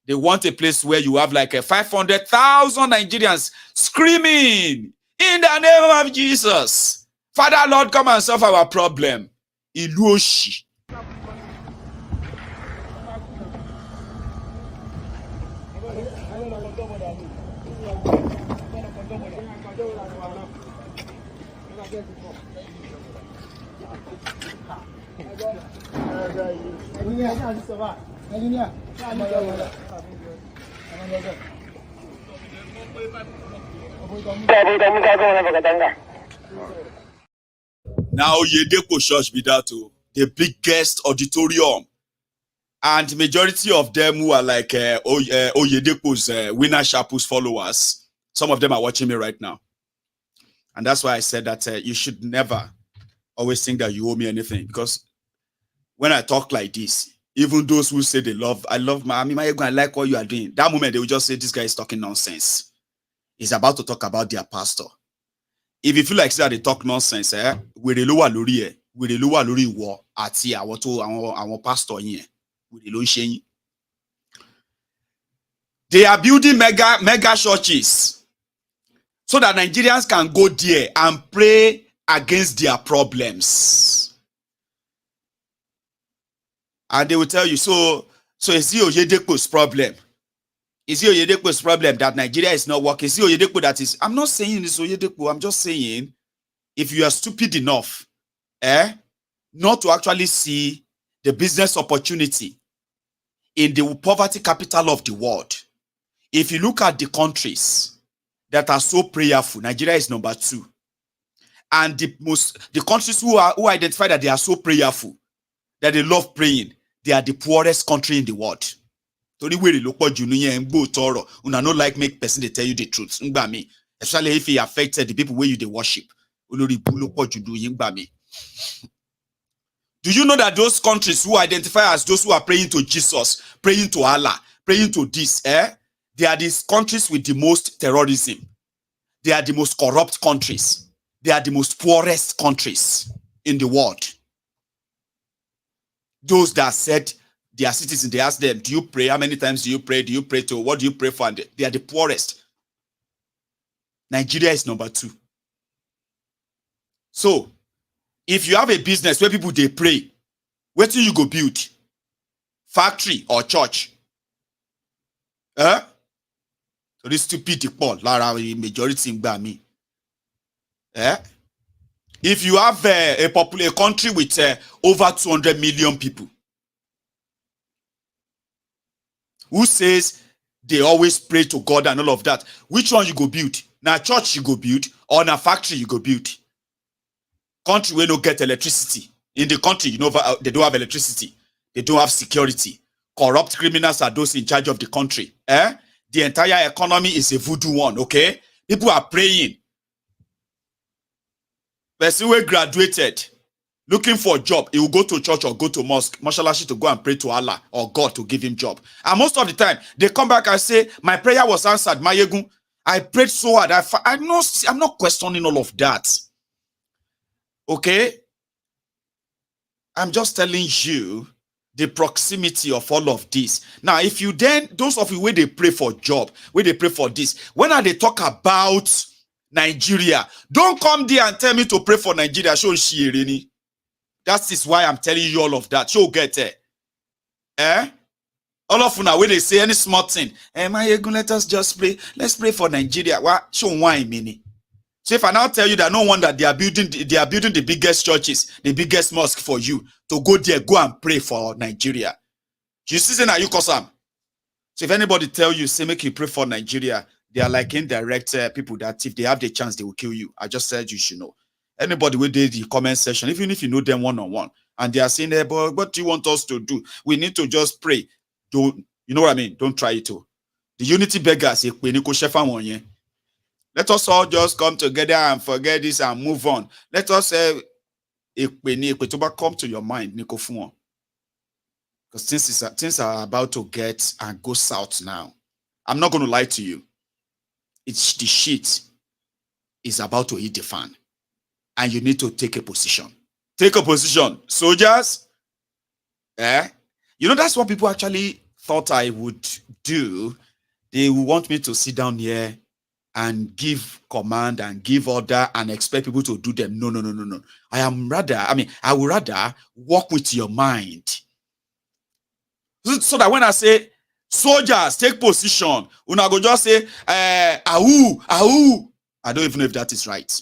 They want a place where you have like 500,000 Nigerians screaming in the name of Jesus. Father, Lord, come and solve our problem. Iluoshi. Now Oyedepo Church be that too, the biggest auditorium, and majority of them who are like Oyedepo's Winner Sharp's followers, some of them are watching me right now, and that's why I said that you should never always think that you owe me anything, because when I talk like this, even those who say I love Maiyegun, I like what you are doing, that moment they will just say this guy is talking nonsense. He's about to talk about their pastor. If you feel like that they talk nonsense, we the lower lori war ati our pastor here. They are building mega churches so that Nigerians can go there and pray against their problems. And they will tell you, so is it Oyedepo's problem? Is it Oyedepo's problem that Nigeria is not working? Is it Oyedepo that is? I'm not saying it's Oyedepo. I'm just saying, if you are stupid enough, not to actually see the business opportunity in the poverty capital of the world. If you look at the countries that are so prayerful, Nigeria is number 2. And the countries who identify that they are so prayerful, that they love praying, they are the poorest country in the world. Tony we look what you know una no like make person they tell you the truth. Especially if it affected the people where you they worship. Do you know that those countries who identify as those who are praying to Jesus, praying to Allah, praying to this, they are these countries with the most terrorism. They are the most corrupt countries. They are the most poorest countries in the world. Those that said their citizens, they ask them, do you pray? How many times do you pray? Do you pray to? What do you pray for? And they are the poorest. Nigeria is number 2. So, if you have a business where people, they pray, where do you go build? Factory or church? So this stupid people, majority in me. If you have a country with over 200 million people, who says they always pray to God and all of that, which one you go build? Now church you go build, or now factory you go build? Country where no get electricity. In the country, you know, they don't have electricity. They don't have security. Corrupt criminals are those in charge of the country. The entire economy is a voodoo one, okay? People are praying. Person who graduated, looking for a job, he will go to church or go to mosque, mashalashi, to go and pray to Allah or God to give him job. And most of the time, they come back and say, my prayer was answered, Maiyegun. I prayed so hard. I'm not questioning all of that. Okay? I'm just telling you the proximity of all of this. Now, if you then, those of you where they pray for job, where they pray for this, when are they talk about Nigeria, don't come there and tell me to pray for Nigeria. Show Shirini. That is why I'm telling you all of that. Show get it. All of you now, when they say any smart thing, Maiyegun, let us just pray. Let's pray for Nigeria. What? Show why mini. So if I now tell you that no wonder they are building the biggest churches, the biggest mosque for you to go there, go and pray for Nigeria. You see, now you Kosam. So if anybody tell you, say make you pray for Nigeria, they are like indirect people that if they have the chance, they will kill you. I just said you should know. Anybody will do the comment section, even if you know them one-on-one, and they are saying, hey, but what do you want us to do? We need to just pray. You know what I mean? Don't try it to. The unity beggars, let us all just come together and forget this and move on. Let us say, come to your mind, because things are about to get and go south now. I'm not going to lie to you. It's the shit is about to hit the fan. And you need to take a position. Take a position. Soldiers, you know, that's what people actually thought I would do. They want me to sit down here and give command and give order and expect people to do them. No. I would rather work with your mind. So that when I say, soldiers, take position, una go just say, ahoo. I don't even know if that is right.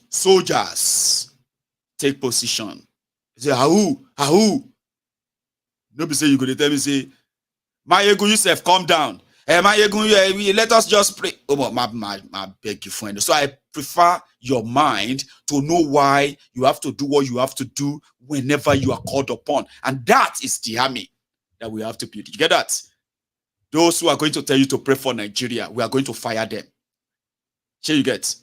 Soldiers, take position. Say, ahoo. Nobody say you go to tell me, say, Maiyegun, yourself, calm down. Maiyegun, let us just pray. Oh, but my beg you, friend. So I prefer your mind to know why you have to do what you have to do whenever you are called upon. And that is the army that we have to build. You get that? Those who are going to tell you to pray for Nigeria, we are going to fire them. Sure you get?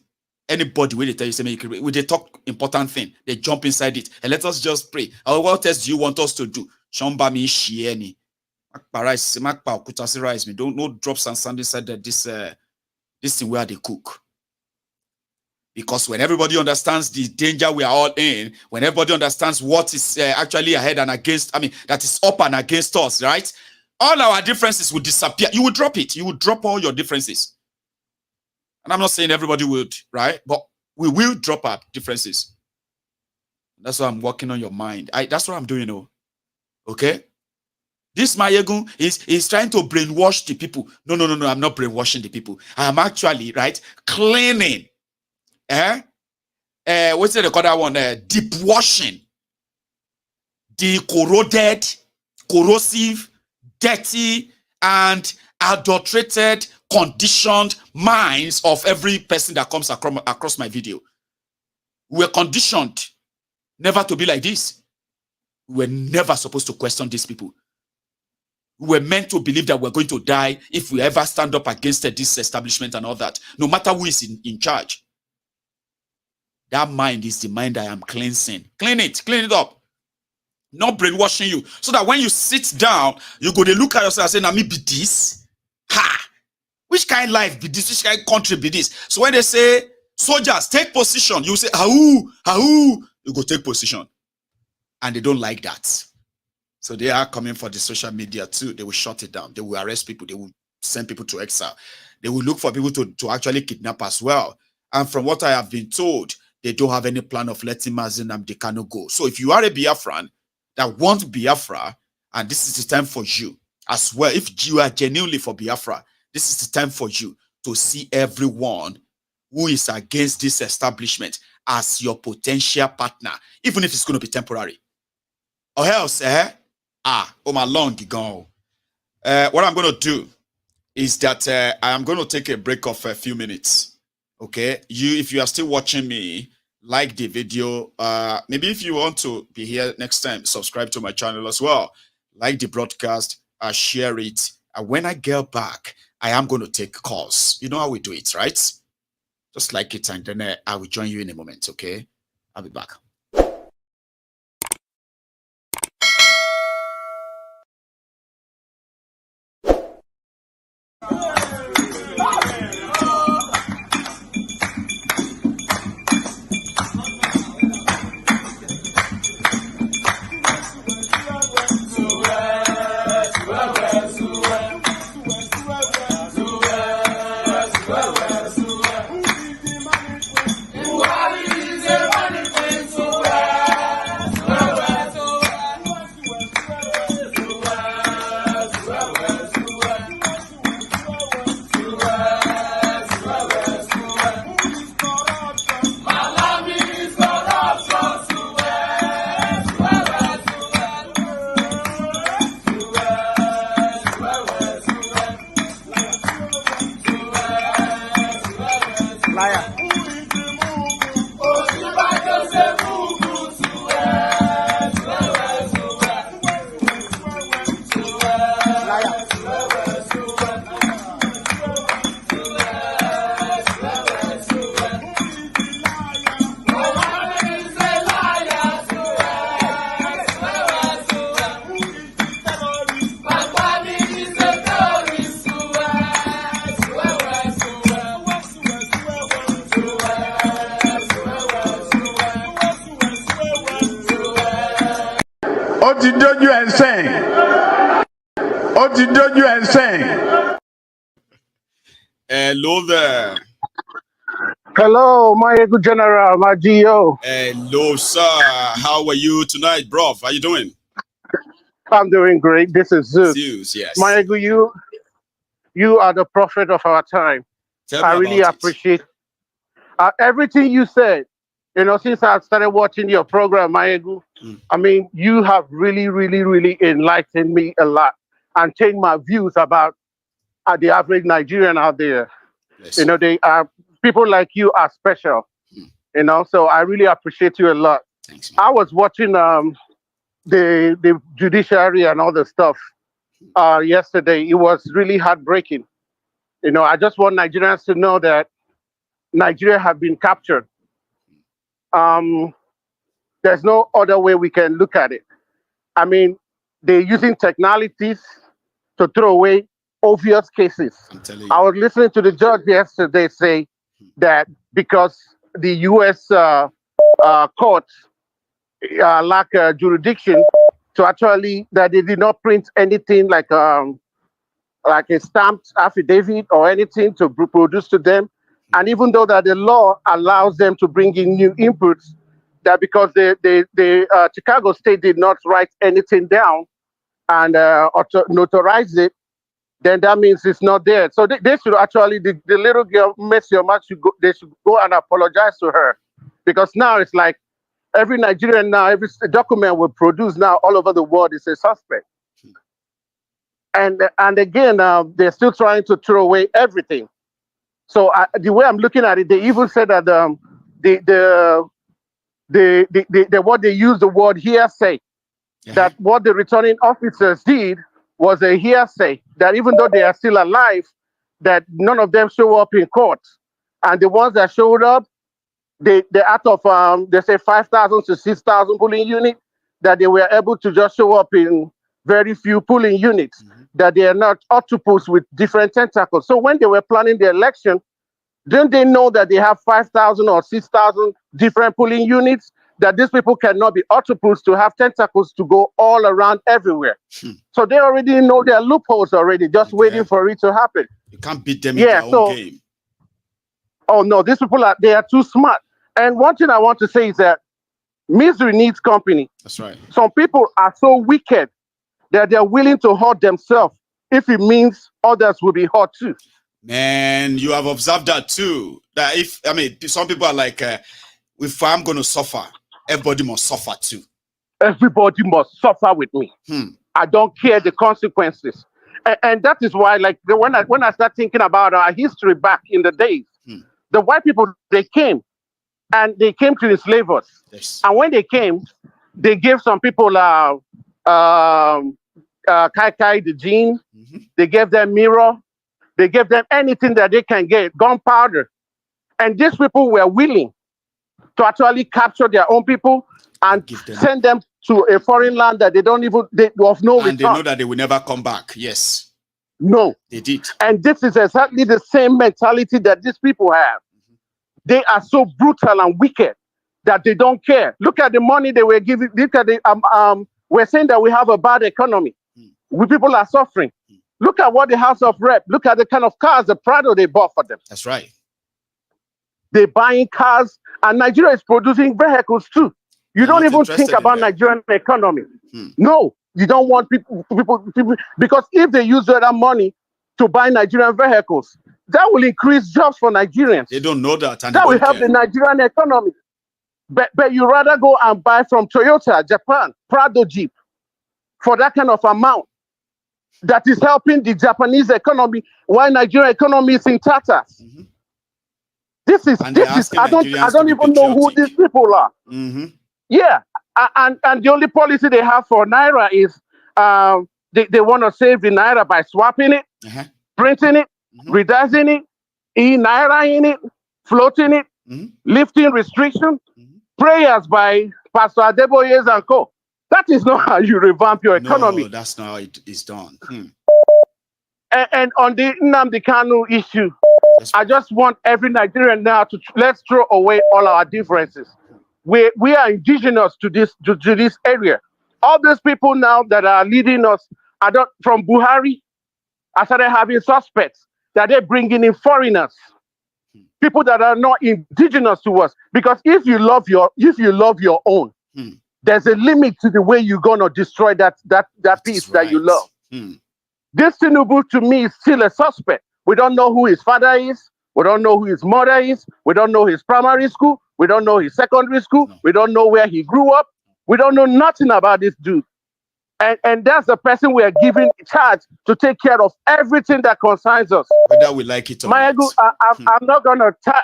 Anybody when they tell you say make we they talk important thing, they jump inside it and let us just pray. What else do you want us to do? Shamba me shieni. Rice, rice. Me don't no drops and sand inside this thing where they cook. Because when everybody understands the danger we are all in, when everybody understands what is actually ahead and against, that is up and against us, right? All our differences will disappear. You will drop it. You will drop all your differences. And I'm not saying everybody would, right? But we will drop our differences. That's why I'm working on your mind. That's what I'm doing, okay? This Maiyegun is trying to brainwash the people. No, I'm not brainwashing the people. I am actually, right, cleaning. What's the other one? Deep washing the corroded, corrosive, dirty, and adulterated, conditioned minds of every person that comes across my video. We're conditioned never to be like this. We're never supposed to question these people. We're meant to believe that we're going to die if we ever stand up against this establishment and all that, no matter who is in charge. That mind is the mind I am cleansing. Clean it up. Not brainwashing you. So that when you sit down, you go to look at yourself and say, "Now me be this? Ha! Which kind of life be this? Which kind of country be this?" So when they say, "Soldiers, take position," you say, "Ahoo, ahoo," you go take position. And they don't like that. So they are coming for the social media too. They will shut it down. They will arrest people. They will send people to exile. They will look for people to actually kidnap as well. And from what I have been told, they don't have any plan of letting Mazi Nnamdi Kanu go. So if you are a Biafran that wants Biafra, and this is the time for you as well, if you are genuinely for Biafra, this is the time for you to see everyone who is against this establishment as your potential partner, even if it's going to be temporary. Or else, my long gone. What I'm going to do is that I am going to take a break of a few minutes. Okay, if you are still watching me, like the video. Maybe if you want to be here next time, subscribe to my channel as well. Like the broadcast, share it. And when I get back, I am going to take calls. You know how we do it, right? Just like it, and then I will join you in a moment, okay? I'll be back. Hello there. Hello, Maiyegun General, my GO. Hello, sir. How are you tonight, bro? How you doing? I'm doing great. This is Zeus. Zeus, yes. Maiyegun, you are the prophet of our time. I really appreciate everything you said. You know, since I started watching your program, Maiyegun, I mean, you have really, really, really enlightened me a lot and changed my views about the average Nigerian out there. Yes. You know, they are people like you are special. You know, so I really appreciate you a lot. Thanks, I was watching the judiciary and all the stuff yesterday. It was really heartbreaking. You know, I just want Nigerians to know that Nigeria have been captured. There's no other way we can look at it. I mean, they're using technicalities to throw away obvious cases. I was listening to the judge yesterday say that because the U.S. Courts lack jurisdiction to actually, that they did not print anything like a stamped affidavit or anything to produce to them. And even though that the law allows them to bring in new inputs, that because the Chicago State did not write anything down and notarize it, then that means it's not there. So they should actually, the little girl, Miss Yoma, they should go and apologize to her. Because now it's like every Nigerian now, every document we produce now all over the world is a suspect. And again, they're still trying to throw away everything. So the way I'm looking at it, they even said that what they use the word hearsay, that what the returning officers did was a hearsay, that even though they are still alive, that none of them show up in court. And the ones that showed up, they out of, they say 5,000 to 6,000 polling units, that they were able to just show up in very few polling units, that they are not octopus with different tentacles. So when they were planning the election, didn't they know that they have 5,000 or 6,000 different polling units, that these people cannot be octopus to have tentacles to go all around everywhere? So they already know their loopholes already, just waiting for it to happen. You can't beat them in their own game. Oh no, these people they are too smart. And one thing I want to say is that misery needs company. That's right. Some people are so wicked that they're willing to hurt themselves if it means others will be hurt too. Man, you have observed that too. That some people are like, if I'm going to suffer, everybody must suffer too. Everybody must suffer with me. I don't care the consequences. And that is why, like, when I start thinking about our history back in the days, the white people, they came and they came to enslave us. Yes. And when they came, they gave some people kai the gene. They gave them mirror. They gave them anything that they can get, gunpowder. And these people were willing to actually capture their own people and send them to a foreign land that they don't even, of no return. And they know that they will never come back. Yes. No. They did. And this is exactly the same mentality that these people have. They are so brutal and wicked that they don't care. Look at the money they were giving. Look at the, we're saying that we have a bad economy. We people are suffering. Look at what the House of Rep, look at the kind of cars, the Prado they bought for them. That's right. They're buying cars, and Nigeria is producing vehicles too. You don't even think about Nigerian economy. No, you don't want people, because if they use that money to buy Nigerian vehicles, that will increase jobs for Nigerians. They don't know that. And that will help the Nigerian economy. But you rather go and buy from Toyota, Japan, Prado Jeep, for that kind of amount that is helping the Japanese economy while Nigerian economy is in tatters. This is I don't even know who these people are. Yeah, and the only policy they have for Naira is they want to save the Naira by swapping it, printing it, reducing it, e-Naira-ing it, floating it, lifting restrictions, prayers by Pastor Adeboye's and co. That is not how you revamp your economy. No, that's not how it is done. And on the Nnamdi Kanu issue, I just want every Nigerian now to let's throw away all our differences. We are indigenous to this area. All those people now that are leading us, from Buhari, I started having suspects that they're bringing in foreigners, people that are not indigenous to us. Because if you love your own, there's a limit to the way you're gonna destroy that piece that you love. This Tinubu to me is still a suspect. We don't know who his father is. We don't know who his mother is. We don't know his primary school. We don't know his secondary school. No. We don't know where he grew up. We don't know nothing about this dude. And that's the person we are giving charge to take care of everything that concerns us. Whether we like it or Maiyegun, not.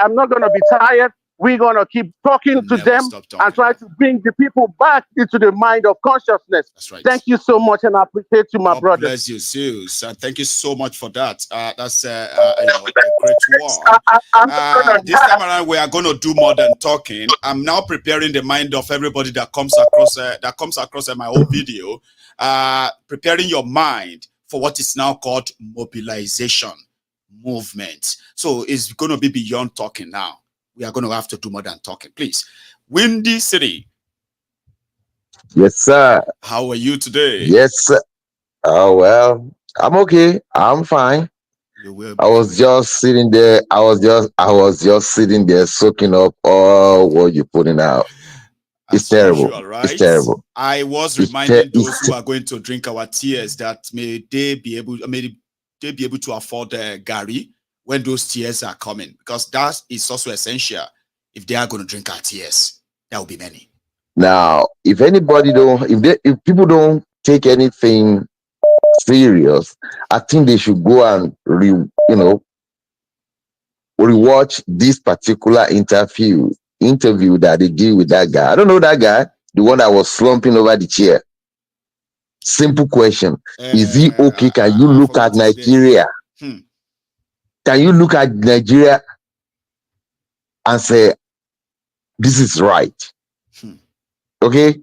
I'm not gonna be tired We're going to keep talking to them and try to bring the people back into the mind of consciousness. That's right. Thank you so much, and I appreciate you, my brother. Bless you, Zeus. Thank you so much for that. That's a great one. This time around, we are going to do more than talking. I'm now preparing the mind of everybody that comes across my own video. Preparing your mind for what is now called mobilization movement. So it's going to be beyond talking now. We are going to have to do more than talking. Please. Windy City. Yes, sir. How are you today? Yes, sir. Oh, well, I'm okay. I'm fine. I was just sitting there. I was just sitting there soaking up all what you're putting out. It's terrible. Usual, right? It's terrible. I was reminding those who are going to drink our tears that may they be able to afford Gary when those tears are coming, because that is also essential. If they are going to drink our tears, there will be many. Now, if people don't take anything serious, I think they should go and rewatch this particular interview that they did with that guy. I don't know that guy, the one that was slumping over the chair. Simple question: is he okay? Can you look at Nigeria? Can you look at Nigeria and say, this is right? Okay?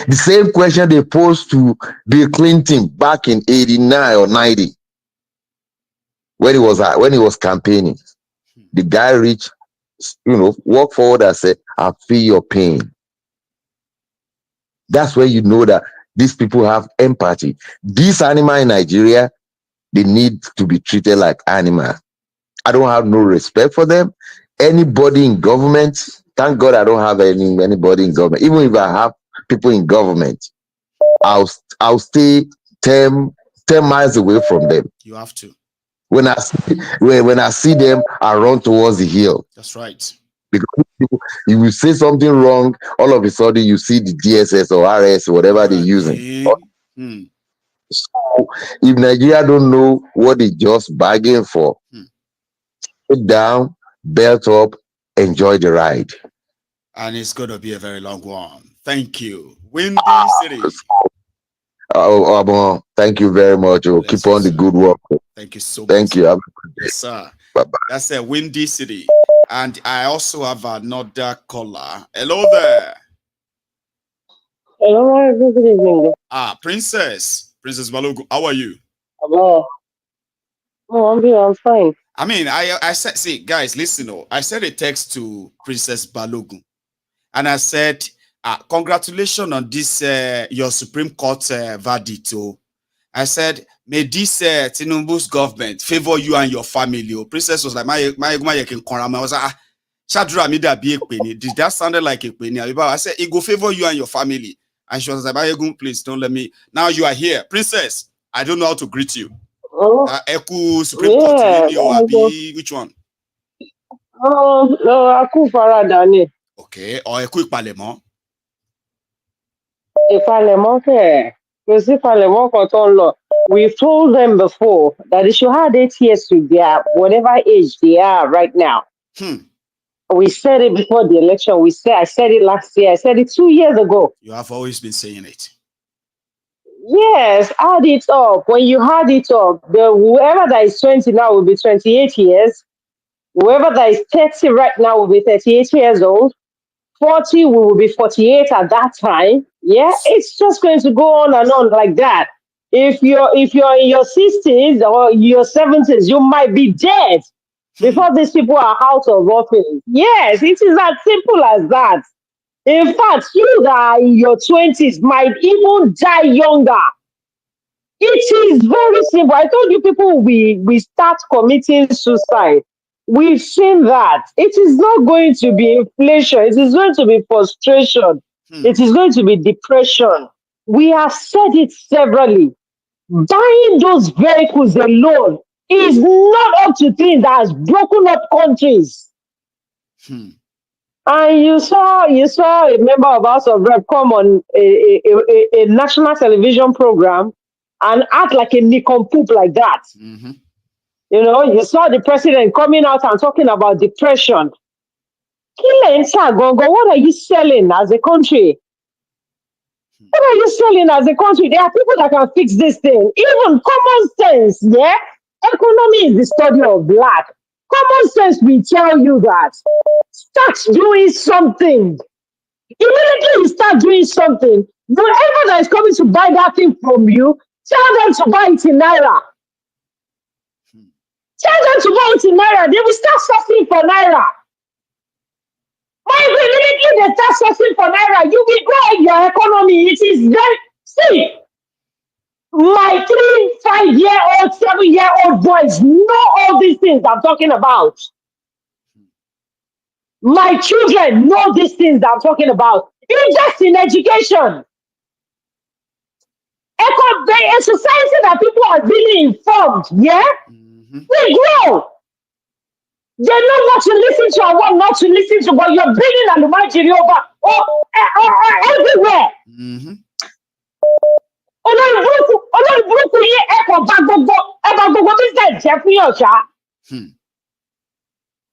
The same question they posed to Bill Clinton back in 89 or 90 when he was campaigning. The guy walked forward and said, I feel your pain. That's where you know that these people have empathy. These animals in Nigeria, they need to be treated like animals. I don't have no respect for them. Anybody in government, thank God I don't have anybody in government. Even if I have people in government, I'll stay 10 miles away from them. You have to. When I see them, I run towards the hill. That's right. Because you will say something wrong, all of a sudden you see the DSS or RS or whatever they're using. So if Nigeria don't know what they just bargained for, sit down, belt up, enjoy the ride. And it's going to be a very long one. Thank you. Windy City. Thank you very much. Keep on the good work. Thank you so much. Thank you. Have a good day. Yes, sir. Bye-bye. That's a Windy City. And I also have another caller. Hello there. Hello, good evening. Princess Balogun, how are you? Hello. Oh, I'm fine. I mean, I said, see, guys, listen. I sent a text to Princess Balogun, and I said, congratulations on this your Supreme Court verdict. I said, may this Tinubu's government favor you and your family. Princess was like, Maiyegun. I was like, did that sound like a penny? I said, it go favor you and your family. And she was like, Maiyegun, please don't let me. Now you are here. Princess, I don't know how to greet you. Eku Supreme Court, or which one? Oh, no, Aku Faradani. Okay, or Eku Ipalemo. Ipalemo, we've told them before that they should have 8 years to their whatever age they are right now. We said it before the election. I said it last year. I said it 2 years ago. You have always been saying it. Yes, add it up. When you add it up, whoever that is 20 now will be 28 years. Whoever that is 30 right now will be 38 years old. 40 will be 48 at that time. Yeah, it's just going to go on and on like that. If you're in your 60s or your 70s, you might be dead before these people are out of office. Yes, it is as simple as that. In fact, you that are in your 20s might even die younger. It is very simple. I told you people we start committing suicide. We've seen that. It is not going to be inflation. It is going to be frustration. It is going to be depression. We have said it severally. Buying those vehicles alone is not up to things that has broken up countries. And you saw a member of House of Rep come on a national television program and act like a nincompoop like that. You know, you saw the president coming out and talking about depression. What are you selling as a country? What are you selling as a country? There are people that can fix this thing. Even common sense, yeah? Economy is the study of black. Common sense will tell you that. Start doing something. Immediately you start doing something, whoever that is coming to buy that thing from you, tell them to buy it in Naira. Tell them to buy it in Naira. They will start sourcing for Naira. Immediately they start sourcing for Naira, you will grow your economy. It is very, see, my 3, 5-year-old, 7-year-old boys know all these things I'm talking about. My children know these things that I'm talking about. Invest in education. A society that people are really informed, yeah? We grow. They know what to listen to and what not to listen to, but you're bringing Alumajiri over everywhere. Olórí burúkú yí ẹ̀kọ́ bá gbogbo business jẹ́ fún yàn ṣá.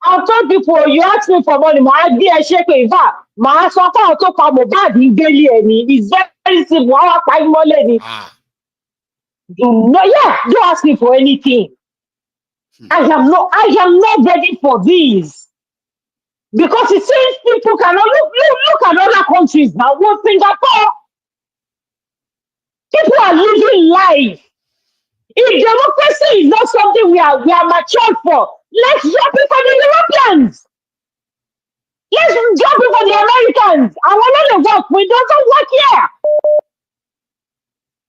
I told people, you ask me for money, màá gbé ẹ ṣépè ìfà, màá sọ fún àwọn tó pa Mohbad gbélé ẹ̀ ní. It's very simple, wọ́n wá pa ìmọ́lẹ̀ ni. Don't ask me for anything. I am not ready for this. Because it seems people cannot look at other countries now. One Singapore. People are living life. If democracy is not something we are matured for, let's drop it for the Europeans. Let's drop it for the Americans. I want to work. We doesn't work here.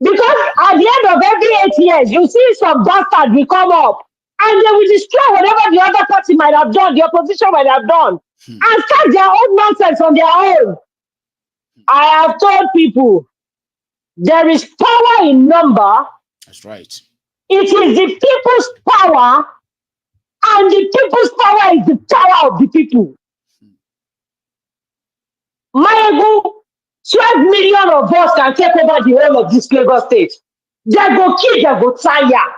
Because at the end of every 8 years, you see some bastard will come up and they will destroy whatever the other party might have done, the opposition might have done, and start their own nonsense on their own. I have told people, there is power in number. That's right. It is the people's power, and the people's power is the power of the people. Maiyegun, 12 million of us can take over the whole of this Lagos state. They go kill, they go tire.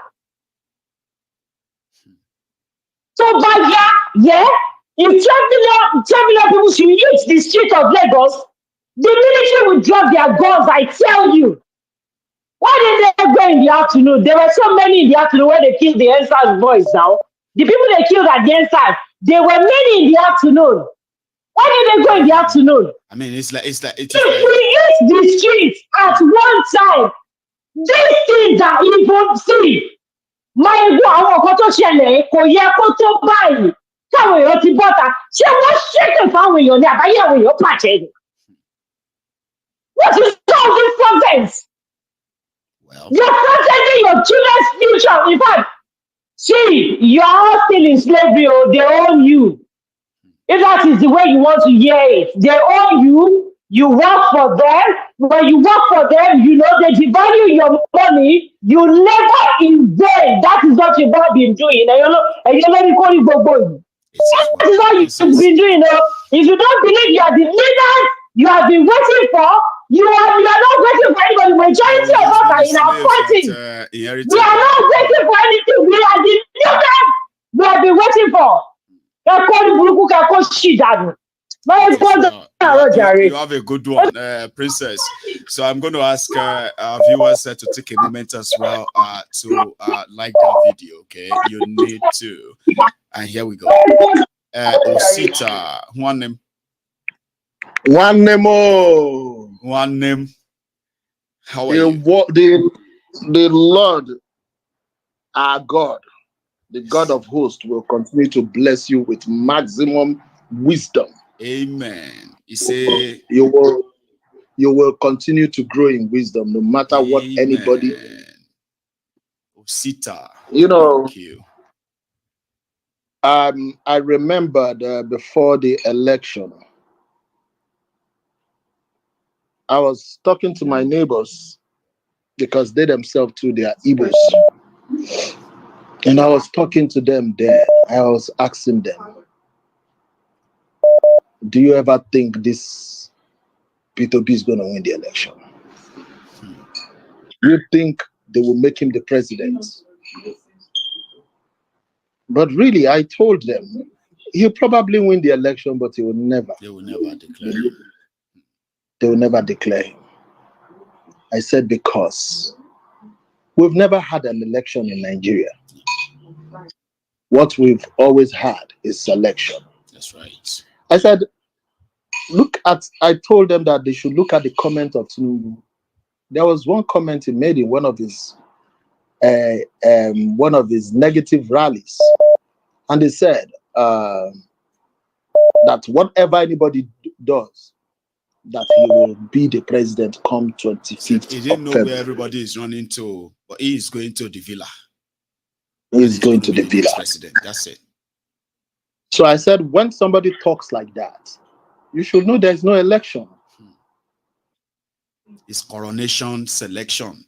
So by yeah, if 10 million people should use the street of Lagos, the military will drop their guns, I tell you. Why did they go in the afternoon? There were so many in the afternoon where they killed the NSAS boys now. The people they killed at the NSAS, there were many in the afternoon. Why did they go in the afternoon? I mean, it's like if we use the streets at one time, these things are even see. Maiyegun àwọn ọkọ tó ṣẹlẹ̀ kò yẹ kó tó báyìí káwọn èèyàn ti bọ́ta ṣé wọ́n ṣètò fáwọn èèyàn ní àbáyé àwọn èèyàn pàṣẹ ni. What is all this nonsense? You're protecting your children's future. In fact, see, you are all still in slavery or they own you. If that is the way you want to hear it, they own you, you work for them. When you work for them, you know, they devalue your money, you never in vain. That is what you've been doing. And you let me call you Bobo. That is what you've been doing. If you don't believe you are the leaders you have been waiting for, you are not waiting for anybody. Majority of us are in our 40s. We are not waiting for anything. We are the leaders we have been waiting for. you have a good one, Princess. So I'm going to ask our viewers to take a moment as well to like that video, okay? You need to. And here we go. Osita, one name. One name more. One name. How are you? The Lord, our God, the God of hosts, will continue to bless you with maximum wisdom. Amen. You say you will continue to grow in wisdom, no matter what anybody. Osita. You know. Thank you. I remembered before the election, I was talking to my neighbors because they themselves too, they are Igbos. And I was talking to them there. I was asking them, do you ever think this P2P is going to win the election? You think they will make him the president? But really, I told them, He'll probably win the election, but he will never. They will never declare. They will never declare him. I said because we've never had an election in Nigeria. What we've always had is selection. That's right. I said, I told them that they should look at the comment of Tinubu. There was one comment he made in one of his negative rallies. And they said that whatever anybody does, that he will be the president come 25th. He didn't know where everybody is running to, but he is going to the villa. He's going to the villa. President. That's it. So I said, when somebody talks like that, you should know there's no election. It's coronation selection.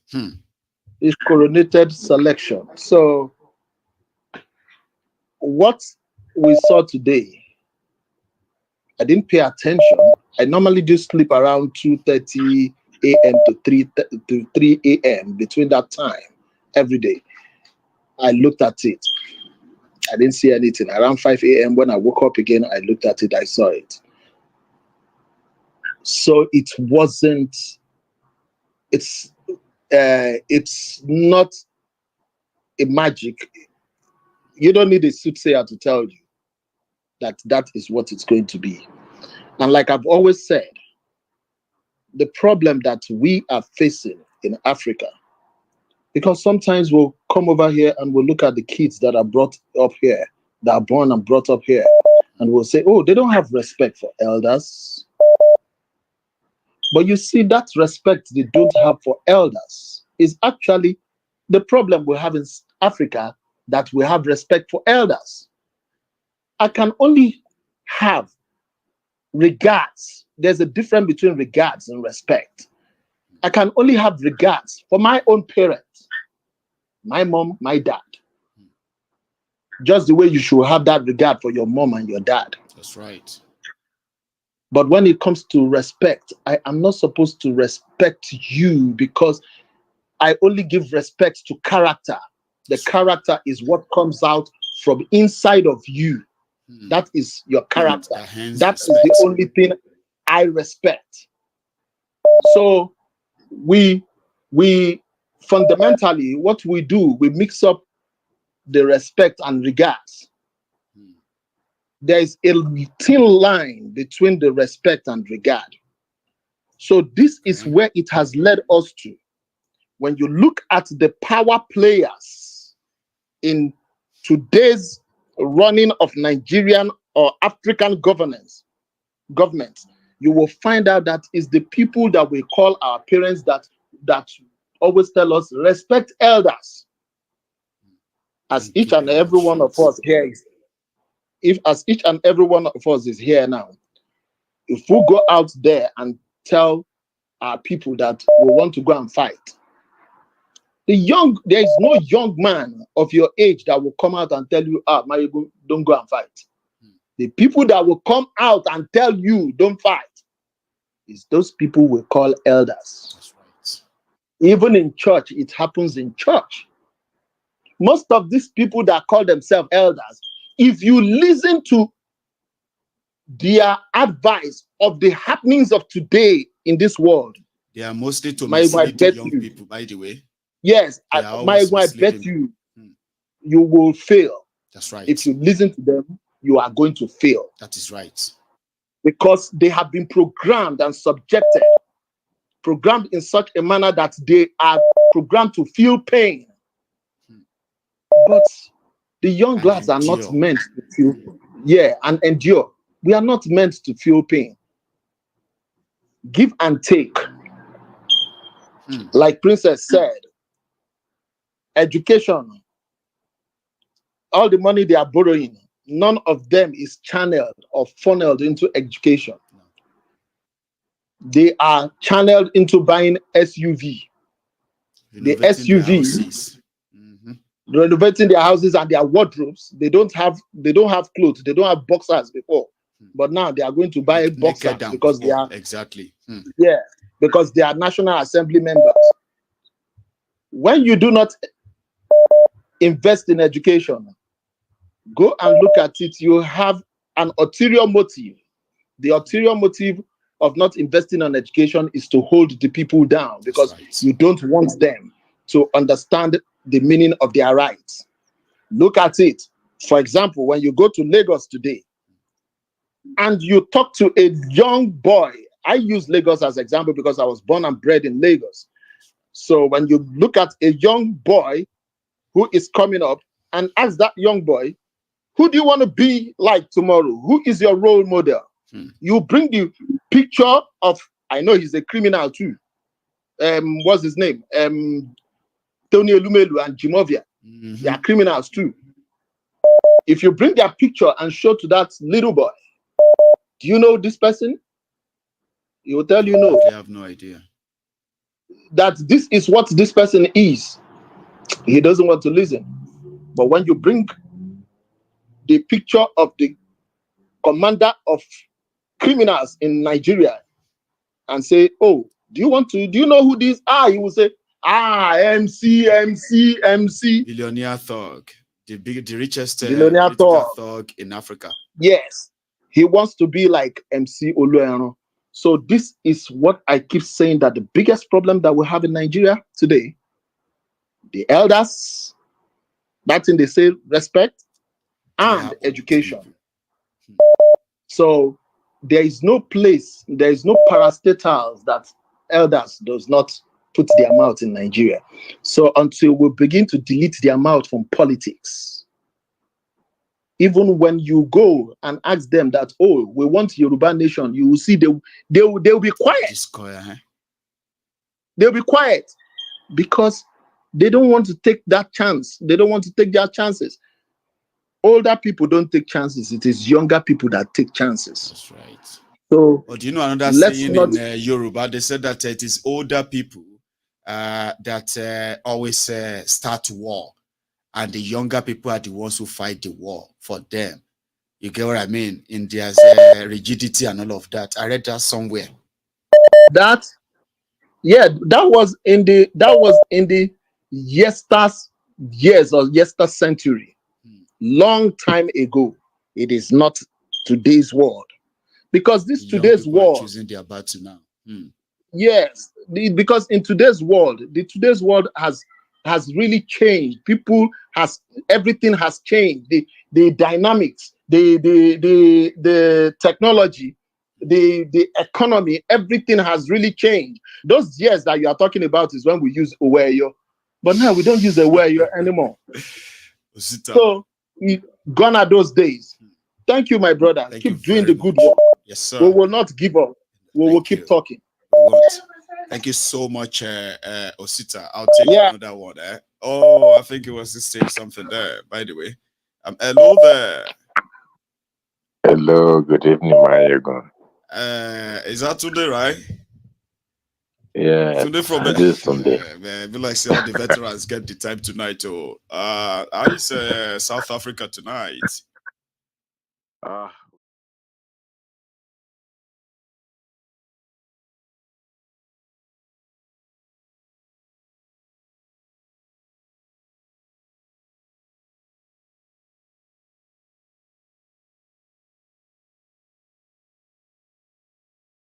It's coronated selection. So what we saw today, I didn't pay attention. I normally do sleep around 2:30 a.m. to 3 a.m. between that time every day. I looked at it. I didn't see anything. Around 5 a.m. when I woke up again, I looked at it. I saw it. So it wasn't. It's not a magic. You don't need a soothsayer to tell you that that is what it's going to be. And like I've always said, the problem that we are facing in Africa, because sometimes we'll come over here and we'll look at the kids that are brought up here, that are born and brought up here, and we'll say, oh, they don't have respect for elders. But you see, that respect they don't have for elders is actually the problem we have in Africa, that we have respect for elders. I can only have regards. There's a difference between regards and respect. I can only have regards for my own parents, my mom, my dad. Just the way you should have that regard for your mom and your dad. That's right. But when it comes to respect, I am not supposed to respect you because I only give respect to character. The character is what comes out from inside of you. That is your character. That is the only thing I respect. So we fundamentally, what we do, we mix up the respect and regards. There is a thin line between the respect and regard. So this is where it has led us to. When you look at the power players in today's running of Nigerian or African government, you will find out that is the people that we call our parents that always tell us respect elders. As each and every one of us here is, as each and every one of us is here now, if we go out there and tell our people that we want to go and fight, there is no young man of your age that will come out and tell you, Maiyegun, don't go and fight. The people that will come out and tell you don't fight is those people we call elders. That's right. Even in church, it happens in church. Most of these people that call themselves elders, if you listen to their advice of the happenings of today in this world, they are mostly to mislead young people, by the way. Yes, I bet you, you will fail. That's right. If you listen to them, you are going to fail. That is right. Because they have been programmed and programmed in such a manner that they are programmed to feel pain. But the young lads are not meant to feel, and endure. We are not meant to feel pain. Give and take. Like Princess said, education, all the money they are borrowing, none of them is channeled or funneled into education. They are channeled into buying SUV. The SUV, renovating their houses and their wardrobes. They don't have clothes. They don't have boxers before, but now they are going to buy boxers because they are because they are National Assembly members. When you do not invest in education, go and look at it. You have an ulterior motive. The ulterior motive of not investing on education is to hold the people down because you don't want them to understand the meaning of their rights. Look at it. For example, when you go to Lagos today and you talk to a young boy, I use Lagos as an example because I was born and bred in Lagos. So when you look at a young boy who is coming up and ask that young boy, who do you want to be like tomorrow? Who is your role model? You bring the picture of, I know he's a criminal too. What's his name? Tony Elumelu and Jimovia. They are criminals too. If you bring their picture and show to that little boy, do you know this person? He will tell you no. I have no idea. That this is what this person is. He doesn't want to listen. But when you bring the picture of the commander of criminals in Nigeria and say, oh, do you know who these are? He will say, MC. Billionaire thug. The richest billionaire thug in Africa. Yes. He wants to be like MC Oluero. So this is what I keep saying, that the biggest problem that we have in Nigeria today, the elders, that's in they say respect and education. So there is no place, there is no parastatals that elders does not put their mouth in Nigeria. So until we begin to delete their mouth from politics, even when you go and ask them that, oh, we want Yoruba nation, you will see they'll be quiet. They'll be quiet because they don't want to take that chance. They don't want to take their chances. Older people don't take chances. It is younger people that take chances. That's right. So, do you know another saying in Yoruba? They said that it is older people that always start war, and the younger people are the ones who fight the war for them. You get what I mean? In their rigidity and all of that. I read that somewhere. That was in the years or yester century. Long time ago. It is not today's world, because this today's world choosing their battle now. Yes, because in today's world, today's world has really changed. Everything has changed. The dynamics, the technology, the economy, everything has really changed. Those years that you are talking about is when we use Oweyo, but now we don't use Oweyo anymore. So gone are those days. Thank you, my brother. Keep doing the good work. Yes, sir. We will not give up. We will keep talking. Thank you so much, Osita. I'll take another one. Oh, I think it was just saying something there, by the way. Hello there. Hello, good evening, Maiyegun. Is that today, right? Yeah, today from this Sunday. Man, be like say all the veterans get the time tonight. Oh, how is South Africa tonight?